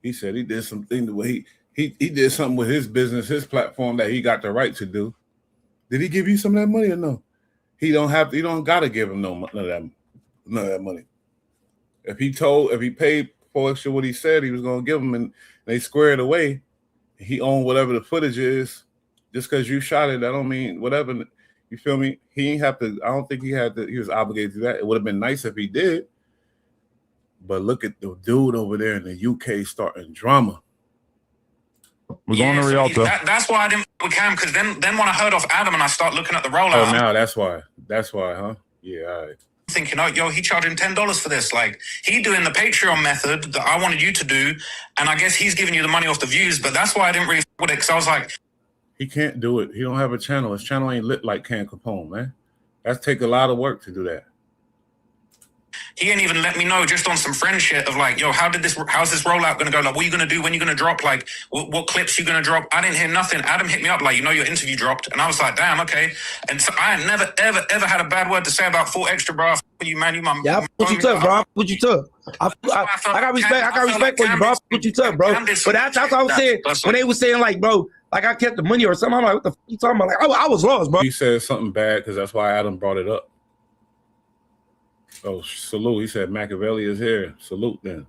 He said he did something the way he did something with his business, his platform that he got the right to do. Did he give you some of that money or no? He don't gotta give him none of that money. If he paid for extra what he said he was gonna give him and they squared away, he owned whatever the footage is. Just because you shot it, that don't mean whatever. You feel me? He ain't have to. I don't think he was obligated to that. It would have been nice if he did. But look at the dude over there in the UK starting drama. We're going to Rialto. That's why I didn't with Cam, because then when I heard off Adam and I start looking at the rollout. Oh, now that's why. That's why, huh? Yeah, all right. Thinking, oh, yo, he charging $10 for this. Like, he doing the Patreon method that I wanted you to do, and I guess he's giving you the money off the views, but that's why I didn't really with it, because I was like... He can't do it. He don't have a channel. His channel ain't lit like Cam Capone, man. That's take a lot of work to do that. He ain't even let me know just on some friend shit of like, yo, how's this rollout going to go? Like, what are you going to do? When are you going to drop? Like, what clips you going to drop? I didn't hear nothing. Adam hit me up like, your interview dropped. And I was like, damn, okay. And so I had never, ever had a bad word to say about 4 Extra, bro. You, man, you my... Yeah, I put you tough, bro. I put you tough. I got respect. I got respect for you, bro. I put you tough, bro. But that's what I was saying. When they were saying like, bro, like I kept the money or something, I'm like, what the fuck you talking about? Like, I was lost, bro. He said something bad because that's why Adam brought it up. Oh, salute. He said Machiavelli is here. Salute then.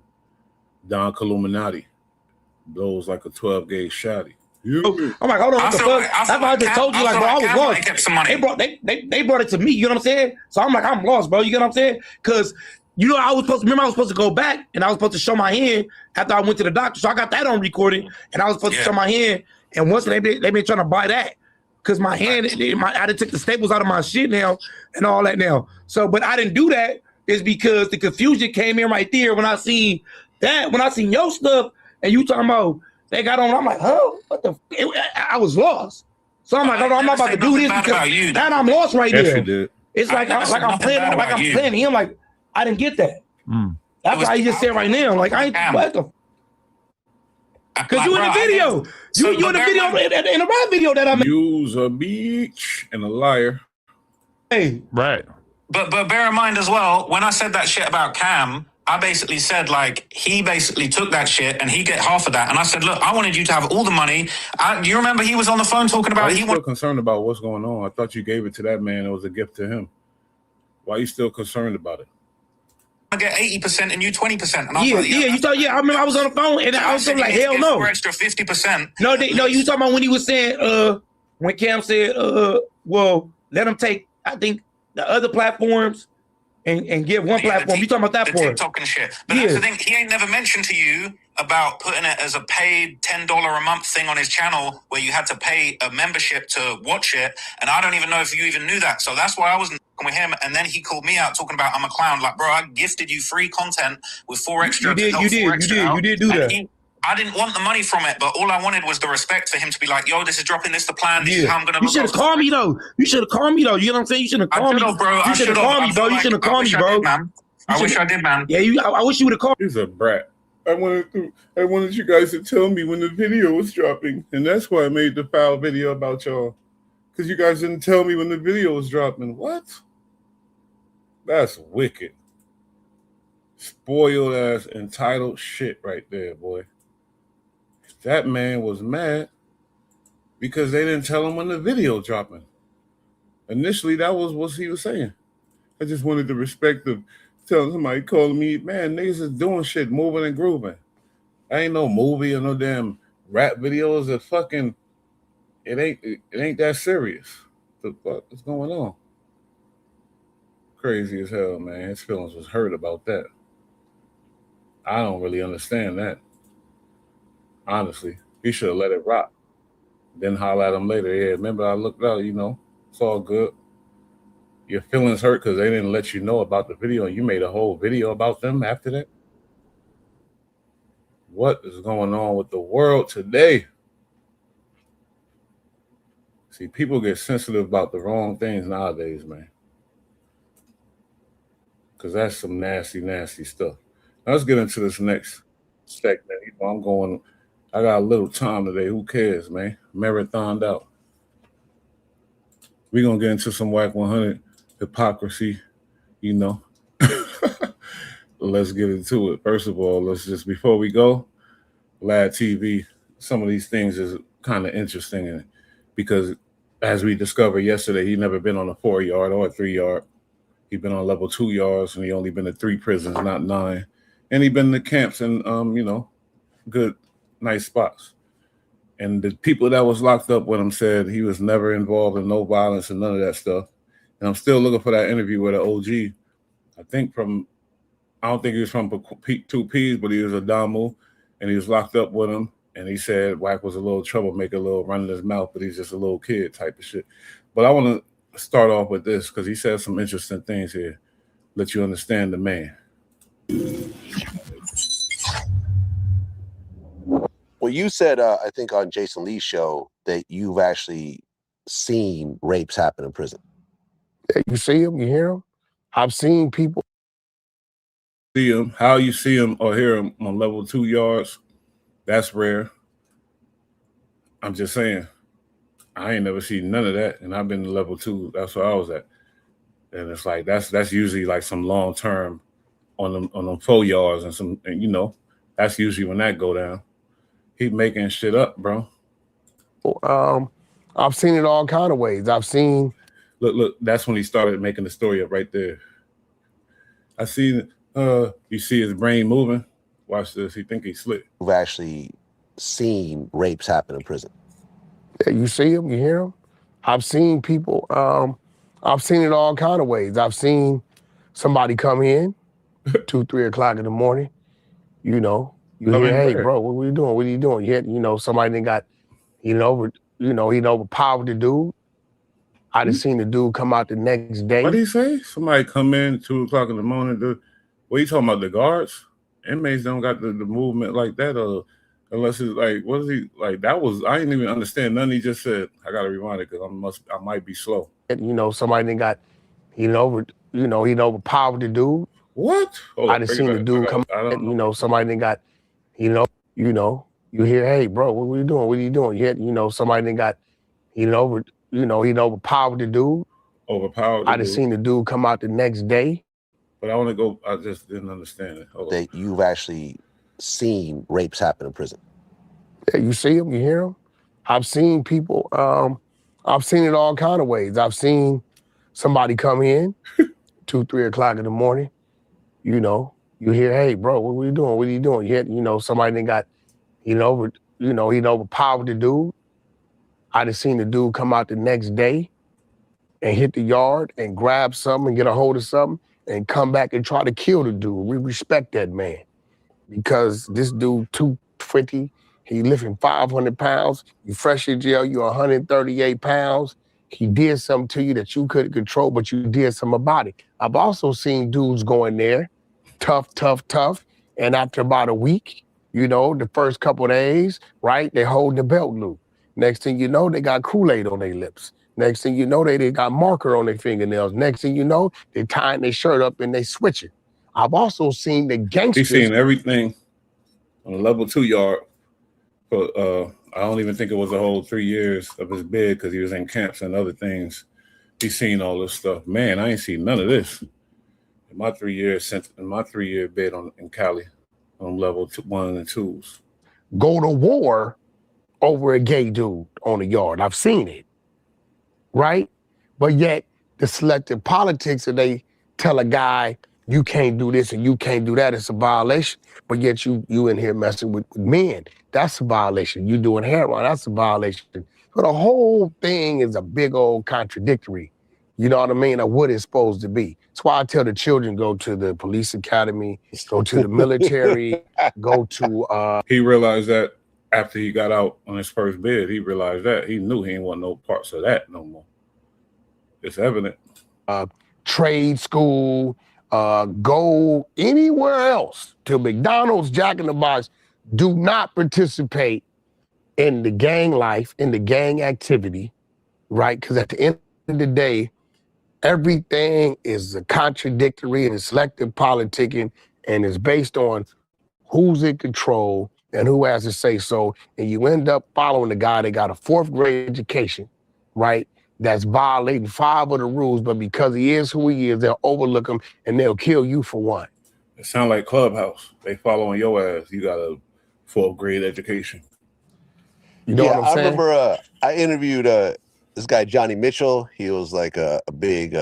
Don Columinati blows like a 12-gauge shotty. I'm like, hold on, what the fuck? That's why I just told you, like, bro, I was lost. They brought it to me, you know what I'm saying? So I'm like, I'm lost, bro. You get what I'm saying? Because I was supposed to go back and I was supposed to show my hand after I went to the doctor. So I got that on recording and I was supposed to show my hand. And once they been trying to buy that. Because my hand, I took the staples out of my shit now and all that now. So, but I didn't do that is because the confusion came in right there when I seen that, when I seen your stuff and you talking about they got on, I'm like, huh? What the I was lost. So I'm like, I'm not about to do this because now I'm lost right there. It's like I'm playing him like I didn't get that. That's why he just said right now, like I ain't what the. Because you in the video. You in the video in the right video that I made. You's a bitch and a liar. Hey. Right. But bear in mind as well, when I said that shit about Cam, I basically said like he basically took that shit and he get half of that. And I said, look, I wanted you to have all the money. You remember he was on the phone talking about he was concerned about what's going on. I thought you gave it to that man. It was a gift to him. Why are you still concerned about it? I get 80% and you 20%. And I you thought, I remember I was on the phone and I was like, hell no. Extra 50%. No, you talking about when he was saying, when Cam said, well, let him take, I think, the other platforms and give one platform. You talking about that for TikTok and shit. But that's the thing, he ain't never mentioned to you about putting it as a paid $10 a month thing on his channel where you had to pay a membership to watch it. And I don't even know if you even knew that. So that's why I wasn't with him. And then he called me out talking about I'm a clown. Like, bro, I gifted you free content with 4 Extra. You did do that. I didn't want the money from it, but all I wanted was the respect for him to be like, yo, this is dropping, this is the plan, this is how I'm going to You should have called me, though. You should have called me, though. You know what I'm saying? You should have called me. Bro. You should have called me, bro. You should have called me, bro. I wish I did, man. Yeah, I wish you would have called me. He's a brat. I wanted you guys to tell me when the video was dropping, and that's why I made the foul video about y'all. Because you guys didn't tell me when the video was dropping. What? That's wicked. Spoiled ass entitled shit right there, boy. That man was mad because they didn't tell him when the video dropping. Initially, that was what he was saying. I just wanted the respect of telling somebody calling me, man, niggas is doing shit, moving and grooving. I ain't no movie or no damn rap videos are fucking. It ain't that serious. The fuck is going on? Crazy as hell, man. His feelings was hurt about that. I don't really understand that. Honestly, he should have let it rock. Then holler at him later. Yeah, remember I looked out. It's all good. Your feelings hurt because they didn't let you know about the video, and you made a whole video about them after that. What is going on with the world today? See, people get sensitive about the wrong things nowadays, man. Because that's some nasty, nasty stuff. Now let's get into this next segment. I got a little time today. Who cares, man? Marathoned out. We're going to get into some Wack 100 hypocrisy, Let's get into it. First of all, before we go, Lad TV, some of these things is kind of interesting because as we discovered yesterday, he never been on a 4-yard or a 3-yard. He been on level 2 yards, and he only been to 3 prisons, not 9. And he been in the camps and, good, nice spots. And the people that was locked up with him said he was never involved in no violence and none of that stuff. And I'm still looking for that interview with an OG. I don't think he was from 2Ps, but he was a Damu, and he was locked up with him. And he said Wack was a little troublemaker, a little running his mouth, but he's just a little kid type of shit. But I want to start off with this because he said some interesting things here. Let you understand the man. Well, you said, I think on Jason Lee's show that you've actually seen rapes happen in prison. You see them, you hear them. I've seen people. See him, how you see him or hear him on level 2 yards, that's rare. I'm just saying, I ain't never seen none of that, and I've been to level 2. That's where I was at, and it's like that's usually like some long term on them 4 yards and that's usually when that go down. He making shit up, bro. I've seen it all kind of ways. I've seen. Look, that's when he started making the story up right there. I see. You see his brain moving. Watch this. He think he's slick. You've actually seen rapes happen in prison. Yeah, you see them, you hear them. I've seen people. I've seen it all kind of ways. I've seen somebody come in 2, 3 o'clock in the morning. You hear, hey, bro, what are you doing? What are you doing? Yet, somebody that got, he overpowered the dude. I done seen the dude come out the next day. What did he say? Somebody come in 2 o'clock in the morning. What are you talking about? The guards? Inmates don't got the movement like that, unless it's like, what is he like? That was I didn't even understand none. He just said, I gotta rewind it because I might be slow. Somebody that got, he overpowered the dude. What? I done seen the dude come. Somebody that got, you hear, hey, bro, what are you doing? What are you doing? Yet, somebody that got, he overpowered the dude. Overpowered. I done seen the dude come out the next day. But I want to go. I just didn't understand it. That you've actually seen rapes happen in prison. Yeah, you see them, you hear them. I've seen people. I've seen it all kind of ways. I've seen somebody come in 2, 3 o'clock in the morning. You hear, hey, bro, what are you doing? What are you doing? Yet, somebody that got, he overpowered the dude. I done seen the dude come out the next day and hit the yard and grab something and get a hold of something and come back and try to kill the dude. We respect that man because this dude 250, he lifting 500 pounds. You fresh in jail, you're 138 pounds. He did something to you that you couldn't control, but you did something about it. I've also seen dudes go in there, tough, and after about a week, the first couple of days, right, they hold the belt loop. Next thing you know, they got Kool-Aid on their lips. Next thing you know, they got marker on their fingernails. Next thing you know, they tying their shirt up and they switching. I've also seen the gangsters. He's seen everything on a level 2 yard. But I don't even think it was a whole 3 years of his bid because he was in camps and other things. He's seen all this stuff. Man, I ain't seen none of this in my 3 years in my 3-year bid in Cali on level 1 and 2s. Go to war over a gay dude on the yard. I've seen it. Right? But yet the selective politics that they tell a guy you can't do this and you can't do that. It's a violation. But yet you in here messing with men. That's a violation. You doing heroin, that's a violation. So the whole thing is a big old contradictory. You know what I mean? Of what it's supposed to be. That's why I tell the children, go to the police academy, go to the military, go to He realized that after he got out on his first bid, he realized that. He knew he didn't want no parts of that no more. It's evident. Trade school, go anywhere else, to McDonald's, Jack in the Box. Do not participate in the gang life, in the gang activity, right? Because at the end of the day, everything is a contradictory and selective politicking, and it's based on who's in control and who has to say so. And you end up following the guy that got a 4th grade education, right? That's violating 5 of the rules, but because he is who he is, they'll overlook him and they'll kill you for one. It sounds like Clubhouse. They following your ass. You got a 4th grade education. You know what I'm saying? I remember I interviewed this guy, Johnny Mitchell. He was like a big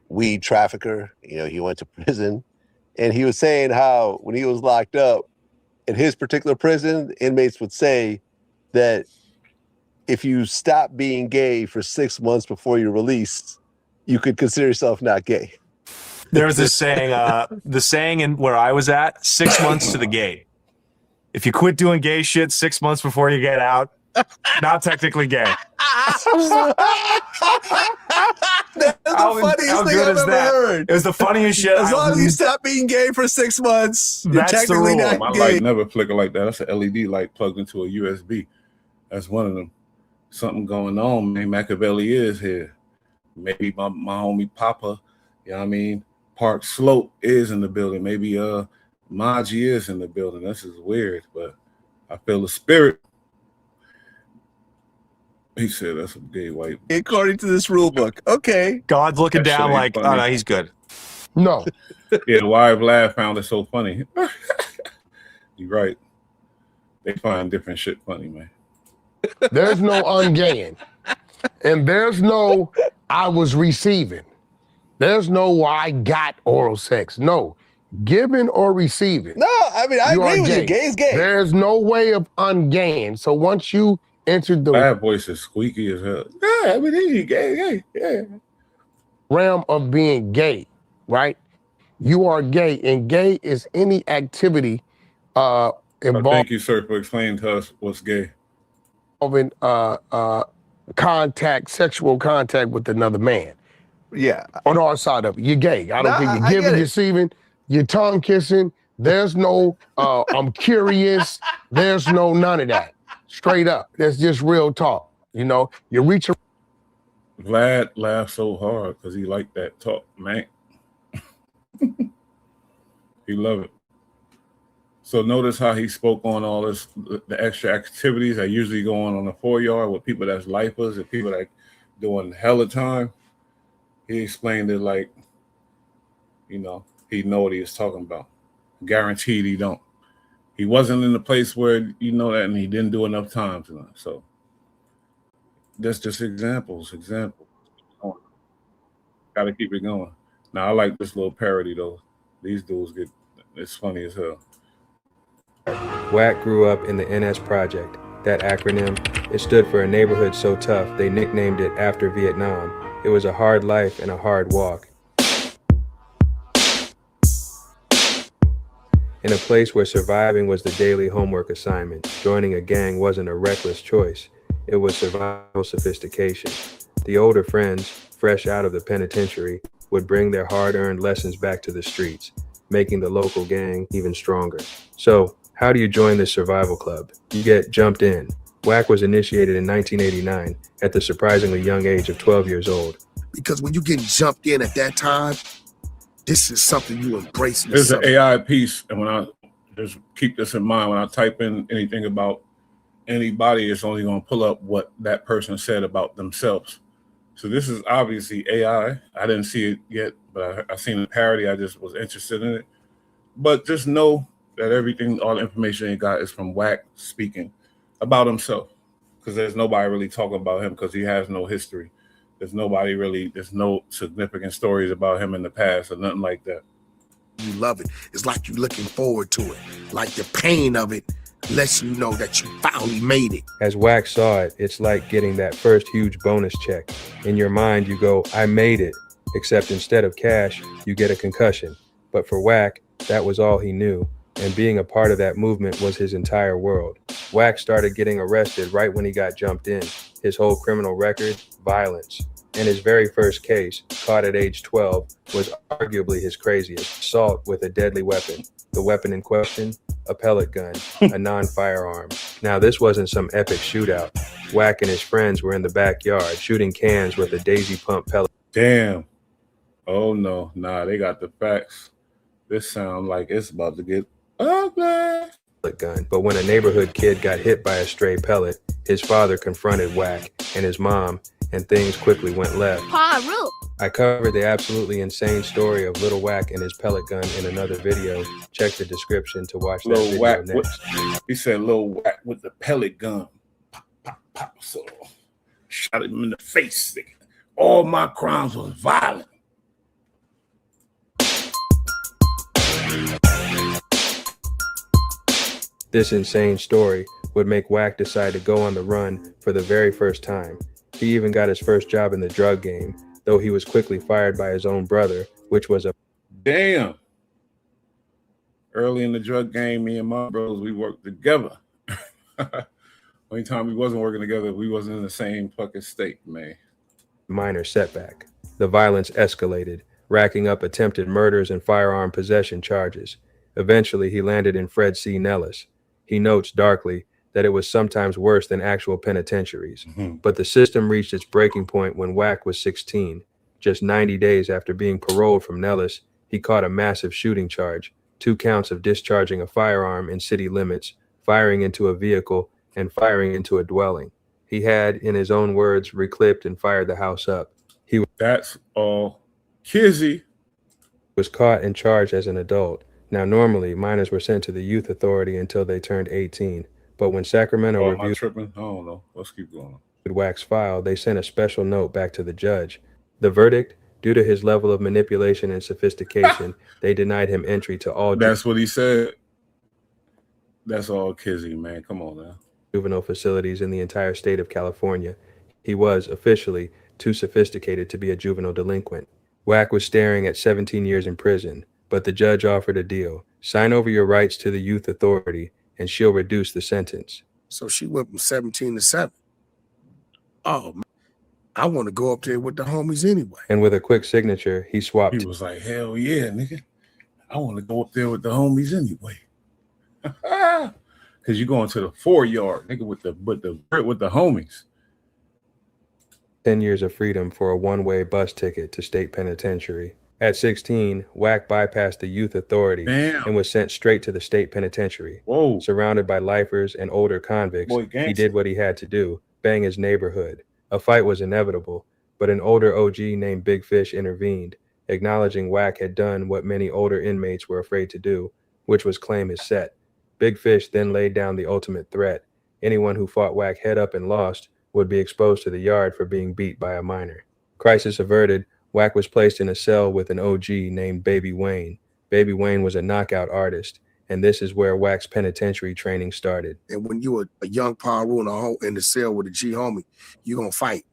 weed trafficker. You know, he went to prison. And he was saying how when he was locked up in his particular prison, inmates would say that if you stop being gay for 6 months before you're released, you could consider yourself not gay. There's this saying, the saying in where I was at, 6 months to the gate. If you quit doing gay shit 6 months before you get out, not technically gay. That's the funniest thing I've ever heard. It was the funniest shit. As long as you stop being gay for 6 months, you're technically not My gay. light never flicker like that. That's an LED light plugged into a USB. That's one of them. Something going on, man. Machiavelli is here. Maybe my homie Papa, you know what I mean? Park Slope is in the building. Maybe Maji is in the building. This is weird, but I feel the spirit. He said that's a gay white. According to this rule book. Okay. God's looking That shit down ain't like, funny. oh no, he's good. No. Yeah, the wife laugh found it so funny. You're right. They find different shit funny, man. There's no ungaying. And there's no I was receiving. There's no I got oral sex. No. Giving or receiving. No, I mean, I agree with you. Gay is gay. There's no way of ungaying. So once you enter the Bad voice is squeaky as hell. Yeah, I mean, he gay, yeah. realm of being gay, right? You are gay, and gay is any activity involving Thank you, sir, for explaining to us what's gay. contact, sexual contact with another man. Yeah. On our side of it, you're gay. I don't Nah, think I you're get giving, it. receiving, you're tongue kissing. There's no I'm curious. There's no none of that. Straight up. That's just real talk. You know, you reach a Vlad laughed so hard because he liked that talk, man. He loved it. So notice how he spoke on all this, the extra activities that usually go on the 4-yard with people that's lifers and people that doing hella time. He explained it like, you know, he know what he was talking about. Guaranteed he don't. He wasn't in the place where you know that, and he didn't do enough time to know. So that's just examples. Got to keep it going. Now I like this little parody though. These dudes it's funny as hell. Wack grew up in the NS Project. That acronym, it stood for a neighborhood so tough they nicknamed it after Vietnam. It was a hard life and a hard walk. In a place where surviving was the daily homework assignment, joining a gang wasn't a reckless choice. It was survival sophistication. The older friends, fresh out of the penitentiary, would bring their hard-earned lessons back to the streets, making the local gang even stronger. So, how do you join this survival club? You get jumped in. Wack was initiated in 1989 at the surprisingly young age of 12 years old. because when you get jumped in at that time, this is something you embrace. There's an AI piece, and when I just keep this in mind, when I type in anything about anybody, it's only going to pull up what that person said about themselves. So this is obviously AI. I didn't see it yet, but I seen a parody. I just was interested in it. But just know that everything, all the information you got is from Wack speaking about himself, because there's nobody really talking about him because he has no history. There's no significant stories about him in the past or nothing like that. you love it. It's like you looking forward to it. Like the pain of it lets you know that you finally made it. As Wack saw it, it's like getting that first huge bonus check. In your mind, you go, I made it. Except instead of cash, you get a concussion. But for Wack, that was all he knew. And being a part of that movement was his entire world. Wack started getting arrested right when he got jumped in. His whole criminal record, violence. And his very first case, caught at age 12, was arguably his craziest. Assault with a deadly weapon. The weapon in question, a pellet gun, a non-firearm. Now this wasn't some epic shootout. Wack and his friends were in the backyard shooting cans with a daisy pump pellet. Damn. Oh no, nah, they got the facts. This sounds like it's about to get ugly. Gun. But when a neighborhood kid got hit by a stray pellet, his father confronted Wack and his mom, and things quickly went left. I covered the absolutely insane story of Little Wack and his pellet gun in another video. Check the description to watch that video Wack next. He said Lil Wack with the pellet gun. Pop, pop, pop. So shot him in the face. All my crimes was violent. This insane story would make Wack decide to go on the run for the very first time. He even got his first job in the drug game, though he was quickly fired by his own brother, which was a... Damn. Early in the drug game, me and my bros, we worked together. Only time we wasn't working together, we wasn't in the same fucking state, man. Minor setback. The violence escalated, racking up attempted murders and firearm possession charges. Eventually, he landed in Fred C. Nellis. He notes darkly that it was sometimes worse than actual penitentiaries. But the system reached its breaking point when Wack was 16. Just 90 days after being paroled from Nellis, he caught a massive shooting charge, 2 counts of discharging a firearm in city limits, firing into a vehicle, and firing into a dwelling. He had, in his own words, reclipped and fired the house up. That's all Kizzy was caught and charged as an adult. Now, normally, minors were sent to the youth authority until they turned 18. But when Sacramento am I reviewed tripping? I don't know. Let's keep going. Wack's file, they sent a special note back to the judge. The verdict, due to his level of manipulation and sophistication, they denied him entry to all. That's what he said. That's all Kizzy, man. Come on now. Juvenile facilities in the entire state of California. He was officially too sophisticated to be a juvenile delinquent. Wack was staring at 17 years in prison, but the judge offered a deal. Sign over your rights to the youth authority, and she'll reduce the sentence. So she went from 17 to 7. Oh, man. I want to go up there with the homies anyway. And with a quick signature, he swapped. He was like, hell yeah, nigga. I want to go up there with the homies anyway. Because you're going to the 4-yard, nigga, with the homies. 10 years of freedom for a one-way bus ticket to state penitentiary. At 16, Wack bypassed the youth authority and was sent straight to the state penitentiary. Whoa. Surrounded by lifers and older convicts, he did what he had to do, bang his neighborhood. A fight was inevitable, but an older OG named Big Fish intervened, acknowledging Wack had done what many older inmates were afraid to do, which was claim his set. Big Fish then laid down the ultimate threat. Anyone who fought Wack head up and lost would be exposed to the yard for being beat by a minor. Crisis averted, Wack was placed in a cell with an OG named Baby Wayne. Baby Wayne was a knockout artist, and this is where Wack's penitentiary training started. And when you were a young Paru in the cell with a G homie, you're going to fight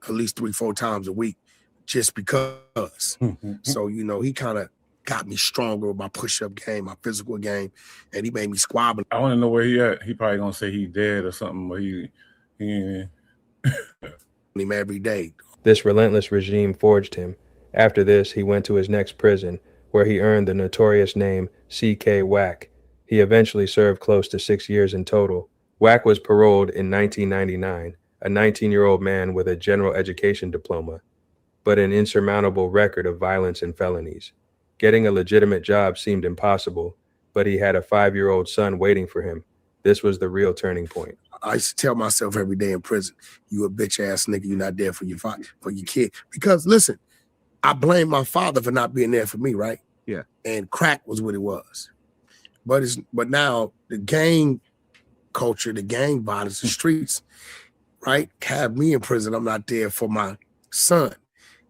at least 3-4 times a week just because. So, you know, he kind of got me stronger with my push-up game, my physical game, and he made me squabble. I want to know where he at. He probably going to say he dead or something, but he him every day. This relentless regime forged him. After this, he went to his next prison, where he earned the notorious name C.K. Wack. He eventually served close to 6 years in total. Wack was paroled in 1999, a 19-year-old man with a general education diploma, but an insurmountable record of violence and felonies. Getting a legitimate job seemed impossible, but he had a 5-year-old son waiting for him. This was the real turning point. I used to tell myself every day in prison, you a bitch ass nigga, you're not there for your kid. Because listen, I blame my father for not being there for me, right? Yeah. And crack was what it was. But now the gang culture, the gang violence, the streets, right, have me in prison. I'm not there for my son.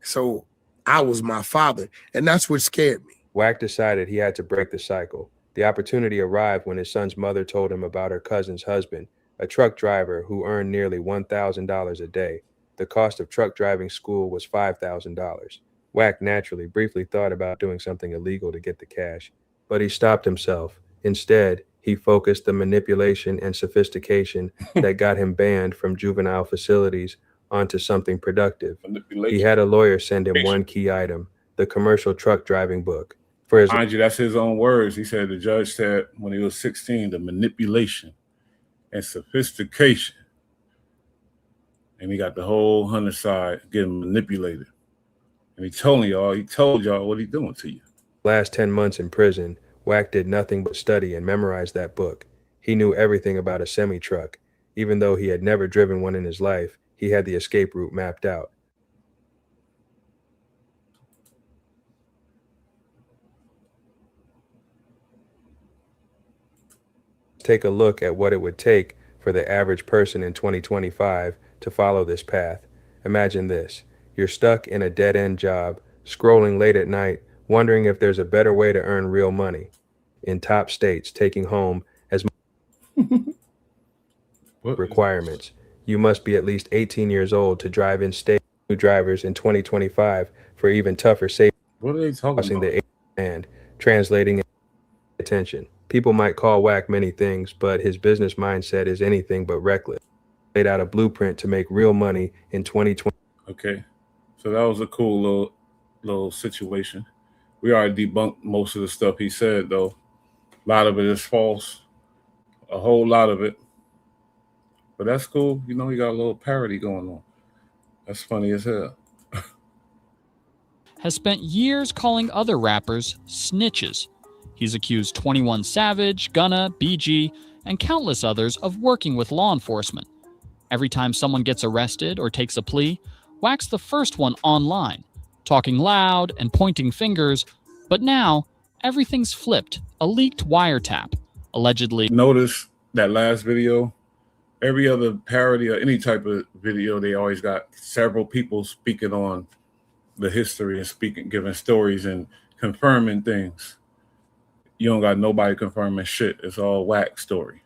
So I was my father, and that's what scared me. Wack decided he had to break the cycle. The opportunity arrived when his son's mother told him about her cousin's husband, a truck driver who earned nearly $1,000 a day. The cost of truck driving school was $5,000. Wack naturally briefly thought about doing something illegal to get the cash, but he stopped himself. Instead, he focused the manipulation and sophistication that got him banned from juvenile facilities onto something productive. He had a lawyer send him one key item, the commercial truck driving book. For his Mind you, that's his own words. He said the judge said when he was 16, the manipulation and sophistication. And he got the whole hunter side getting manipulated. And he told y'all what he's doing to you. last 10 months in prison, Wack did nothing but study and memorize that book. He knew everything about a semi-truck. Even though he had never driven one in his life, he had the escape route mapped out. Take a look at what it would take for the average person in 2025 to follow this path. Imagine this. You're stuck in a dead-end job, scrolling late at night, wondering if there's a better way to earn real money. In top states, taking home as requirements. You must be at least 18 years old to drive in state. New drivers in 2025 for even tougher safety. What are they talking about? The and translating attention. People might call Wack many things, but his business mindset is anything but reckless. Laid out a blueprint to make real money in 2020. Okay, so that was a cool little situation. We already debunked most of the stuff he said, though. A lot of it is false, a whole lot of it. But that's cool. You know, he got a little parody going on. That's funny as hell. Has spent years calling other rappers snitches. He's accused 21 Savage, Gunna, BG, and countless others of working with law enforcement. Every time someone gets arrested or takes a plea, Wack's the first one online, talking loud and pointing fingers, but now everything's flipped. A leaked wiretap, allegedly. Notice that last video, every other parody or any type of video, they always got several people speaking on the history and giving stories and confirming things. You don't got nobody confirming shit. It's all Wack story.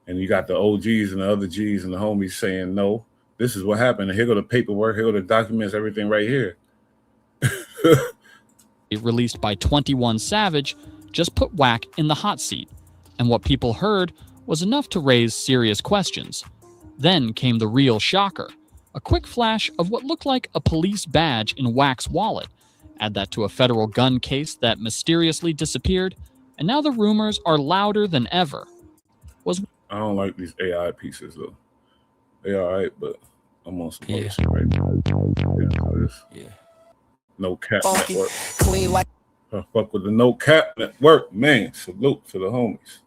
And you got the OGs and the other Gs and the homies saying, no, this is what happened. And here go the paperwork, here go the documents, everything right here. Released by 21 Savage, just put Wack in the hot seat. And what people heard was enough to raise serious questions. Then came the real shocker. A quick flash of what looked like a police badge in Wack's wallet. Add that to a federal gun case that mysteriously disappeared, and now the rumors are louder than ever. I don't like these AI pieces, though. They all right, but I'm on some other shit right now. Yeah. No Cap Network. Clean like I fuck with the No Cap Network, man. Salute to the homies.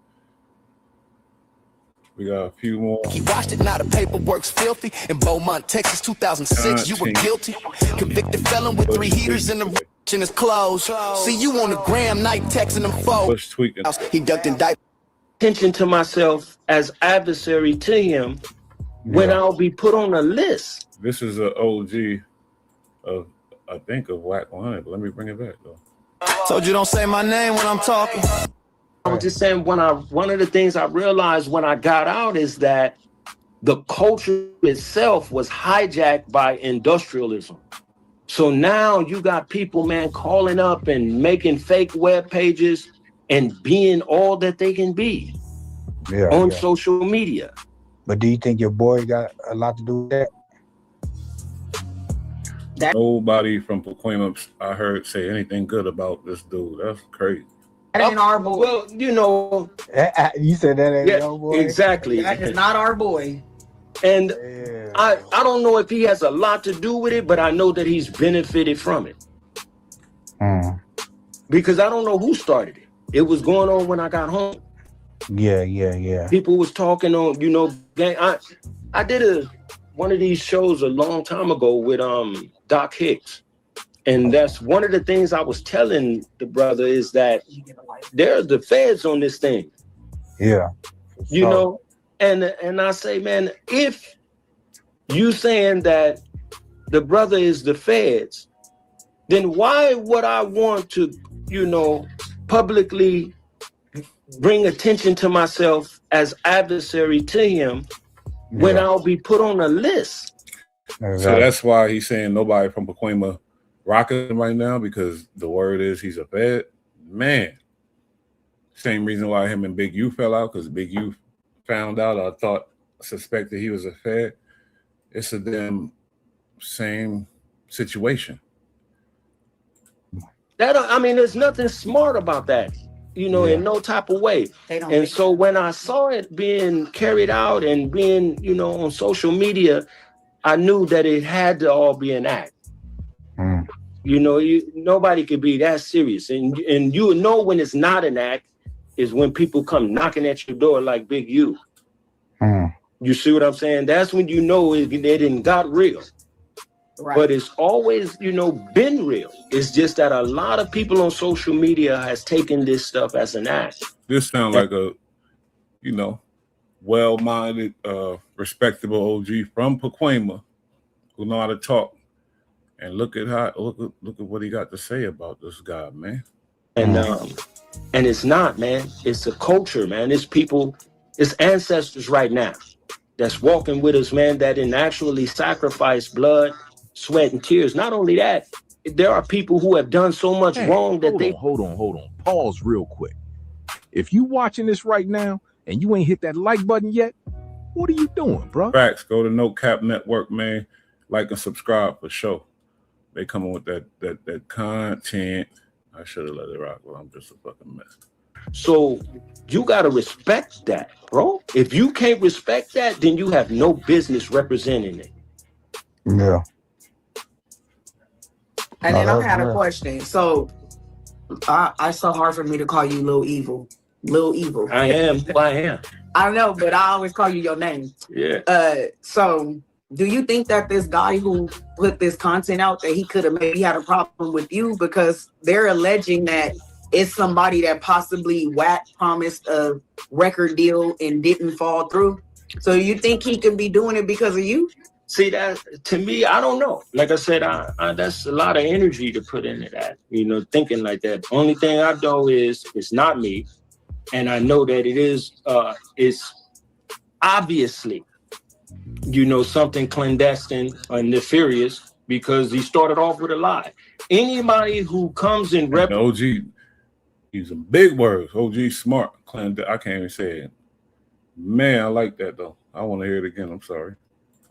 We got a few more. He watched it, now the paperwork's filthy. In Beaumont, Texas, 2006, you were guilty. Convicted felon with 3 heaters in the in his clothes. See you on the gram, night texting them folks. He ducked and dived. Attention to myself as adversary to him when I'll be put on a list. This is an OG of, I think, of Wack 100, but let me bring it back, though. Told you don't say my name when I'm talking. I'm just saying, one of the things I realized when I got out is that the culture itself was hijacked by industrialism. So now you got people, man, calling up and making fake web pages and being all that they can be on social media. But do you think your boy got a lot to do with that? Nobody from Pacoima I heard say anything good about this dude. That's crazy. That ain't our boy. Well, you know. You said that ain't your boy? Exactly. That is not our boy. And I don't know if he has a lot to do with it, but I know that he's benefited from it. Because I don't know who started it. It was going on when I got home. Yeah. People was talking on, gang. I did one of these shows a long time ago with Doc Hicks. And that's one of the things I was telling the brother is that there's the feds on this thing. Yeah. You know, and I say, man, if you saying that the brother is the feds, then why would I want to publicly bring attention to myself as adversary to him when I'll be put on a list. So that's why he's saying nobody from Pacoima rocking him right now, because the word is he's a Fed. Man, same reason why him and Big U fell out, because Big U found out or suspected he was a Fed. It's a damn same situation. There's nothing smart about that, in no type of way. And so when I saw it being carried out and being, on social media, I knew that it had to all be an act. Nobody could be that serious. And you would know when it's not an act is when people come knocking at your door like Big U. You see what I'm saying? That's when you know it didn't got real. Right. But it's always, been real. It's just that a lot of people on social media has taken this stuff as an act. This sounds like a, well-minded, respectable OG from Pacoima who know how to talk. And look at what he got to say about this guy, man. And it's not, man. It's a culture, man. It's people, it's ancestors right now that's walking with us, man, that didn't actually sacrifice blood, sweat, and tears. Not only that, there are people who have done so much wrong that Hold on. Pause real quick. If you watching this right now and you ain't hit that like button yet, what are you doing, bro? Facts. Go to No Cap Network, man. Like and subscribe for sure. They coming with that content. I should have let it rock. Well, I'm just a fucking mess. So you got to respect that, bro. If you can't respect that, then you have no business representing it. Yeah. And then I had a question. So it's so hard for me to call you Lil Evil. Lil Evil. I am. I know, but I always call you your name. Yeah. So do you think that this guy who put this content out, that he could have maybe had a problem with you? Because they're alleging that it's somebody that possibly Wack promised a record deal and didn't fall through. So you think he could be doing it because of you? See, that to me, I don't know. Like I said, that's a lot of energy to put into that, thinking like that. Only thing I know is it's not me. And I know that it is, it's obviously, something clandestine or nefarious, because he started off with a lie. Anybody who comes in OG, using big words. OG smart. I can't even say it. Man, I like that though. I want to hear it again. I'm sorry.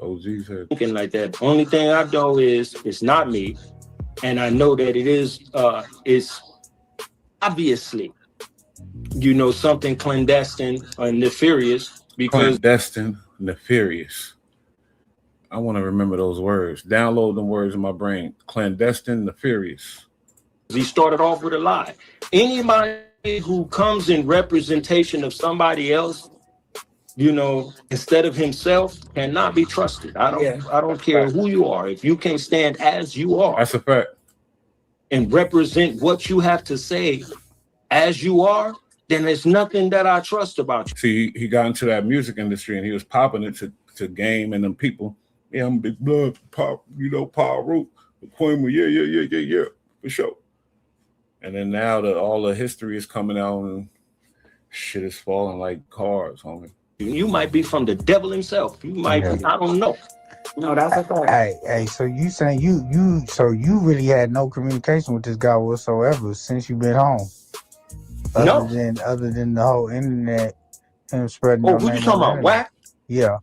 OG said thinking like that. Only thing I know is it's not me, and I know that it is. It's obviously, something clandestine or nefarious, because clandestine, nefarious. I want to remember those words. Download them words in my brain. Clandestine, nefarious. He started off with a lie. Anybody who comes in representation of somebody else, instead of himself, cannot be trusted. I don't care who you are. If you can't stand as you are, that's a fact, and represent what you have to say as you are, then there's nothing that I trust about you. See, he got into that music industry and he was popping it to Game and them people. Yeah, I'm Big Blood, Pop, Power Root, Pacoima, yeah, for sure. And then now all the history is coming out and shit is falling like cards, homie. You might be from the devil himself. You might, I don't know. No, that's a fact. Hey, so you saying you really had no communication with this guy whatsoever since you've been home? Other than the whole internet, him spreading. Oh, who you talking about, Wack? Yeah.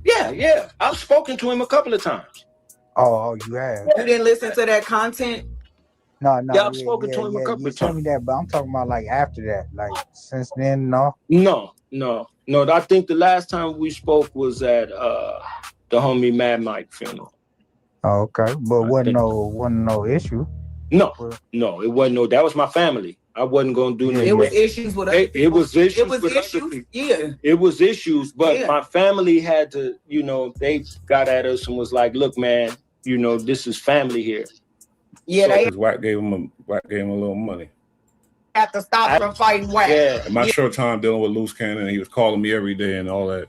Yeah. I've spoken to him a couple of times. Oh, you have? You didn't listen to that content? No. Yeah, I've spoken to him a couple of times. You told me that, but I'm talking about like after that, like since then, no. No. I think the last time we spoke was at the homie Mad Mike funeral. Oh, okay, but wasn't no issue. No, it wasn't no. That was my family. I wasn't gonna do nothing. It was issues with us. It was issues. It was issues. Yeah. It was issues, but my family had to. They got at us and was like, "Look, man, this is family here." Yeah, they Wack gave him a little money. Have to stop from fighting Wack. Yeah. In my short time dealing with Loose Cannon, he was calling me every day and all that.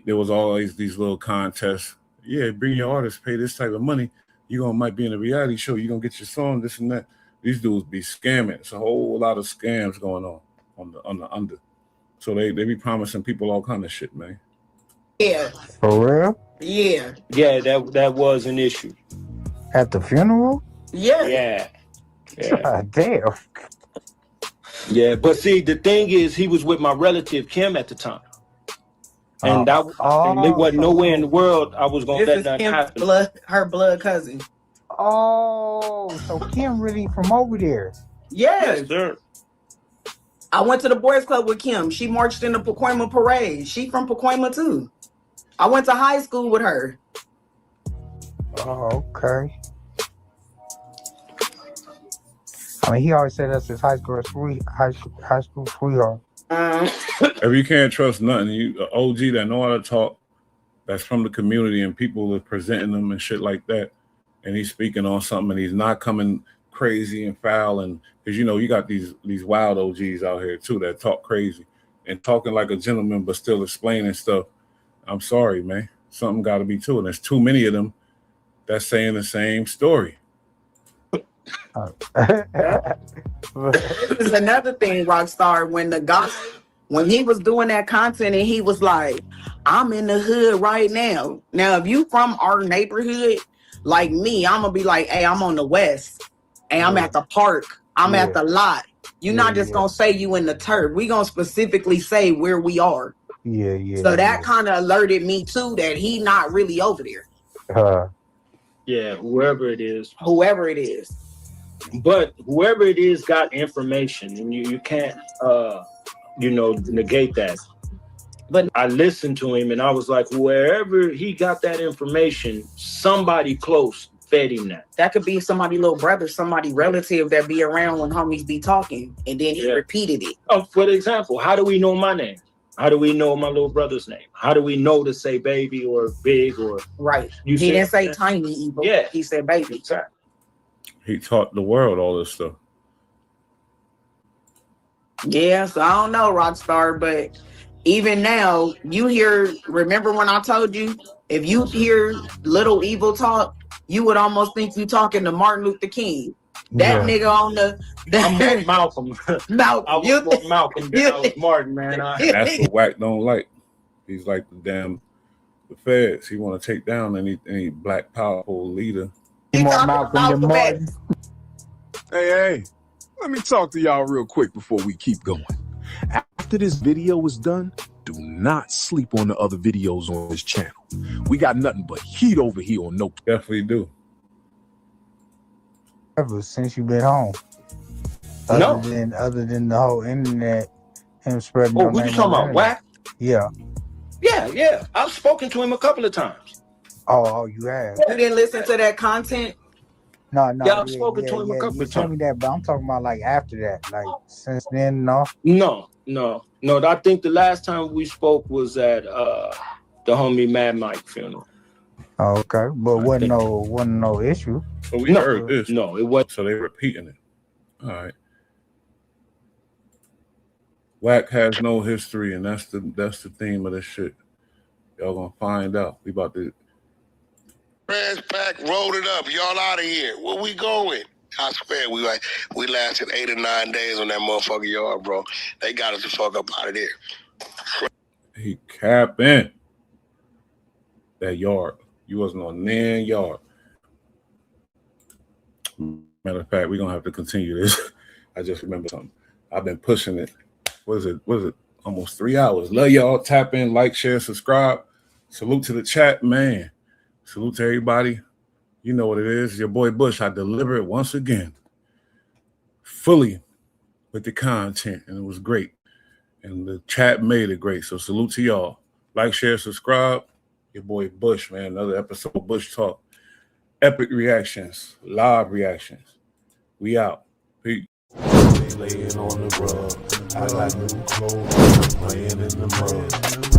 There was always these little contests. Yeah, bring your artist, pay this type of money. Might be in a reality show. You're gonna get your song, this and that. These dudes be scamming. It's a whole lot of scams going on the under. So they be promising people all kind of shit, man. Yeah. For real? Yeah. Yeah, that was an issue. At the funeral? Yeah. Yeah. God damn. Yeah, but see, the thing is, he was with my relative Kim at the time, and and there wasn't nowhere in the world I was gonna let that happen. Her blood cousin. Oh, so Kim really from over there? Yes. Sir. I went to the boys club with Kim. She marched in the Pacoima parade. She from Pacoima too. I went to high school with her. Oh, okay. I mean, he always said that's his high school sweetheart. If you can't trust nothing, you an OG that know how to talk, that's from the community, and people are presenting them and shit like that, and he's speaking on something, and he's not coming crazy and foul, and because you got these wild OGs out here too that talk crazy and talking like a gentleman, but still explaining stuff. I'm sorry, man. Something got to be to it. There's too many of them that's saying the same story. This is another thing, Rockstar, when he was doing that content and he was like, I'm in the hood right now. Now, if you from our neighborhood, like me, I'm gonna be like, hey, I'm on the west. Hey, I'm at the park. I'm at the lot. You're not just gonna say you in the turf. We gonna specifically say where we are. So that kind of alerted me too that he not really over there. Yeah, whoever it is. But whoever it is got information, and you can't negate that. But I listened to him and I was like, wherever he got that information, somebody close fed him that. That could be somebody little brother, somebody relative that be around when homies be talking, and then he repeated it. For example, how do we know my name? How do we know my little brother's name? How do we know to say baby or big or right? He didn't say tiny evil. Yeah, he said baby. Exactly. He taught the world all this stuff. Yeah, so I don't know, Rockstar, but even now, remember when I told you, if you hear little evil talk, you would almost think you talking to Martin Luther King. That nigga on Malcolm. Malcolm. I was Malcolm. I was Martin, man. That's what Wack don't like. He's like the feds. He want to take down any black powerful leader. More Malcolm than Martin. Hey, let me talk to y'all real quick before we keep going. After this video is done, do not sleep on the other videos on this channel. We got nothing but heat over here on No. Definitely do. Ever since you've been home. Other than the whole internet, him spreading. Oh, what you talking about, Wack? Yeah. Yeah. I've spoken to him a couple of times. Oh, you have? You didn't listen to that content? No. Yeah, I've spoken to him a couple of times. Tell me that, but I'm talking about like after that, like since then, no. No. I think the last time we spoke was at the homie Mad Mike funeral. Oh, okay, but wasn't no issue. So we heard this. No, it wasn't. So they repeating it. All right. Wack has no history, and that's the theme of this shit. Y'all gonna find out. We about to. Friends pack, rolled it up. Y'all out of here. Where we going? I swear, we lasted 8 or 9 days on that motherfucking yard, bro. They got us the fuck up out of there. He capping that yard. You wasn't on nan yard. Matter of fact, we're gonna have to continue this. I just remember something. I've been pushing it. What is it? Almost 3 hours. Love y'all. Tap in, like, share, subscribe. Salute to the chat, man. Salute to everybody. You know what it is. Your boy Bush. I deliver it once again. Fully with the content. And it was great. And the chat made it great. So salute to y'all. Like, share, subscribe. Your boy Bush, man. Another episode of Bush Talk. Epic reactions. Live reactions. We out. Peace. Laying on the rug. I got new clothes. Playing in the mud.